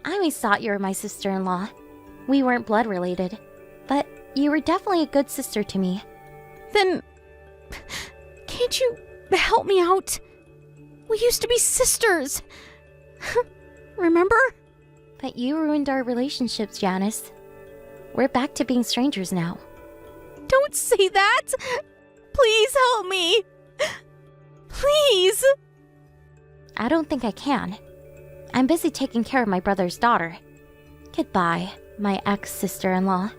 I always thought you were my sister-in-law. We weren't blood related, but you were definitely a good sister to me. Then, can't you help me out? We used to be sisters. Remember? But you ruined our relationships, Janice. We're back to being strangers now. Don't say that! Please help me! Please! I don't think I can. I'm busy taking care of my brother's daughter. Goodbye, my ex-sister-in-law.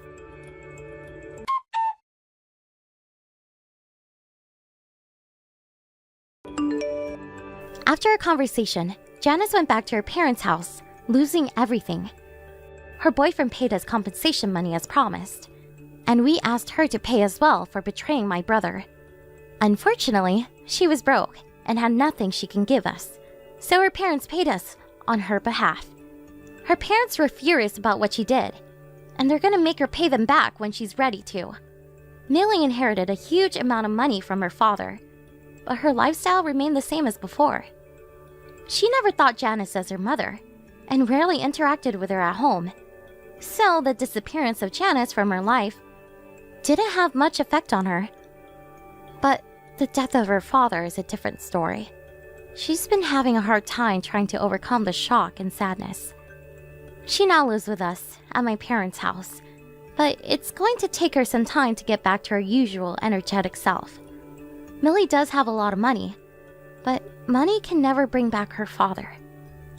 After a conversation, Janice went back to her parents' house, losing everything. Her boyfriend paid us compensation money as promised, and we asked her to pay as well for betraying my brother. Unfortunately, she was broke and had nothing she can give us, so her parents paid us on her behalf. Her parents were furious about what she did, and they're gonna make her pay them back when she's ready to. Millie inherited a huge amount of money from her father, but her lifestyle remained the same as before. She never thought Janice as her mother, and rarely interacted with her at home, so the disappearance of Janice from her life didn't have much effect on her. But the death of her father is a different story. She's been having a hard time trying to overcome the shock and sadness. She now lives with us at my parents' house, but it's going to take her some time to get back to her usual energetic self. Millie does have a lot of money, but money can never bring back her father.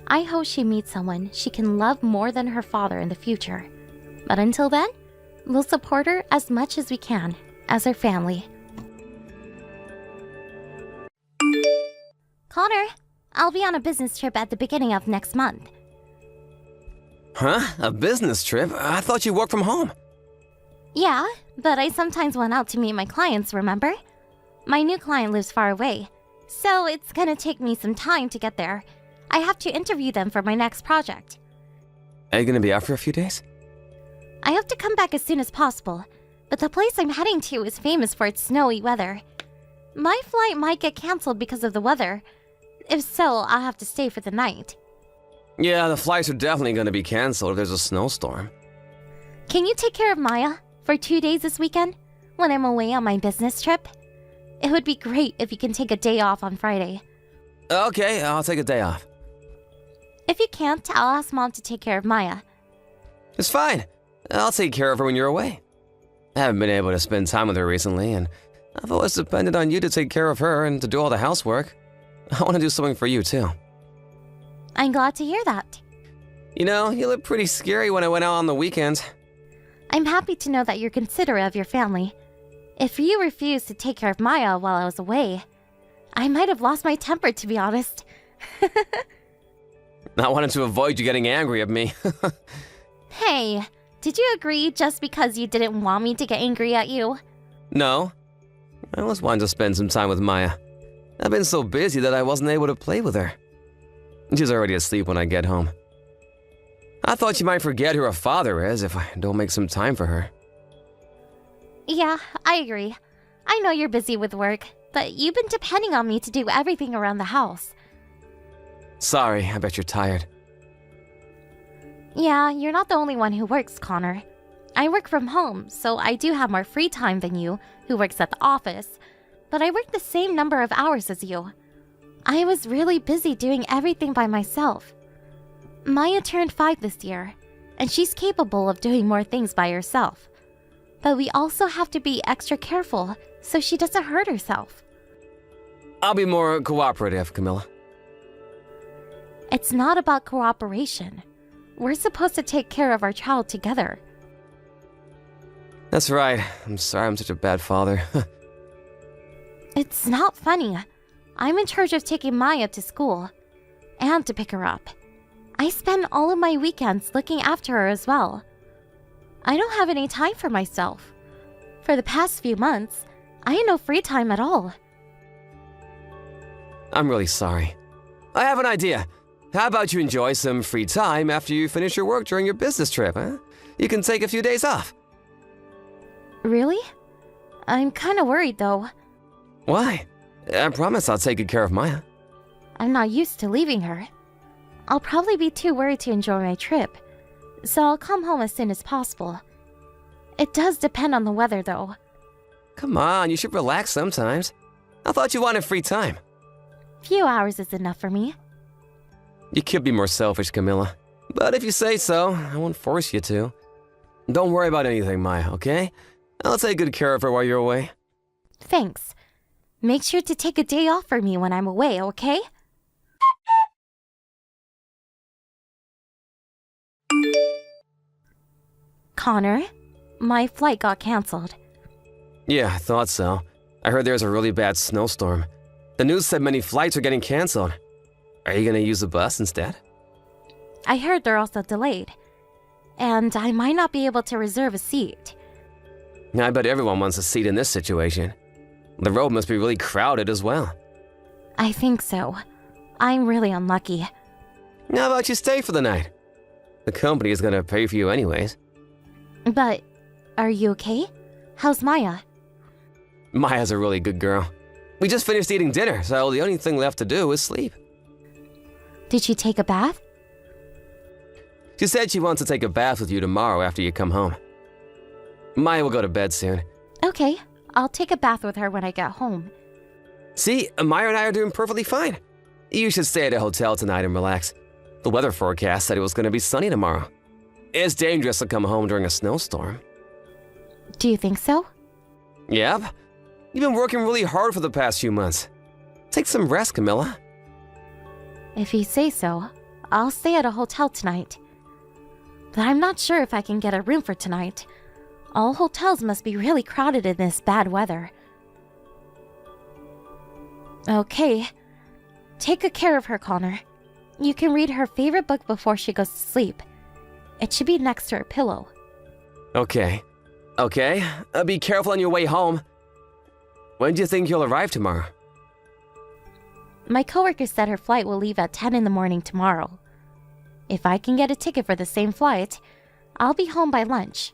I hope she meets someone she can love more than her father in the future. But until then, we'll support her as much as we can, as her family. Connor, I'll be on a business trip at the beginning of next month. Huh? A business trip? I thought you worked from home. Yeah, but I sometimes went out to meet my clients, remember? My new client lives far away, so it's gonna take me some time to get there. I have to interview them for my next project. Are you gonna be out for a few days? I hope to come back as soon as possible, but the place I'm heading to is famous for its snowy weather. My flight might get cancelled because of the weather. If so, I'll have to stay for the night. Yeah, the flights are definitely gonna be canceled if there's a snowstorm. Can you take care of Maya for 2 days this weekend when I'm away on my business trip? It would be great if you can take a day off on Friday. Okay, I'll take a day off. If you can't, I'll ask Mom to take care of Maya. It's fine. I'll take care of her when you're away. I haven't been able to spend time with her recently, and I've always depended on you to take care of her and to do all the housework. I want to do something for you, too. I'm glad to hear that. You know, you look pretty scary when I went out on the weekends. I'm happy to know that you're considerate of your family. If you refused to take care of Maya while I was away, I might have lost my temper, to be honest. I wanted to avoid you getting angry at me. Hey, did you agree just because you didn't want me to get angry at you? No. I just wanted to spend some time with Maya. I've been so busy that I wasn't able to play with her. She's already asleep when I get home. I thought you might forget who her father is if I don't make some time for her. Yeah, I agree. I know you're busy with work, but you've been depending on me to do everything around the house. Sorry, I bet you're tired. Yeah, you're not the only one who works, Connor. I work from home, so I do have more free time than you, who works at the office, but I work the same number of hours as you. I was really busy doing everything by myself. Maya turned 5 this year, and she's capable of doing more things by herself. But we also have to be extra careful so she doesn't hurt herself. I'll be more cooperative, Camilla. It's not about cooperation. We're supposed to take care of our child together. That's right. I'm sorry I'm such a bad father. It's not funny. I'm in charge of taking Maya to school and to pick her up. I spend all of my weekends looking after her as well. I don't have any time for myself. For the past few months, I had no free time at all. I'm really sorry. I have an idea. How about you enjoy some free time after you finish your work during your business trip, huh? You can take a few days off. Really? I'm kind of worried though. Why? I promise I'll take good care of Maya. I'm not used to leaving her. I'll probably be too worried to enjoy my trip, so I'll come home as soon as possible. It does depend on the weather though. Come on, you should relax sometimes. I thought you wanted free time. Few hours is enough for me. You could be more selfish, Camilla. But if you say so, I won't force you to. Don't worry about anything, Maya, okay? I'll take good care of her while you're away. Thanks. Make sure to take a day off for me when I'm away, okay? Connor, my flight got cancelled. Yeah, I thought so. I heard there's a really bad snowstorm. The news said many flights are getting cancelled. Are you gonna use the bus instead? I heard they're also delayed. And I might not be able to reserve a seat. I bet everyone wants a seat in this situation. The road must be really crowded as well. I think so. I'm really unlucky. How about you stay for the night? The company is gonna pay for you anyways. But, are you okay? How's Maya? Maya's a really good girl. We just finished eating dinner, so the only thing left to do is sleep. Did she take a bath? She said she wants to take a bath with you tomorrow after you come home. Maya will go to bed soon. Okay, I'll take a bath with her when I get home. See, Maya and I are doing perfectly fine. You should stay at a hotel tonight and relax. The weather forecast said it was going to be sunny tomorrow. It's dangerous to come home during a snowstorm. Do you think so? Yep. You've been working really hard for the past few months. Take some rest, Camilla. If you say so, I'll stay at a hotel tonight. But I'm not sure if I can get a room for tonight. All hotels must be really crowded in this bad weather. Okay. Take good care of her, Connor. You can read her favorite book before she goes to sleep. It should be next to her pillow. Okay. Be careful on your way home. When do you think you'll arrive tomorrow? My coworker said her flight will leave at 10 in the morning tomorrow. If I can get a ticket for the same flight, I'll be home by lunch.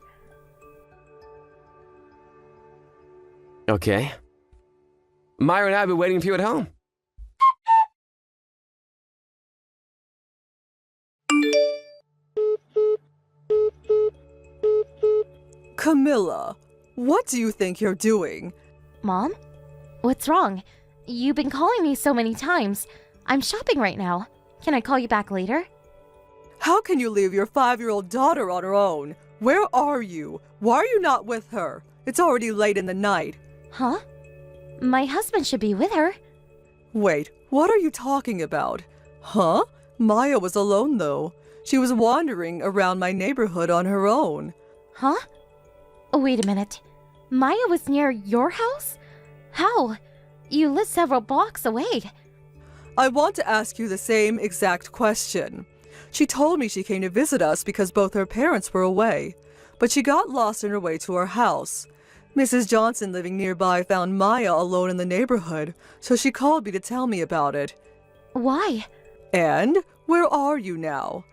Okay. Myra and I will be waiting for you at home. Camilla, what do you think you're doing? Mom? What's wrong? You've been calling me so many times. I'm shopping right now. Can I call you back later? How can you leave your 5-year-old daughter on her own? Where are you? Why are you not with her? It's already late in the night. Huh? My husband should be with her. Wait, what are you talking about? Huh? Maya was alone though. She was wandering around my neighborhood on her own. Huh? Wait a minute. Maya was near your house? How? You live several blocks away. I want to ask you the same exact question. She told me she came to visit us because both her parents were away, but she got lost on her way to our house. Mrs. Johnson living nearby found Maya alone in the neighborhood, so she called me to tell me about it. Why? And where are you now?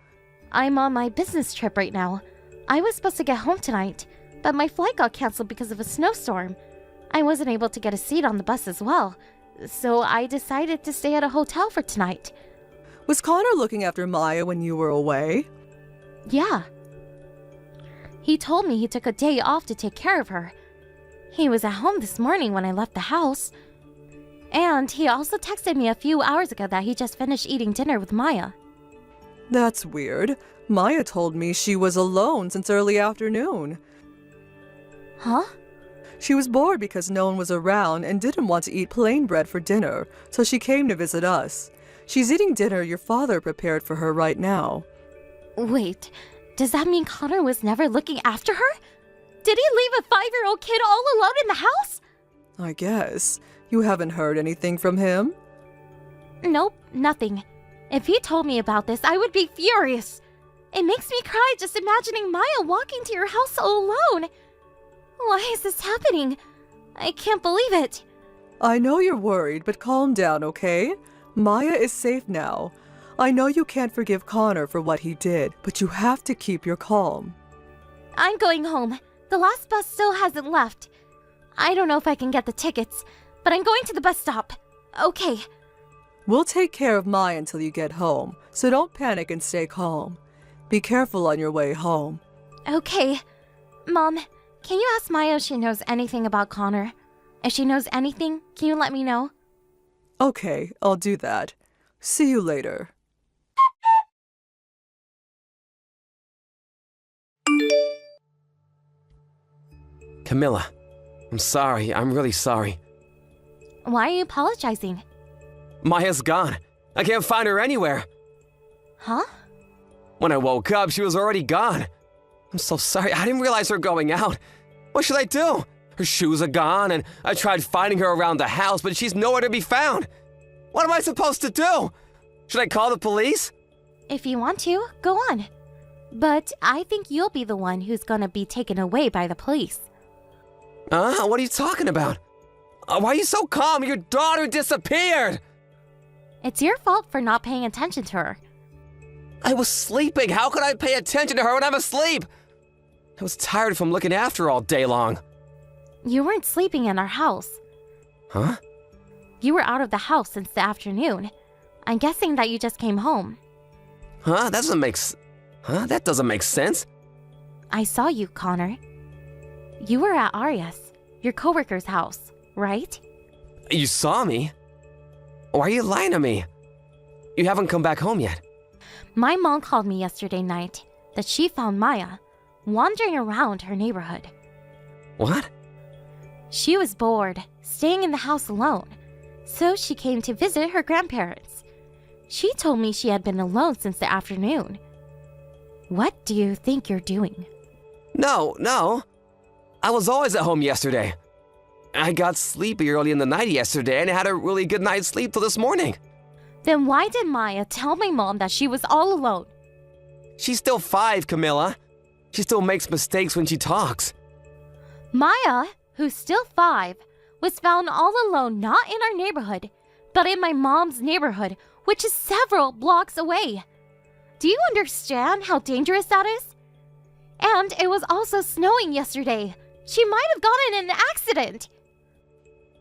I'm on my business trip right now. I was supposed to get home tonight, but my flight got canceled because of a snowstorm. I wasn't able to get a seat on the bus as well, so I decided to stay at a hotel for tonight. Was Connor looking after Maya when you were away? Yeah. He told me he took a day off to take care of her. He was at home this morning when I left the house. And he also texted me a few hours ago that he just finished eating dinner with Maya. That's weird. Maya told me she was alone since early afternoon. Huh? She was bored because no one was around and didn't want to eat plain bread for dinner, so she came to visit us. She's eating dinner your father prepared for her right now. Wait, does that mean Connor was never looking after her? Did he leave a 5-year-old kid all alone in the house? I guess. You haven't heard anything from him? Nope, nothing. If he told me about this, I would be furious. It makes me cry just imagining Maya walking to your house all alone. Why is this happening? I can't believe it. I know you're worried, but calm down, okay? Maya is safe now. I know you can't forgive Connor for what he did, but you have to keep your calm. I'm going home. The last bus still hasn't left. I don't know if I can get the tickets, but I'm going to the bus stop. Okay. We'll take care of Maya until you get home, so don't panic and stay calm. Be careful on your way home. Okay. Mom, can you ask Maya if she knows anything about Connor? If she knows anything, can you let me know? Okay, I'll do that. See you later. Camilla, I'm sorry. I'm really sorry. Why are you apologizing? Maya's gone. I can't find her anywhere. Huh? When I woke up, she was already gone. I'm so sorry. I didn't realize her going out. What should I do? Her shoes are gone, and I tried finding her around the house, but she's nowhere to be found. What am I supposed to do? Should I call the police? If you want to, go on. But I think you'll be the one who's gonna be taken away by the police. What are you talking about? Why are you so calm? Your daughter disappeared! It's your fault for not paying attention to her. I was sleeping. How could I pay attention to her when I'm asleep? I was tired from looking after her all day long. You weren't sleeping in our house. Huh? You were out of the house since the afternoon. I'm guessing that you just came home. That doesn't make sense. I saw you, Connor. You were at Arya's, your coworker's house, right? You saw me? Why are you lying to me? You haven't come back home yet. My mom called me yesterday night that she found Maya wandering around her neighborhood. What? She was bored, staying in the house alone, so she came to visit her grandparents. She told me she had been alone since the afternoon. What do you think you're doing? No. I was always at home yesterday. I got sleepy early in the night yesterday and I had a really good night's sleep till this morning. Then why did Maya tell my mom that she was all alone? She's still 5, Camilla. She still makes mistakes when she talks. Maya, who's still 5, was found all alone not in our neighborhood, but in my mom's neighborhood, which is several blocks away. Do you understand how dangerous that is? And it was also snowing yesterday. She might have gotten in an accident.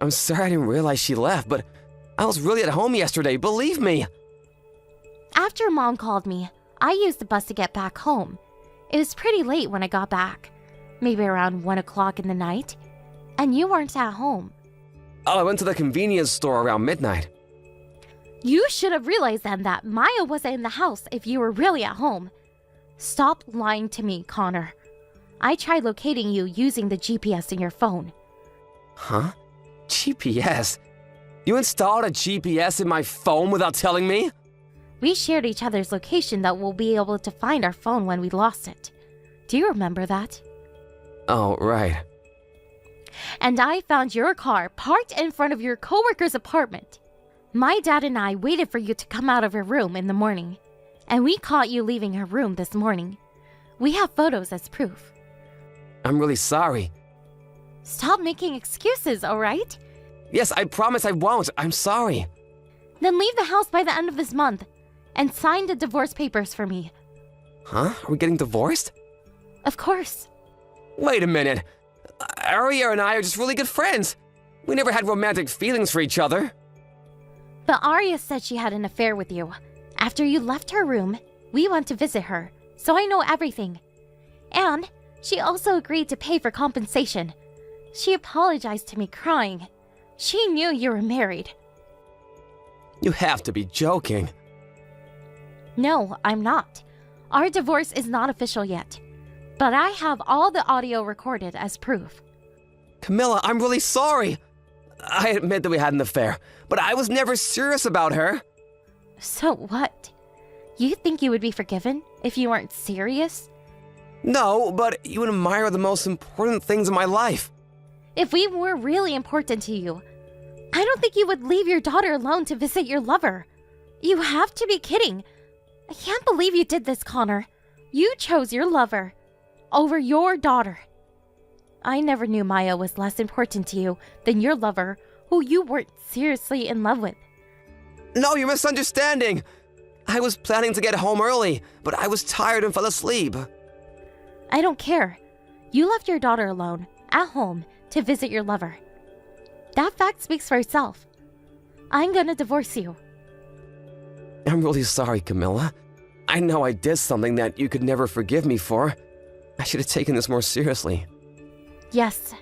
I'm sorry I didn't realize she left, but I was really at home yesterday, believe me. After Mom called me, I used the bus to get back home. It was pretty late when I got back, maybe around 1 o'clock in the night, and you weren't at home. Oh, I went to the convenience store around midnight. You should have realized then that Maya wasn't in the house if you were really at home. Stop lying to me, Connor. I tried locating you using the GPS in your phone. Huh? GPS? You installed a GPS in my phone without telling me? We shared each other's location that we'll be able to find our phone when we lost it. Do you remember that? Oh, right. And I found your car parked in front of your coworker's apartment. My dad and I waited for you to come out of her room in the morning, and we caught you leaving her room this morning. We have photos as proof. I'm really sorry. Stop making excuses, all right? Yes, I promise I won't. I'm sorry. Then leave the house by the end of this month and sign the divorce papers for me. Huh? Are we getting divorced? Of course. Wait a minute. Arya and I are just really good friends. We never had romantic feelings for each other. But Arya said she had an affair with you. After you left her room, we went to visit her, so I know everything. And she also agreed to pay for compensation. She apologized to me crying. She knew you were married. You have to be joking. No, I'm not. Our divorce is not official yet. But I have all the audio recorded as proof. Camilla, I'm really sorry. I admit that we had an affair, but I was never serious about her. So what? You think you would be forgiven if you weren't serious? No, but you admire the most important things in my life. If we were really important to you, I don't think you would leave your daughter alone to visit your lover. You have to be kidding. I can't believe you did this, Connor. You chose your lover over your daughter. I never knew Maya was less important to you than your lover, who you weren't seriously in love with. No, you're misunderstanding. I was planning to get home early, but I was tired and fell asleep. I don't care. You left your daughter alone, at home, to visit your lover. That fact speaks for itself. I'm gonna divorce you. I'm really sorry, Camilla. I know I did something that you could never forgive me for. I should have taken this more seriously. Yes,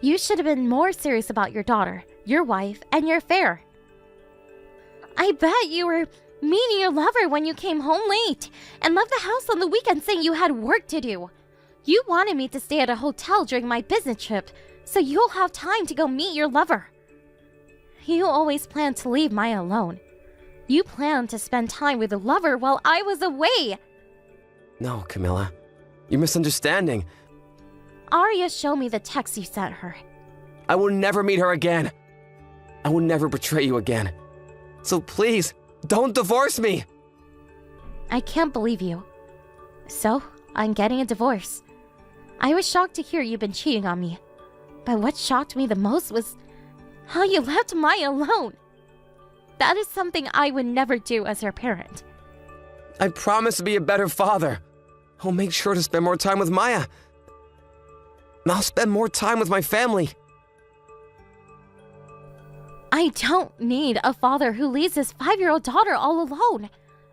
you should have been more serious about your daughter, your wife, and your affair. I bet you were mean to your lover when you came home late and left the house on the weekend saying you had work to do. You wanted me to stay at a hotel during my business trip so you'll have time to go meet your lover. You always planned to leave Maya alone. You planned to spend time with a lover while I was away. No, Camilla. You're misunderstanding. Arya showed me the text you sent her. I will never meet her again. I will never betray you again. So please, don't divorce me. I can't believe you. So, I'm getting a divorce. I was shocked to hear you've been cheating on me. But what shocked me the most was how you left Maya alone. That is something I would never do as her parent. I promise to be a better father. I'll make sure to spend more time with Maya. I'll spend more time with my family. I don't need a father who leaves his 5-year-old daughter all alone.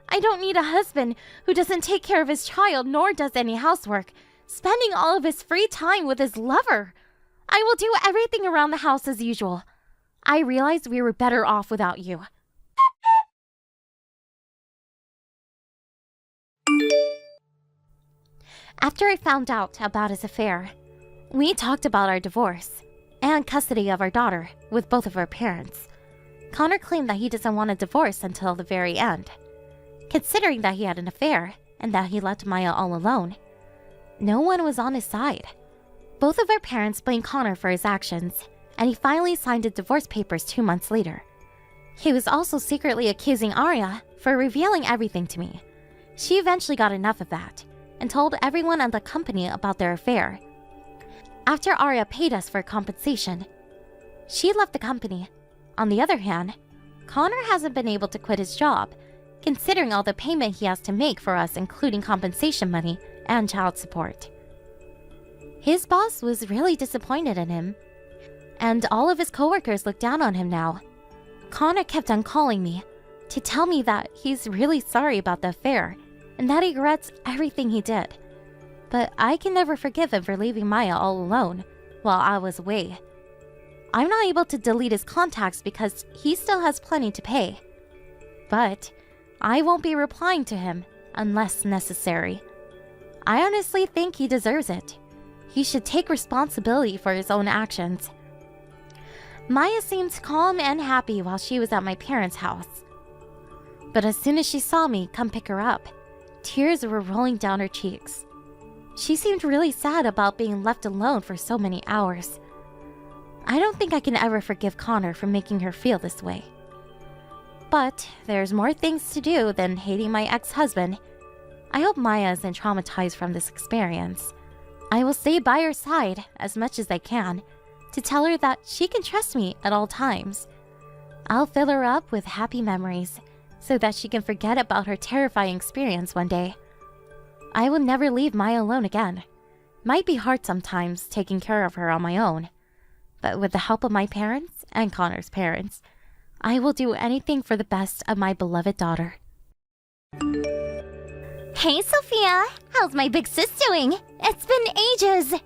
I don't need a husband who doesn't take care of his child nor does any housework, spending all of his free time with his lover. I will do everything around the house as usual. I realized we were better off without you. After I found out about his affair, we talked about our divorce and custody of our daughter with both of our parents. Connor claimed that he doesn't want a divorce until the very end, considering that he had an affair and that he left Maya all alone. No one was on his side. Both of our parents blamed Connor for his actions, and he finally signed the divorce papers 2 months later. He was also secretly accusing Arya for revealing everything to me. She eventually got enough of that and told everyone at the company about their affair. After Arya paid us for compensation, she left the company. On the other hand, Connor hasn't been able to quit his job, considering all the payment he has to make for us, including compensation money and child support. His boss was really disappointed in him, and all of his coworkers look down on him now. Connor kept on calling me to tell me that he's really sorry about the affair and that he regrets everything he did. But I can never forgive him for leaving Maya all alone while I was away. I'm not able to delete his contacts because he still has plenty to pay. But I won't be replying to him unless necessary. I honestly think he deserves it. He should take responsibility for his own actions. Maya seemed calm and happy while she was at my parents' house. But as soon as she saw me come pick her up, tears were rolling down her cheeks. She seemed really sad about being left alone for so many hours. I don't think I can ever forgive Connor for making her feel this way. But there's more things to do than hating my ex-husband. I hope Maya isn't traumatized from this experience. I will stay by her side as much as I can to tell her that she can trust me at all times. I'll fill her up with happy memories so that she can forget about her terrifying experience one day. I will never leave Maya alone again. Might be hard sometimes taking care of her on my own, but with the help of my parents and Connor's parents, I will do anything for the best of my beloved daughter. Hey, Sophia. How's my big sis doing? It's been ages.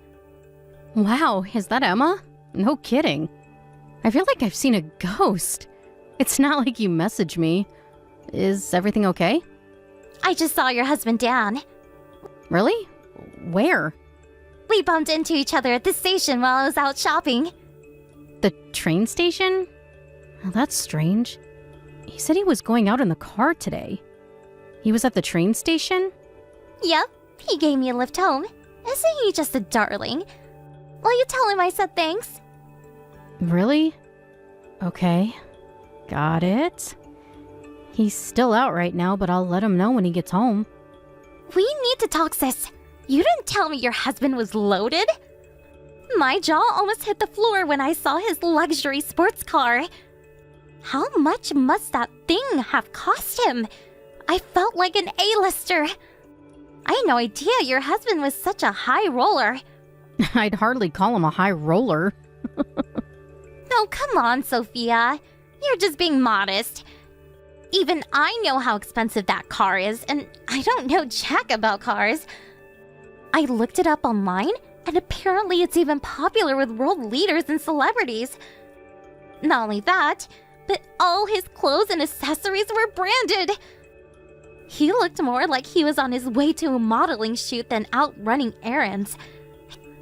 Wow, is that Emma? No kidding. I feel like I've seen a ghost. It's not like you messaged me. Is everything okay? I just saw your husband Dan. Really? Where? We bumped into each other at the station while I was out shopping. The train station? Well, that's strange. He said he was going out in the car today. He was at the train station? Yep, he gave me a lift home. Isn't he just a darling? Will you tell him I said thanks? Really? Okay. Got it. He's still out right now, but I'll let him know when he gets home. We need to talk, sis. You didn't tell me your husband was loaded. My jaw almost hit the floor when I saw his luxury sports car. How much must that thing have cost him? I felt like an A-lister. I had no idea your husband was such a high roller. I'd hardly call him a high roller. Oh, come on, Sophia. You're just being modest. Even I know how expensive that car is, and I don't know jack about cars. I looked it up online, and apparently it's even popular with world leaders and celebrities. Not only that, but all his clothes and accessories were branded. He looked more like he was on his way to a modeling shoot than out running errands.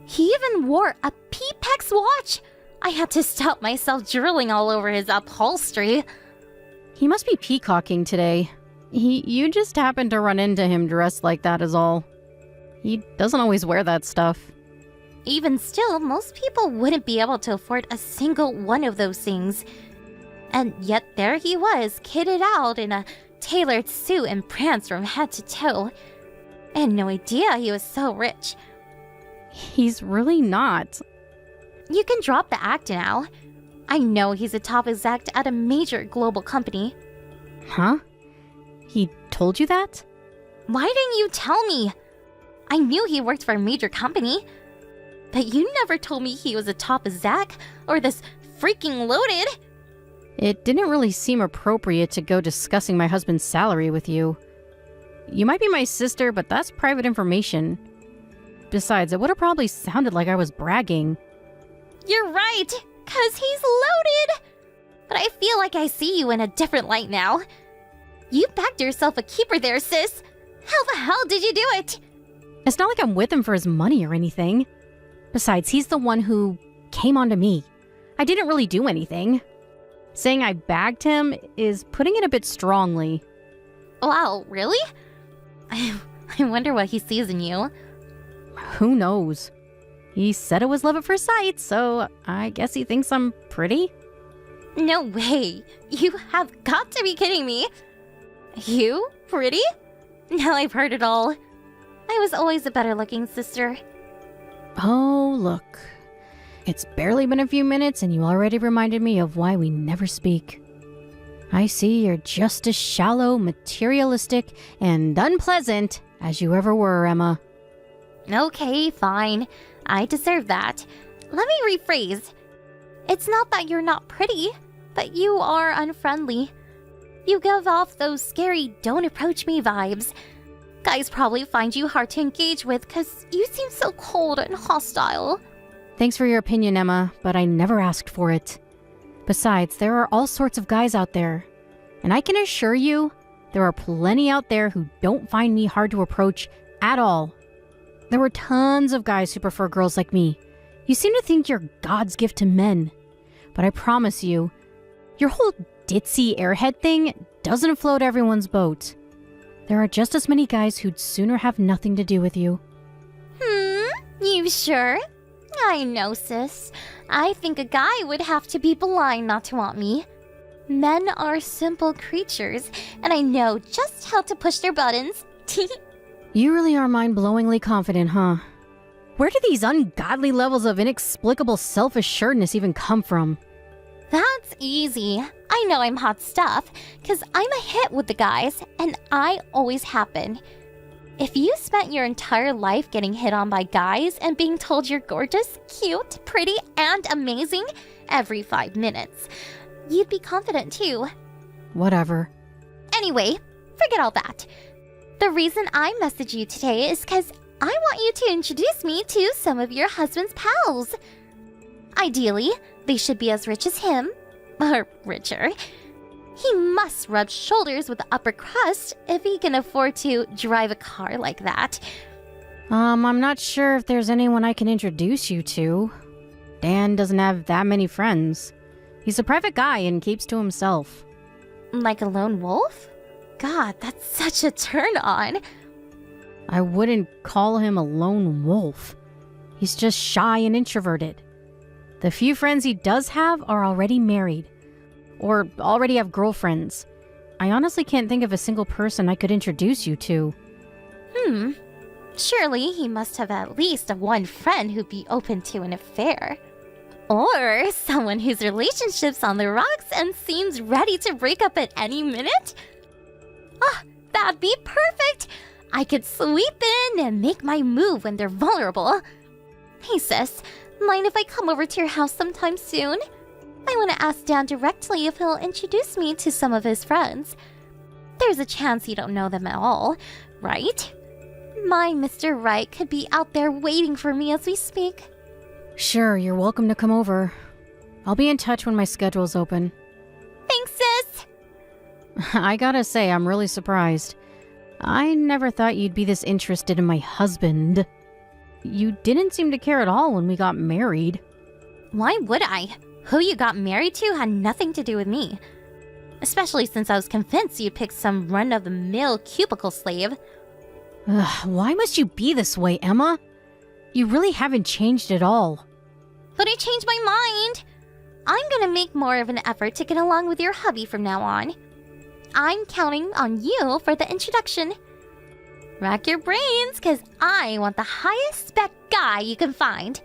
He even wore a P-Pex watch. I had to stop myself drooling all over his upholstery. He must be peacocking today. You just happened to run into him dressed like that is all. He doesn't always wear that stuff. Even still, most people wouldn't be able to afford a single one of those things. And yet there he was, kitted out in a tailored suit and pranced from head to toe. I had no idea he was so rich. He's really not. You can drop the act now. I know he's a top exec at a major global company. Huh? He told you that? Why didn't you tell me? I knew he worked for a major company. But you never told me he was a top exec or this freaking loaded. It didn't really seem appropriate to go discussing my husband's salary with you. You might be my sister, but that's private information. Besides, it would have probably sounded like I was bragging. You're right, 'cause he's loaded. But I feel like I see you in a different light now. You backed yourself a keeper there, sis. How the hell did you do it? It's not like I'm with him for his money or anything. Besides, he's the one who came onto me. I didn't really do anything. Saying I bagged him is putting it a bit strongly. Wow, really? I wonder what he sees in you. Who knows? He said it was love at first sight, so I guess he thinks I'm pretty? No way. You have got to be kidding me. You? Pretty? Now I've heard it all. I was always a better looking sister. Oh, look. It's barely been a few minutes and you already reminded me of why we never speak. I see you're just as shallow, materialistic, and unpleasant as you ever were, Emma. Okay, fine. I deserve that. Let me rephrase. It's not that you're not pretty, but you are unfriendly. You give off those scary don't approach me vibes. Guys probably find you hard to engage with because you seem so cold and hostile. Thanks for your opinion, Emma, but I never asked for it. Besides, there are all sorts of guys out there. And I can assure you, there are plenty out there who don't find me hard to approach at all. There were tons of guys who prefer girls like me. You seem to think you're God's gift to men. But I promise you, your whole ditzy airhead thing doesn't float everyone's boat. There are just as many guys who'd sooner have nothing to do with you. You sure? I know, sis. I think a guy would have to be blind not to want me. Men are simple creatures, and I know just how to push their buttons. You really are mind-blowingly confident, huh? Where do these ungodly levels of inexplicable self-assuredness even come from? That's easy. I know I'm hot stuff, because I'm a hit with the guys, and I always have been. If you spent your entire life getting hit on by guys and being told you're gorgeous, cute, pretty, and amazing every 5 minutes, you'd be confident too. Whatever. Anyway, forget all that. The reason I messaged you today is because I want you to introduce me to some of your husband's pals. Ideally, they should be as rich as him, or richer. He must rub shoulders with the upper crust if he can afford to drive a car like that. I'm not sure if there's anyone I can introduce you to. Dan doesn't have that many friends. He's a private guy and keeps to himself. Like a lone wolf? God, that's such a turn on. I wouldn't call him a lone wolf. He's just shy and introverted. The few friends he does have are already married, or already have girlfriends. I honestly can't think of a single person I could introduce you to. Surely he must have at least one friend who'd be open to an affair. Or someone whose relationship's on the rocks and seems ready to break up at any minute? Ah, that'd be perfect! I could sweep in and make my move when they're vulnerable. Hey sis, mind if I come over to your house sometime soon? I want to ask Dan directly if he'll introduce me to some of his friends. There's a chance you don't know them at all, right? My Mr. Right could be out there waiting for me as we speak. Sure, you're welcome to come over. I'll be in touch when my schedule's open. Thanks, sis! I gotta say, I'm really surprised. I never thought you'd be this interested in my husband. You didn't seem to care at all when we got married. Why would I? Who you got married to had nothing to do with me. Especially since I was convinced you'd pick some run-of-the-mill cubicle slave. Ugh, why must you be this way, Emma? You really haven't changed at all. But I changed my mind. I'm gonna make more of an effort to get along with your hubby from now on. I'm counting on you for the introduction. Rack your brains, cause I want the highest spec guy you can find.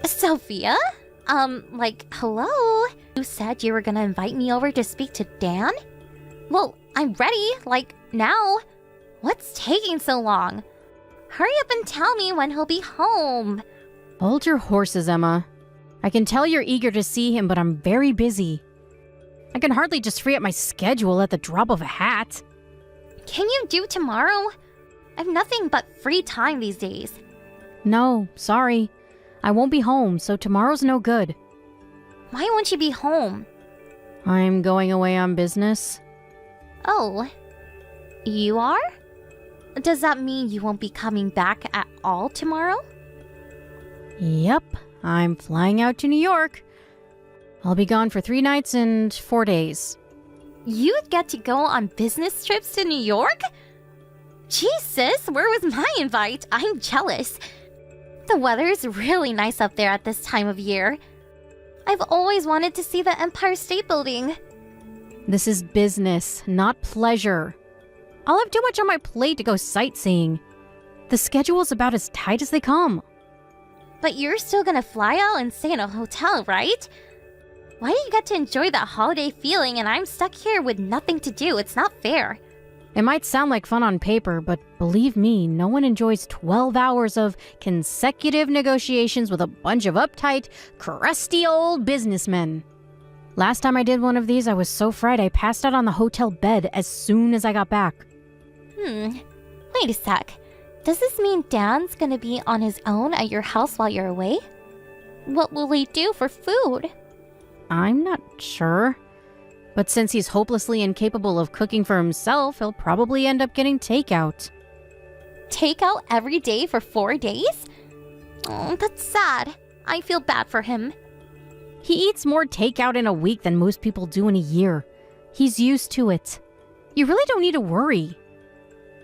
Sophia? Hello? You said you were gonna invite me over to speak to Dan? Well, I'm ready, now. What's taking so long? Hurry up and tell me when he'll be home. Hold your horses, Emma. I can tell you're eager to see him, but I'm very busy. I can hardly just free up my schedule at the drop of a hat. Can you do tomorrow? I have nothing but free time these days. No, sorry. I won't be home, so tomorrow's no good. Why won't you be home? I'm going away on business. Oh, you are? Does that mean you won't be coming back at all tomorrow? Yep, I'm flying out to New York. I'll be gone for 3 nights and 4 days. You'd get to go on business trips to New York? Jesus, where was my invite? I'm jealous. The weather's really nice up there at this time of year. I've always wanted to see the Empire State Building. This is business, not pleasure. I'll have too much on my plate to go sightseeing. The schedule's about as tight as they come. But you're still gonna fly out and stay in a hotel, right? Why do you get to enjoy that holiday feeling and I'm stuck here with nothing to do? It's not fair. It might sound like fun on paper, but believe me, no one enjoys 12 hours of consecutive negotiations with a bunch of uptight, crusty old businessmen. Last time I did one of these, I was so fried I passed out on the hotel bed as soon as I got back. Wait a sec. Does this mean Dan's gonna be on his own at your house while you're away? What will he do for food? I'm not sure. But since he's hopelessly incapable of cooking for himself, he'll probably end up getting takeout. Takeout every day for 4 days? Oh, that's sad. I feel bad for him. He eats more takeout in a week than most people do in a year. He's used to it. You really don't need to worry.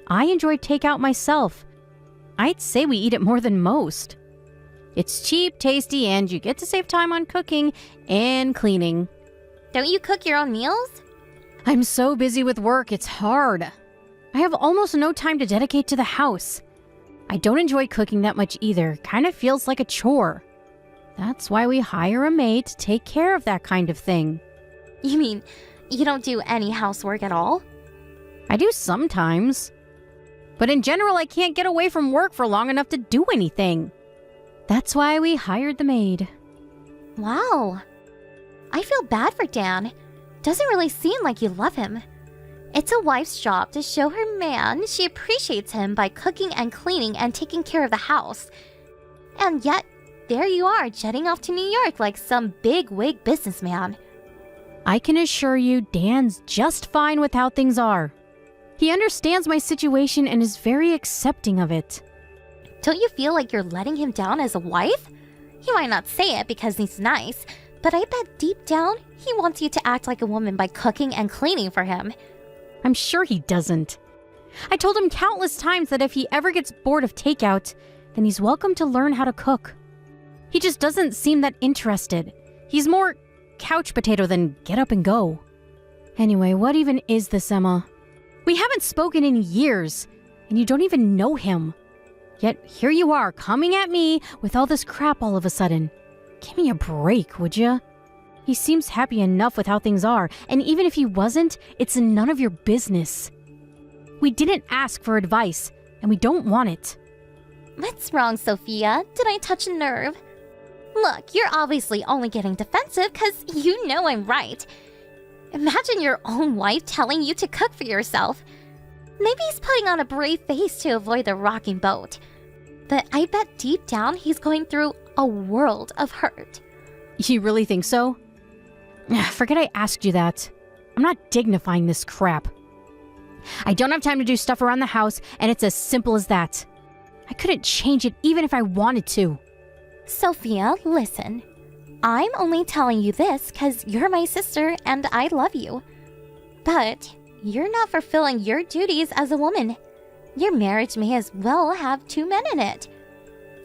I enjoy takeout myself. I'd say we eat it more than most. It's cheap, tasty, and you get to save time on cooking and cleaning. Don't you cook your own meals? I'm so busy with work, it's hard. I have almost no time to dedicate to the house. I don't enjoy cooking that much either. Kind of feels like a chore. That's why we hire a maid to take care of that kind of thing. You mean you don't do any housework at all? I do sometimes. But in general, I can't get away from work for long enough to do anything. That's why we hired the maid. Wow. I feel bad for Dan. Doesn't really seem like you love him. It's a wife's job to show her man she appreciates him by cooking and cleaning and taking care of the house. And yet, there you are, jetting off to New York like some big-wig businessman. I can assure you Dan's just fine with how things are. He understands my situation and is very accepting of it. Don't you feel like you're letting him down as a wife? He might not say it because he's nice, but I bet deep down he wants you to act like a woman by cooking and cleaning for him. I'm sure he doesn't. I told him countless times that if he ever gets bored of takeout, then he's welcome to learn how to cook. He just doesn't seem that interested. He's more couch potato than get up and go. Anyway, what even is this, Emma? We haven't spoken in years, and you don't even know him. Yet here you are, coming at me with all this crap all of a sudden. Give me a break, would ya? He seems happy enough with how things are, and even if he wasn't, it's none of your business. We didn't ask for advice, and we don't want it. What's wrong, Sophia? Did I touch a nerve? Look, you're obviously only getting defensive because you know I'm right. Imagine your own wife telling you to cook for yourself. Maybe he's putting on a brave face to avoid the rocking boat. But I bet deep down he's going through a world of hurt. You really think so? Forget I asked you that. I'm not dignifying this crap. I don't have time to do stuff around the house, and it's as simple as that. I couldn't change it even if I wanted to. Sophia, listen. I'm only telling you this because you're my sister and I love you. But you're not fulfilling your duties as a woman. Your marriage may as well have 2 men in it.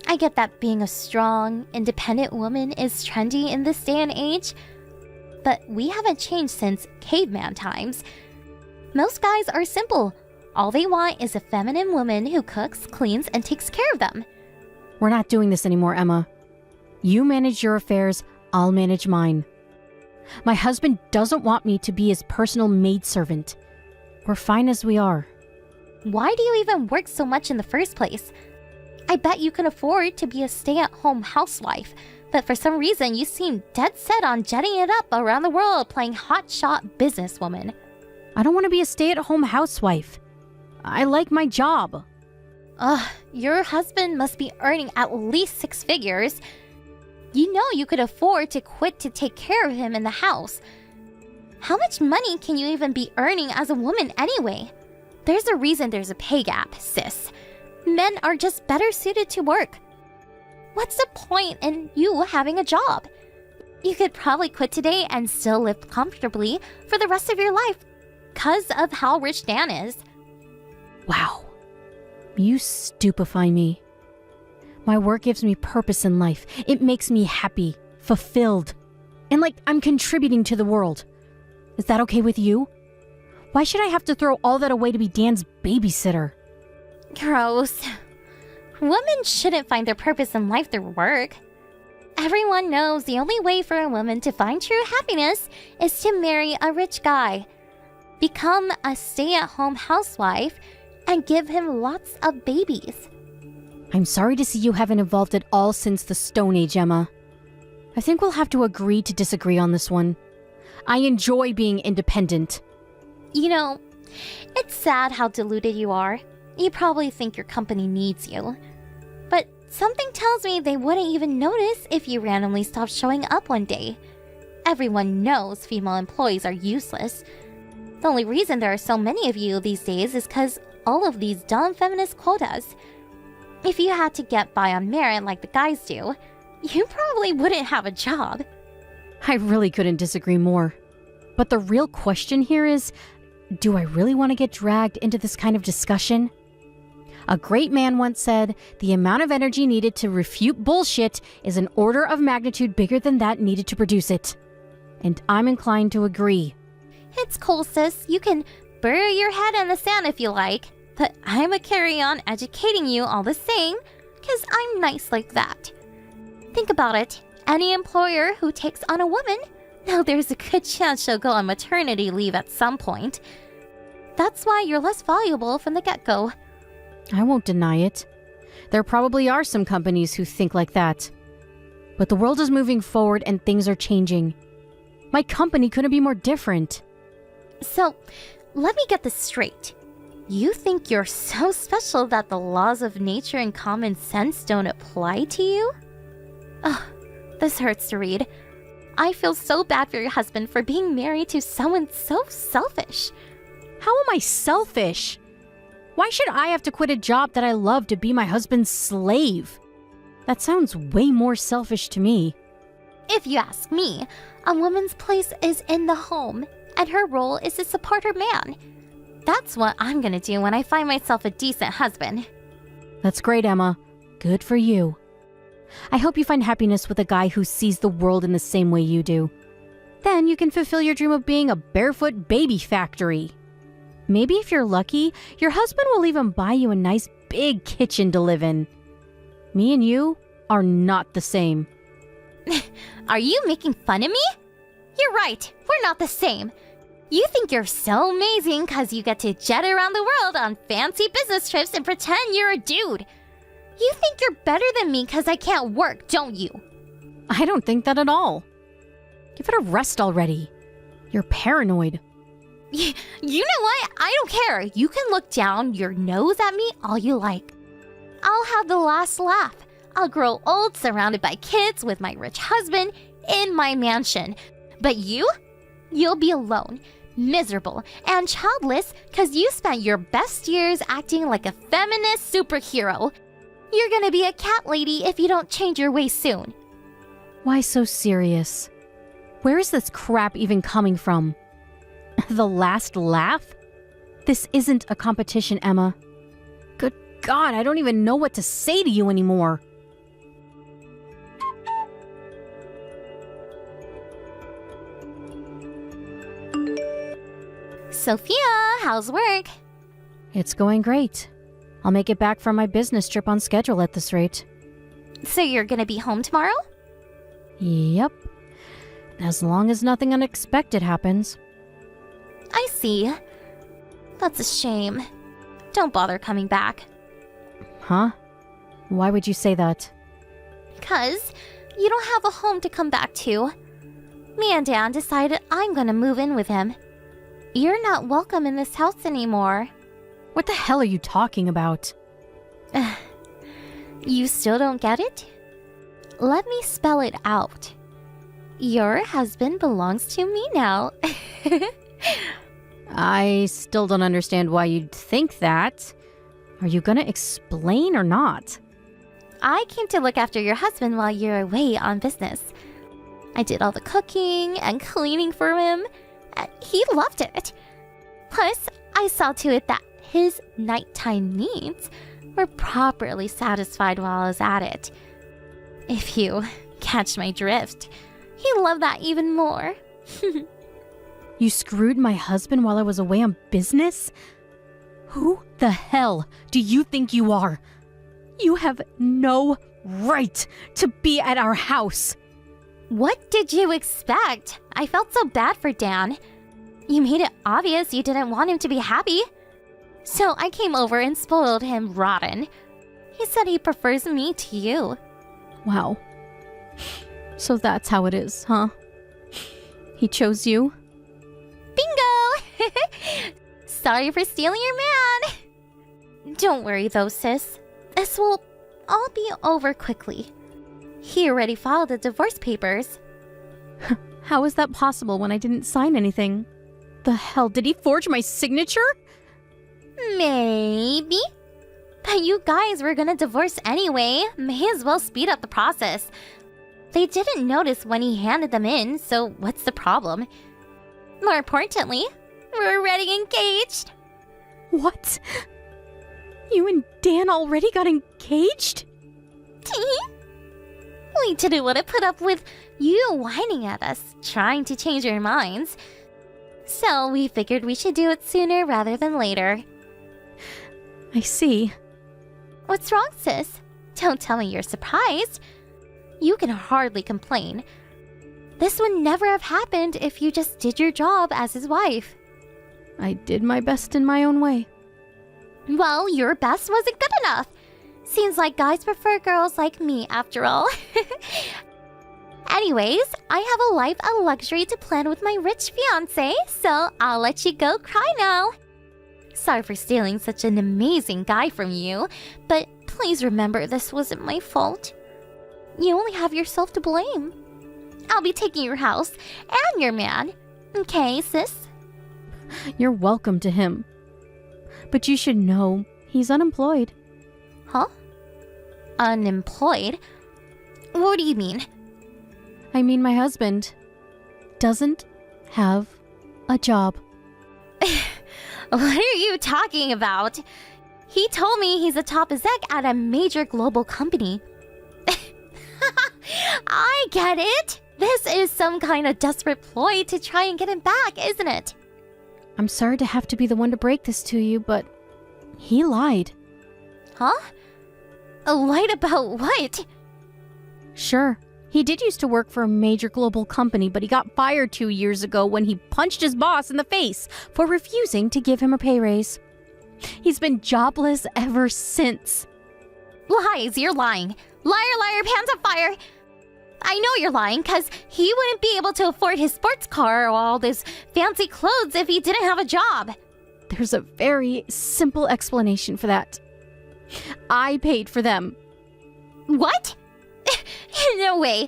I get that being a strong, independent woman is trendy in this day and age, but we haven't changed since caveman times. Most guys are simple. All they want is a feminine woman who cooks, cleans, and takes care of them. We're not doing this anymore, Emma. You manage your affairs, I'll manage mine. My husband doesn't want me to be his personal maidservant. We're fine as we are. Why do you even work so much in the first place? I bet you can afford to be a stay-at-home housewife, but for some reason you seem dead set on jetting it up around the world playing hotshot businesswoman. I don't want to be a stay-at-home housewife. I like my job. Ugh, your husband must be earning at least 6 figures. You know you could afford to quit to take care of him in the house. How much money can you even be earning as a woman anyway? There's a reason there's a pay gap, sis. Men are just better suited to work. What's the point in you having a job? You could probably quit today and still live comfortably for the rest of your life because of how rich Dan is. Wow. You stupefy me. My work gives me purpose in life. It makes me happy, fulfilled, and like I'm contributing to the world. Is that okay with you? Why should I have to throw all that away to be Dan's babysitter? Gross. Women shouldn't find their purpose in life through work. Everyone knows the only way for a woman to find true happiness is to marry a rich guy, become a stay-at-home housewife, and give him lots of babies. I'm sorry to see you haven't evolved at all since the Stone Age, Emma. I think we'll have to agree to disagree on this one. I enjoy being independent. You know, it's sad how deluded you are. You probably think your company needs you. But something tells me they wouldn't even notice if you randomly stopped showing up one day. Everyone knows female employees are useless. The only reason there are so many of you these days is because all of these dumb feminist quotas. If you had to get by on merit like the guys do, you probably wouldn't have a job. I really couldn't disagree more. But the real question here is, do I really want to get dragged into this kind of discussion? A great man once said, the amount of energy needed to refute bullshit is an order of magnitude bigger than that needed to produce it. And I'm inclined to agree. It's cool, sis. You can bury your head in the sand if you like. But I'ma carry on educating you all the same, because I'm nice like that. Think about it. Any employer who takes on a woman, now there's a good chance she'll go on maternity leave at some point. That's why you're less valuable from the get-go. I won't deny it. There probably are some companies who think like that. But the world is moving forward and things are changing. My company couldn't be more different. So, let me get this straight. You think you're so special that the laws of nature and common sense don't apply to you? Ugh, this hurts to read. I feel so bad for your husband for being married to someone so selfish. How am I selfish? Why should I have to quit a job that I love to be my husband's slave? That sounds way more selfish to me. If you ask me, a woman's place is in the home, and her role is to support her man. That's what I'm gonna do when I find myself a decent husband. That's great, Emma. Good for you. I hope you find happiness with a guy who sees the world in the same way you do. Then you can fulfill your dream of being a barefoot baby factory. Maybe if you're lucky, your husband will even buy you a nice big kitchen to live in. Me and you are not the same. Are you making fun of me? You're right, we're not the same. You think you're so amazing because you get to jet around the world on fancy business trips and pretend you're a dude. You think you're better than me because I can't work, don't you? I don't think that at all. Give it a rest already. You're paranoid. You know what? I don't care. You can look down your nose at me all you like. I'll have the last laugh. I'll grow old surrounded by kids with my rich husband in my mansion. But you'll be alone, miserable, and childless because you spent your best years acting like a feminist superhero. You're gonna be a cat lady if you don't change your ways soon. Why so serious? Where is this crap even coming from? The last laugh? This isn't a competition, Emma. Good God, I don't even know what to say to you anymore. Sophia, how's work? It's going great. I'll make it back from my business trip on schedule at this rate. So you're gonna be home tomorrow? Yep. As long as nothing unexpected happens. I see. That's a shame. Don't bother coming back. Huh? Why would you say that? 'Cause you don't have a home to come back to. Me and Dan decided I'm gonna move in with him. You're not welcome in this house anymore. What the hell are you talking about? You still don't get it? Let me spell it out. Your husband belongs to me now. I still don't understand why you'd think that. Are you gonna explain or not? I came to look after your husband while you're away on business. I did all the cooking and cleaning for him. He loved it. Plus, I saw to it that his nighttime needs were properly satisfied while I was at it. If you catch my drift, he loved that even more. You screwed my husband while I was away on business? Who the hell do you think you are? You have no right to be at our house. What did you expect? I felt so bad for Dan. You made it obvious you didn't want him to be happy. So I came over and spoiled him rotten. He said he prefers me to you. Wow. So that's how it is, huh? He chose you? Bingo! Sorry for stealing your man. Don't worry though, sis. This will all be over quickly. He already filed the divorce papers. How is that possible when I didn't sign anything? The hell, did he forge my signature? Maybe. But you guys were gonna divorce anyway. May as well speed up the process. They didn't notice when he handed them in, so what's the problem? More importantly, we're already engaged. What? You and Dan already got engaged? We didn't want to put up with you whining at us, trying to change your minds. So we figured we should do it sooner rather than later. I see. What's wrong, sis? Don't tell me you're surprised. You can hardly complain. This would never have happened if you just did your job as his wife. I did my best in my own way. Well, your best wasn't good enough. Seems like guys prefer girls like me, after all. Anyways, I have a life of luxury to plan with my rich fiancé, so I'll let you go cry now. Sorry for stealing such an amazing guy from you, but please remember this wasn't my fault. You only have yourself to blame. I'll be taking your house and your man. Okay, sis? You're welcome to him. But you should know he's unemployed. Huh? Unemployed? What do you mean? I mean, my husband doesn't have a job. What are you talking about? He told me he's a top exec at a major global company. I get it. This is some kind of desperate ploy to try and get him back, isn't it? I'm sorry to have to be the one to break this to you, but he lied. Huh? Lied about what? Sure. He did used to work for a major global company, but he got fired 2 years ago when he punched his boss in the face for refusing to give him a pay raise. He's been jobless ever since. Lies, you're lying. Liar, liar, pants on fire. I know you're lying, because he wouldn't be able to afford his sports car or all those fancy clothes if he didn't have a job. There's a very simple explanation for that. I paid for them. What? No way.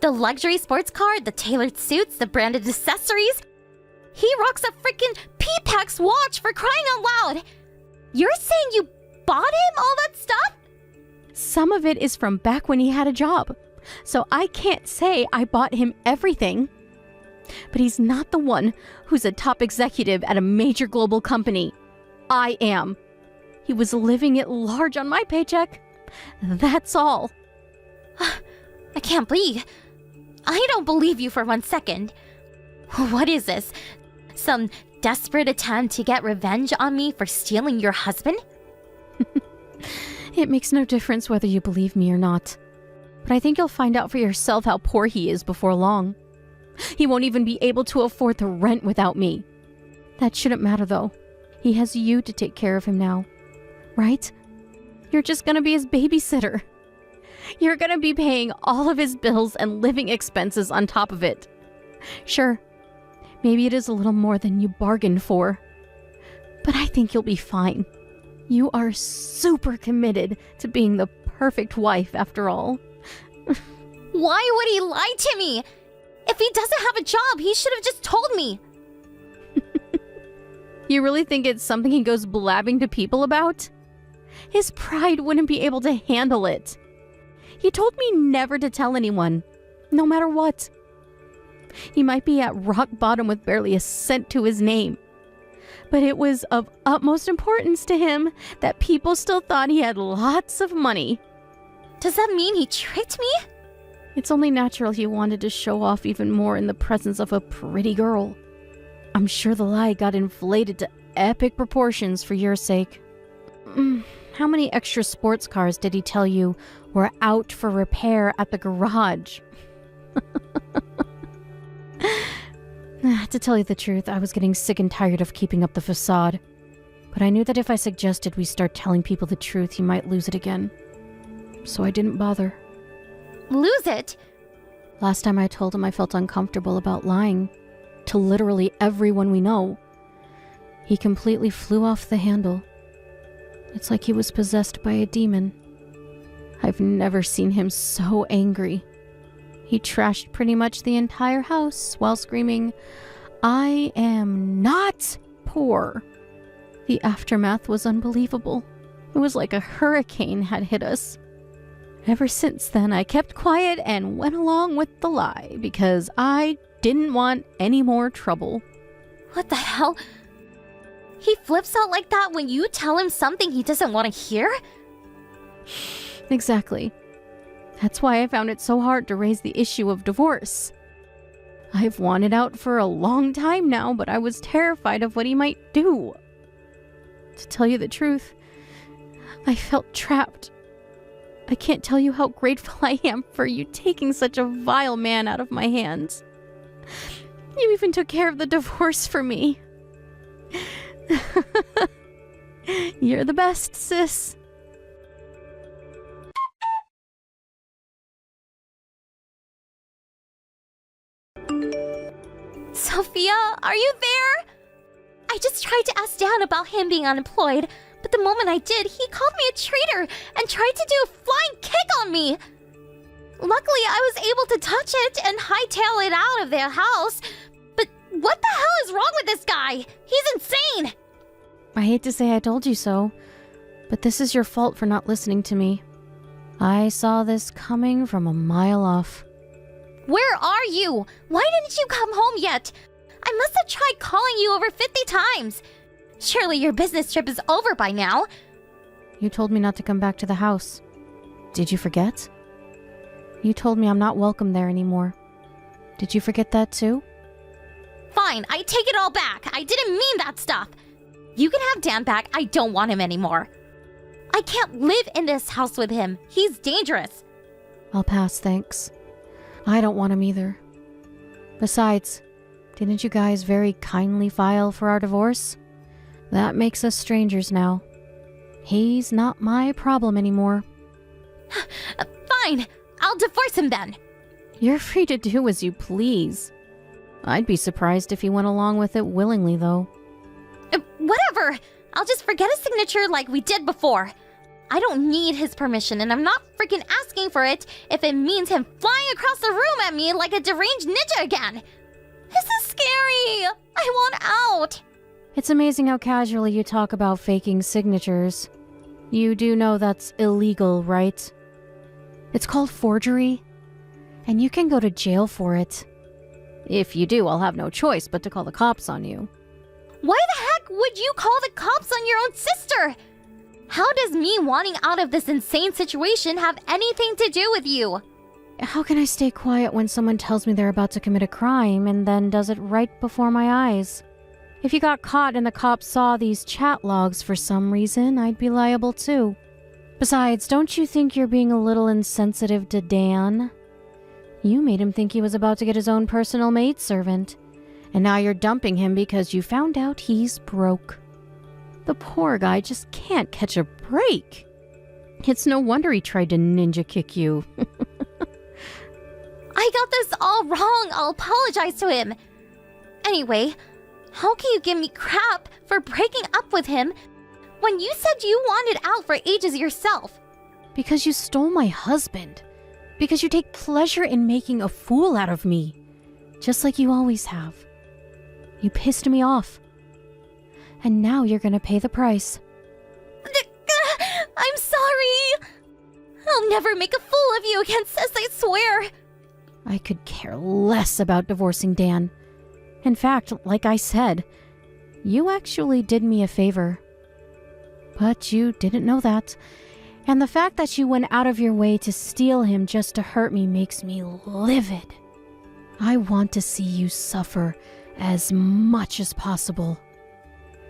The luxury sports car, the tailored suits, the branded accessories. He rocks a freaking P-Pax watch, for crying out loud. You're saying you bought him all that stuff? Some of it is from back when he had a job, so I can't say I bought him everything. But he's not the one who's a top executive at a major global company. I am. He was living it large on my paycheck. That's all. I can't believe. I don't believe you for 1 second. What is this? Some desperate attempt to get revenge on me for stealing your husband? It makes no difference whether you believe me or not. But I think you'll find out for yourself how poor he is before long. He won't even be able to afford the rent without me. That shouldn't matter though. He has you to take care of him now. Right? You're just gonna be his babysitter. You're gonna be paying all of his bills and living expenses on top of it. Sure, maybe it is a little more than you bargained for. But I think you'll be fine. You are super committed to being the perfect wife after all. Why would he lie to me? If he doesn't have a job, he should have just told me. You really think it's something he goes blabbing to people about? His pride wouldn't be able to handle it. He told me never to tell anyone, no matter what. He might be at rock bottom with barely a cent to his name. But it was of utmost importance to him that people still thought he had lots of money. Does that mean he tricked me? It's only natural he wanted to show off even more in the presence of a pretty girl. I'm sure the lie got inflated to epic proportions for your sake. How many extra sports cars did he tell you were out for repair at the garage? To tell you the truth, I was getting sick and tired of keeping up the facade. But I knew that if I suggested we start telling people the truth, he might lose it again. So I didn't bother. Lose it? Last time I told him I felt uncomfortable about lying to literally everyone we know. He completely flew off the handle. It's like he was possessed by a demon. I've never seen him so angry. He trashed pretty much the entire house while screaming, "I am not poor." The aftermath was unbelievable. It was like a hurricane had hit us. Ever since then, I kept quiet and went along with the lie because I didn't want any more trouble. What the hell? He flips out like that when you tell him something he doesn't want to hear? Exactly. That's why I found it so hard to raise the issue of divorce. I've wanted out for a long time now, but I was terrified of what he might do. To tell you the truth, I felt trapped. I can't tell you how grateful I am for you taking such a vile man out of my hands. You even took care of the divorce for me. You're the best, sis. Sophia, are you there? I just tried to ask Dan about him being unemployed, but the moment I did, he called me a traitor and tried to do a flying kick on me. Luckily, I was able to touch it and hightail it out of their house. But what the hell is wrong with this guy? He's insane! I hate to say I told you so, but this is your fault for not listening to me. I saw this coming from a mile off. Where are you? Why didn't you come home yet? I must have tried calling you over 50 times. Surely your business trip is over by now. You told me not to come back to the house. Did you forget? You told me I'm not welcome there anymore. Did you forget that too? Fine, I take it all back. I didn't mean that stuff. You can have Dan back. I don't want him anymore. I can't live in this house with him. He's dangerous. I'll pass, thanks. I don't want him either. Besides, didn't you guys very kindly file for our divorce? That makes us strangers now. He's not my problem anymore. Fine, I'll divorce him then. You're free to do as you please. I'd be surprised if he went along with it willingly, though. Whatever. I'll just forget his signature like we did before. I don't need his permission, and I'm not freaking asking for it if it means him flying across the room at me like a deranged ninja again. This is scary. I want out. It's amazing how casually you talk about faking signatures. You do know that's illegal, right? It's called forgery, and you can go to jail for it. If you do, I'll have no choice but to call the cops on you. Why the heck would you call the cops on your own sister? How does me wanting out of this insane situation have anything to do with you? How can I stay quiet when someone tells me they're about to commit a crime and then does it right before my eyes? If you got caught and the cops saw these chat logs for some reason, I'd be liable too. Besides, don't you think you're being a little insensitive to Dan? You made him think he was about to get his own personal maidservant. And now you're dumping him because you found out he's broke. The poor guy just can't catch a break. It's no wonder he tried to ninja kick you. I got this all wrong. I'll apologize to him. Anyway, how can you give me crap for breaking up with him when you said you wanted out for ages yourself? Because you stole my husband. Because you take pleasure in making a fool out of me. Just like you always have. You pissed me off. And now you're gonna pay the price. I'm sorry. I'll never make a fool of you again, sis, I swear. I could care less about divorcing Dan. In fact, like I said, you actually did me a favor. But you didn't know that. And the fact that you went out of your way to steal him just to hurt me makes me livid. I want to see you suffer as much as possible.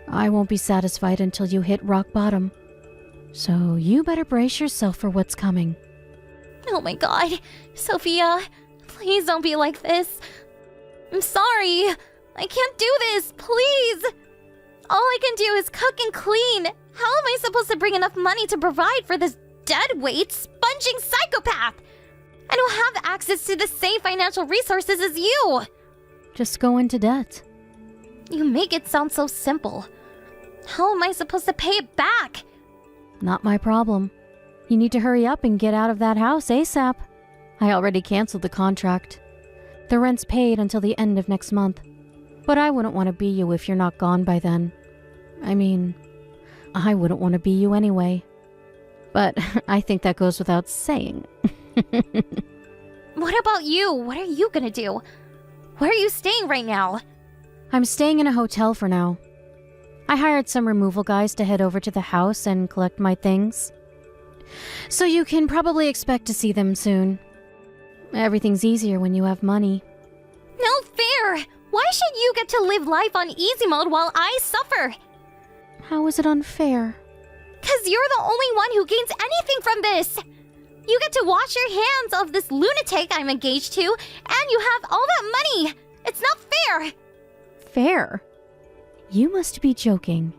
I won't be satisfied until you hit rock bottom. So you better brace yourself for what's coming. Oh my god. Sophia, please don't be like this. I'm sorry. I can't do this, please. All I can do is cook and clean. How am I supposed to bring enough money to provide for this deadweight, sponging psychopath? I don't have access to the same financial resources as you. Just go into debt. You make it sound so simple. How am I supposed to pay it back? Not my problem. You need to hurry up and get out of that house ASAP. I already canceled the contract. The rent's paid until the end of next month. But I wouldn't want to be you if you're not gone by then. I mean, I wouldn't want to be you anyway. But I think that goes without saying. What about you? What are you gonna do? Where are you staying right now? I'm staying in a hotel for now. I hired some removal guys to head over to the house and collect my things. So you can probably expect to see them soon. Everything's easier when you have money. No fair! Why should you get to live life on easy mode while I suffer? How is it unfair? 'Cause you're the only one who gains anything from this! You get to wash your hands of this lunatic I'm engaged to, and you have all that money! It's not fair! Fair? You must be joking.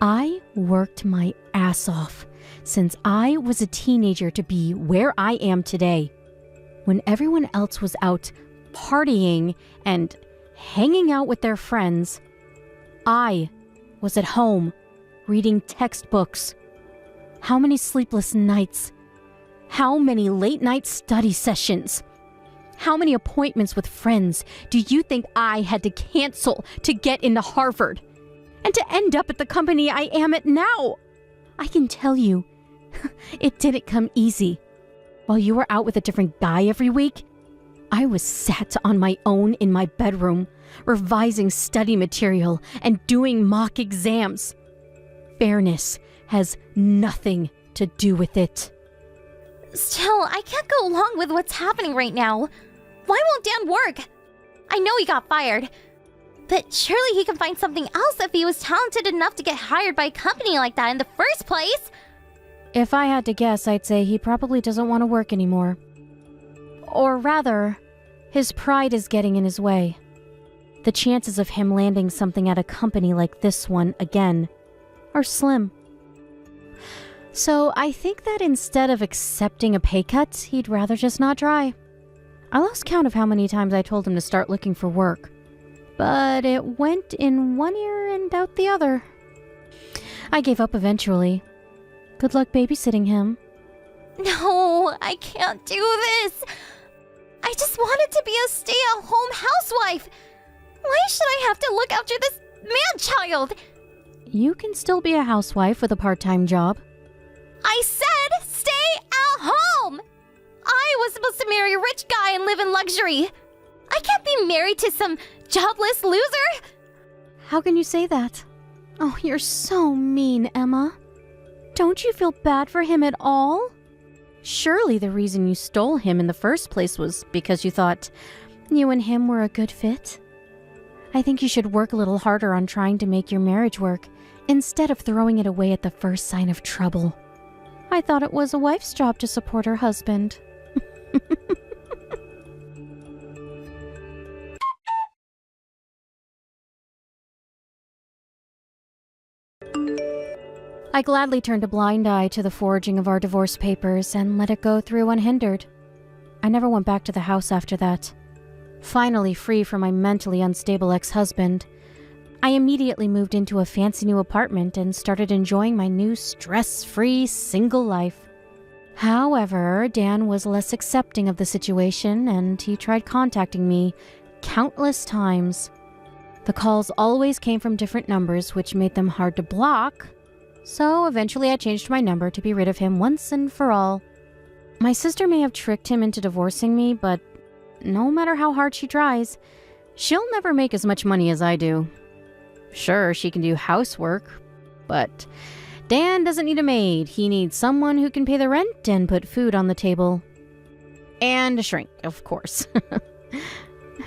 I worked my ass off since I was a teenager to be where I am today. When everyone else was out partying and hanging out with their friends, I was at home, reading textbooks. How many sleepless nights? How many late-night study sessions? How many appointments with friends do you think I had to cancel to get into Harvard? And to end up at the company I am at now? I can tell you, it didn't come easy. While you were out with a different guy every week, I was sat on my own in my bedroom, revising study material and doing mock exams. Fairness has nothing to do with it. Still, I can't go along with what's happening right now. Why won't Dan work? I know he got fired, but surely he can find something else if he was talented enough to get hired by a company like that in the first place. If I had to guess, I'd say he probably doesn't want to work anymore. Or rather, his pride is getting in his way. The chances of him landing something at a company like this one again are slim. So I think that instead of accepting a pay cut, he'd rather just not try. I lost count of how many times I told him to start looking for work, but it went in one ear and out the other. I gave up eventually. Good luck babysitting him. No, I can't do this. I just wanted to be a stay-at-home housewife. Why should I have to look after this man-child? You can still be a housewife with a part-time job. I said stay at home! I was supposed to marry a rich guy and live in luxury. I can't be married to some jobless loser. How can you say that? Oh, you're so mean, Emma. Don't you feel bad for him at all? Surely the reason you stole him in the first place was because you thought you and him were a good fit. I think you should work a little harder on trying to make your marriage work, instead of throwing it away at the first sign of trouble. I thought it was a wife's job to support her husband. I gladly turned a blind eye to the forging of our divorce papers and let it go through unhindered. I never went back to the house after that. Finally free from my mentally unstable ex-husband, I immediately moved into a fancy new apartment and started enjoying my new stress-free single life. However, Dan was less accepting of the situation and he tried contacting me countless times. The calls always came from different numbers, which made them hard to block, so eventually I changed my number to be rid of him once and for all. My sister may have tricked him into divorcing me, but no matter how hard she tries, she'll never make as much money as I do. Sure, she can do housework, but Dan doesn't need a maid. He needs someone who can pay the rent and put food on the table. And a shrink, of course.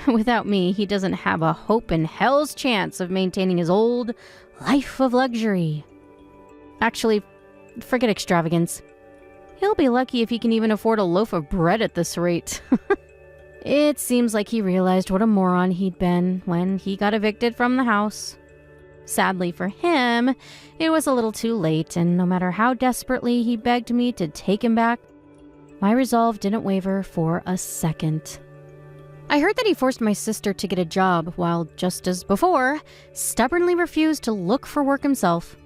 Without me, he doesn't have a hope in hell's chance of maintaining his old life of luxury. Actually, forget extravagance. He'll be lucky if he can even afford a loaf of bread at this rate. It seems like he realized what a moron he'd been when he got evicted from the house. Sadly for him, it was a little too late, and no matter how desperately he begged me to take him back, my resolve didn't waver for a second. I heard that he forced my sister to get a job, while, just as before, stubbornly refused to look for work himself.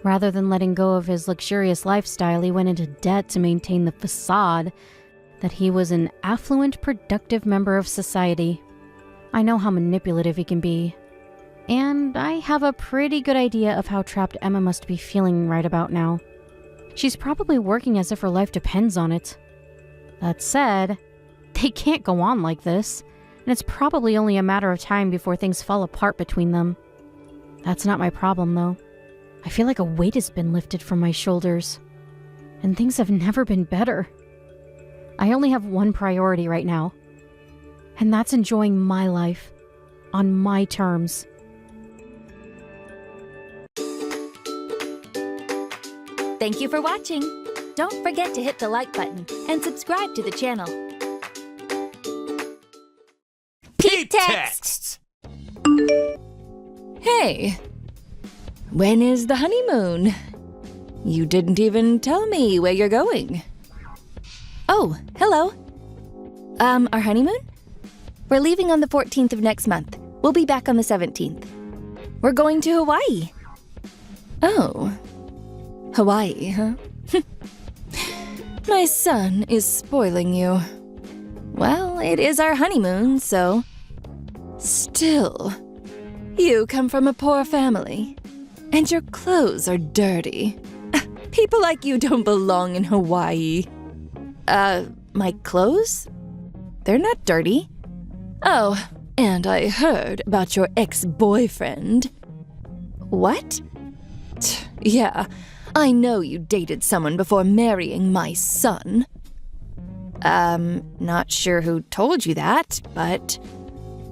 Rather than letting go of his luxurious lifestyle, he went into debt to maintain the facade that he was an affluent, productive member of society. I know how manipulative he can be, and I have a pretty good idea of how trapped Emma must be feeling right about now. She's probably working as if her life depends on it. That said, they can't go on like this, and it's probably only a matter of time before things fall apart between them. That's not my problem, though. I feel like a weight has been lifted from my shoulders, and things have never been better. I only have one priority right now, and that's enjoying my life on my terms. Thank you for watching. Don't forget to hit the like button and subscribe to the channel. Peep texts! Hey, when is the honeymoon? You didn't even tell me where you're going. Oh, hello. Our honeymoon? We're leaving on the 14th of next month. We'll be back on the 17th. We're going to Hawaii. Oh. Hawaii, huh? My son is spoiling you. Well, it is our honeymoon, so... Still, you come from a poor family, and your clothes are dirty. People like you don't belong in Hawaii. My clothes? They're not dirty. Oh, and I heard about your ex-boyfriend. What? Yeah, I know you dated someone before marrying my son. Not sure who told you that, but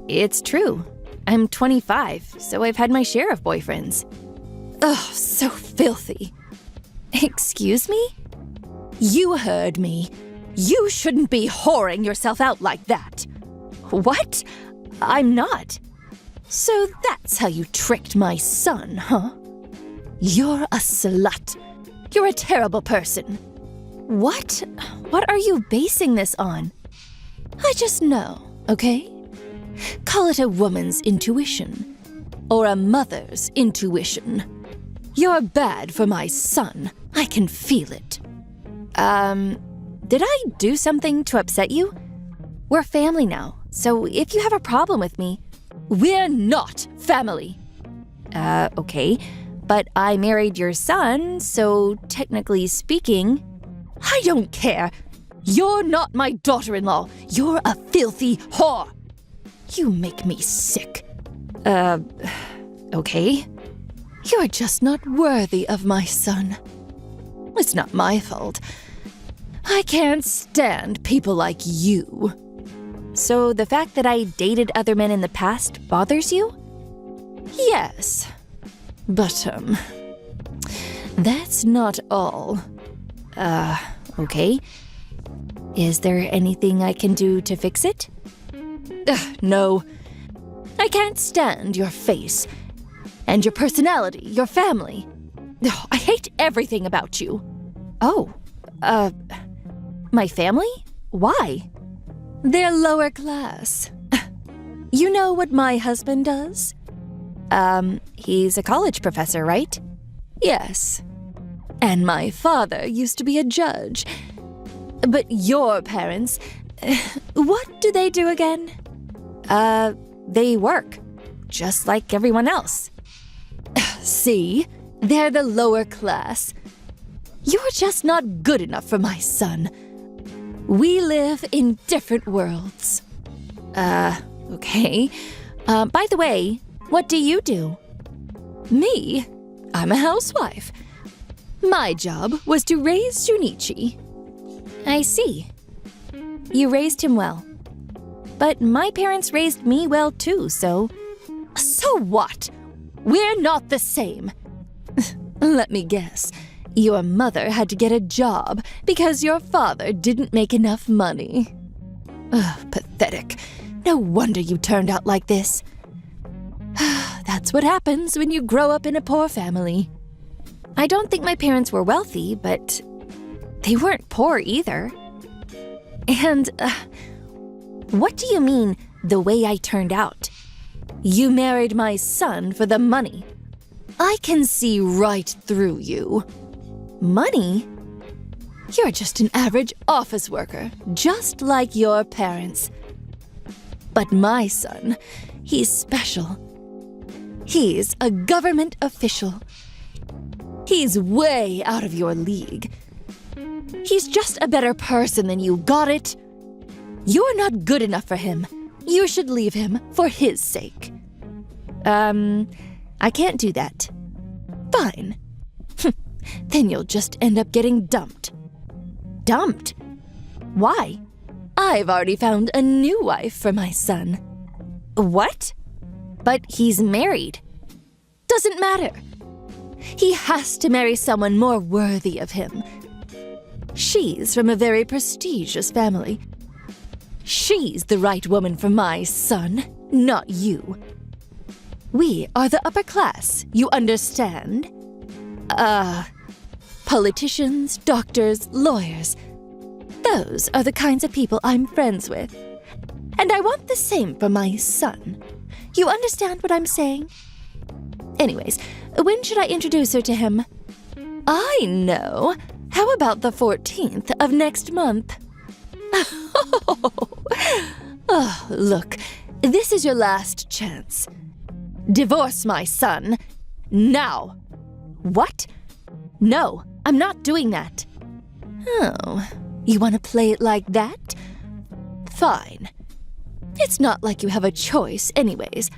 it's true. I'm 25, so I've had my share of boyfriends. Ugh, so filthy. Excuse me? You heard me. You shouldn't be whoring yourself out like that. What? I'm not. So that's how you tricked my son, huh? You're a slut. You're a terrible person. What? What are you basing this on? I just know, okay? Call it a woman's intuition. Or a mother's intuition. You're bad for my son. I can feel it. Did I do something to upset you? We're family now, so if you have a problem with me... We're not family. Okay. But I married your son, so technically speaking... I don't care. You're not my daughter-in-law. You're a filthy whore. You make me sick. Okay. You're just not worthy of my son. It's not my fault. I can't stand people like you. So the fact that I dated other men in the past bothers you? Yes. But, that's not all. Okay. Is there anything I can do to fix it? No. I can't stand your face. And your personality, your family. I hate everything about you. Oh, my family? Why? They're lower class. You know what my husband does? He's a college professor, right? Yes. And my father used to be a judge. But your parents, what do they do again? They work, just like everyone else. See? They're the lower class. You're just not good enough for my son. We live in different worlds. Okay. By the way, what do you do? Me? I'm a housewife. My job was to raise Junichi. I see. You raised him well. But my parents raised me well too, so... So what? We're not the same. Let me guess. Your mother had to get a job because your father didn't make enough money. Ugh, pathetic. No wonder you turned out like this. That's what happens when you grow up in a poor family. I don't think my parents were wealthy, but they weren't poor either. And, what do you mean, the way I turned out? You married my son for the money. I can see right through you. Money? You're just an average office worker, just like your parents. But my son, he's special. He's a government official. He's way out of your league. He's just a better person than you, got it? You're not good enough for him. You should leave him for his sake. I can't do that. Fine. Then you'll just end up getting dumped. Dumped? Why? I've already found a new wife for my son. What? But he's married. Doesn't matter. He has to marry someone more worthy of him. She's from a very prestigious family. She's the right woman for my son, not you. We are the upper class, you understand? Politicians, doctors, lawyers. Those are the kinds of people I'm friends with. And I want the same for my son. You understand what I'm saying? Anyways, when should I introduce her to him? I know. How about the 14th of next month? Oh, look, this is your last chance. Divorce my son. Now. What? No, I'm not doing that. Oh, you want to play it like that? Fine. It's not like you have a choice anyways.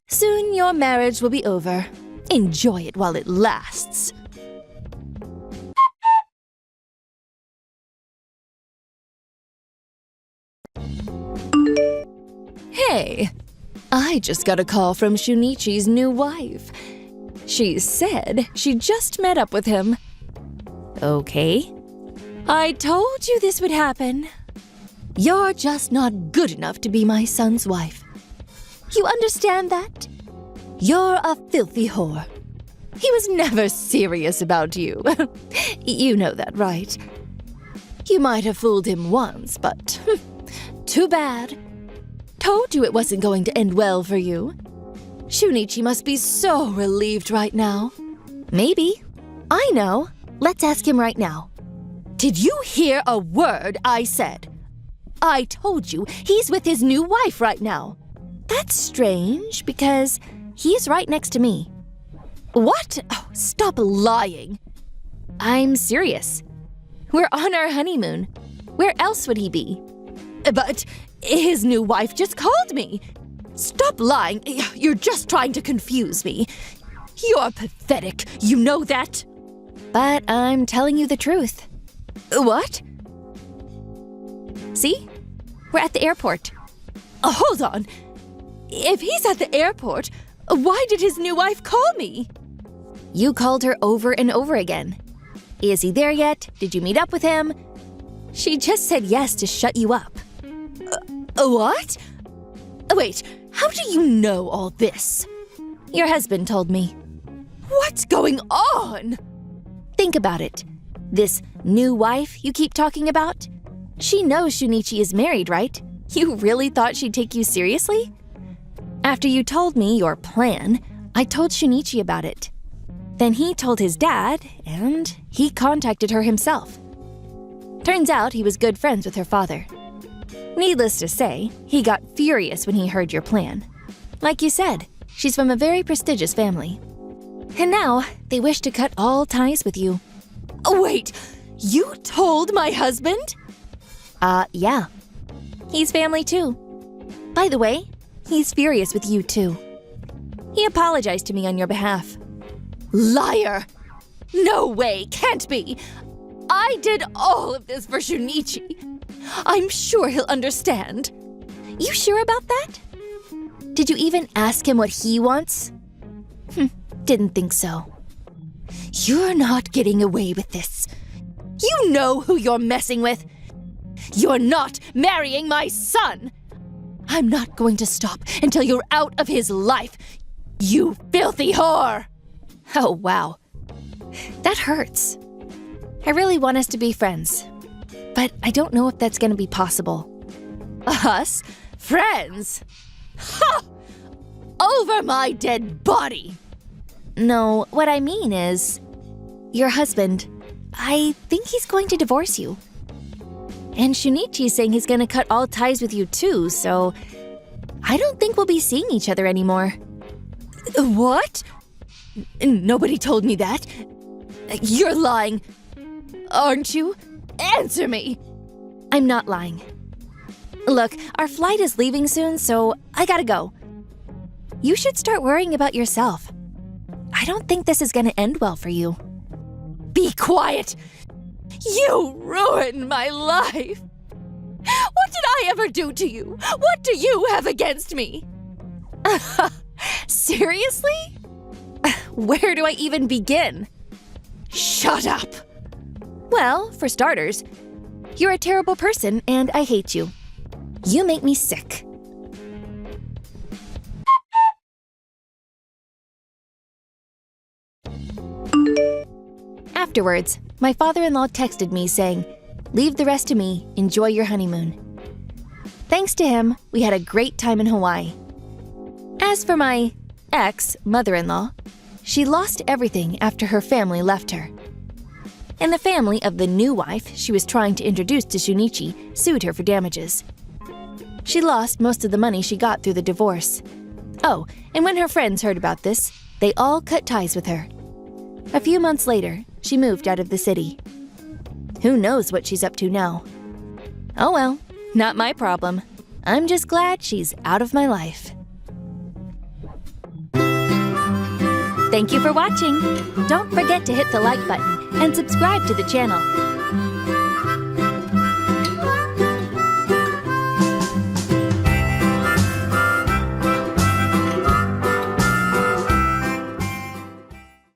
Soon your marriage will be over. Enjoy it while it lasts. Hey, I just got a call from Shunichi's new wife. She said she just met up with him. Okay. I told you this would happen. You're just not good enough to be my son's wife. You understand that? You're a filthy whore. He was never serious about you. You know that, right? You might have fooled him once, but too bad. Told you it wasn't going to end well for you. Shunichi must be so relieved right now. Maybe. I know. Let's ask him right now. Did you hear a word I said? I told you he's with his new wife right now. That's strange because he's right next to me. What? Oh, stop lying. I'm serious. We're on our honeymoon. Where else would he be? But his new wife just called me. Stop lying. You're just trying to confuse me. You're pathetic. You know that? But I'm telling you the truth. What? See? We're at the airport. Hold on. If he's at the airport, why did his new wife call me? You called her over and over again. Is he there yet? Did you meet up with him? She just said yes to shut you up. What? Wait, how do you know all this? Your husband told me. What's going on? Think about it. This new wife you keep talking about? She knows Shunichi is married, right? You really thought she'd take you seriously? After you told me your plan, I told Shunichi about it. Then he told his dad, and he contacted her himself. Turns out he was good friends with her father. Needless to say, he got furious when he heard your plan. Like you said, she's from a very prestigious family. And now, they wish to cut all ties with you. Wait, you told my husband? Yeah. He's family too. By the way, he's furious with you too. He apologized to me on your behalf. Liar! No way, can't be! I did all of this for Shunichi. I'm sure he'll understand. You sure about that? Did you even ask him what he wants? Didn't think so. You're not getting away with this. You know who you're messing with. You're not marrying my son. I'm not going to stop until you're out of his life. You filthy whore! Oh, wow. That hurts. I really want us to be friends, but I don't know if that's going to be possible. Us? Friends? Ha! Over my dead body! No, what I mean is, your husband, I think he's going to divorce you. And Shunichi's saying he's going to cut all ties with you too, so I don't think we'll be seeing each other anymore. What? Nobody told me that. You're lying. Aren't you? Answer me! I'm not lying. Look, our flight is leaving soon, so I gotta go. You should start worrying about yourself. I don't think this is gonna end well for you. Be quiet! You ruined my life! What did I ever do to you? What do you have against me? Seriously? Where do I even begin? Shut up! Well, for starters, you're a terrible person and I hate you. You make me sick. Afterwards, my father-in-law texted me saying, "Leave the rest to me, enjoy your honeymoon." Thanks to him, we had a great time in Hawaii. As for my ex-mother-in-law, she lost everything after her family left her. And the family of the new wife she was trying to introduce to Shunichi sued her for damages. She lost most of the money she got through the divorce. Oh, and when her friends heard about this, they all cut ties with her. A few months later, she moved out of the city. Who knows what she's up to now? Oh well, not my problem. I'm just glad she's out of my life. Thank you for watching. Don't forget to hit the like button and subscribe to the channel.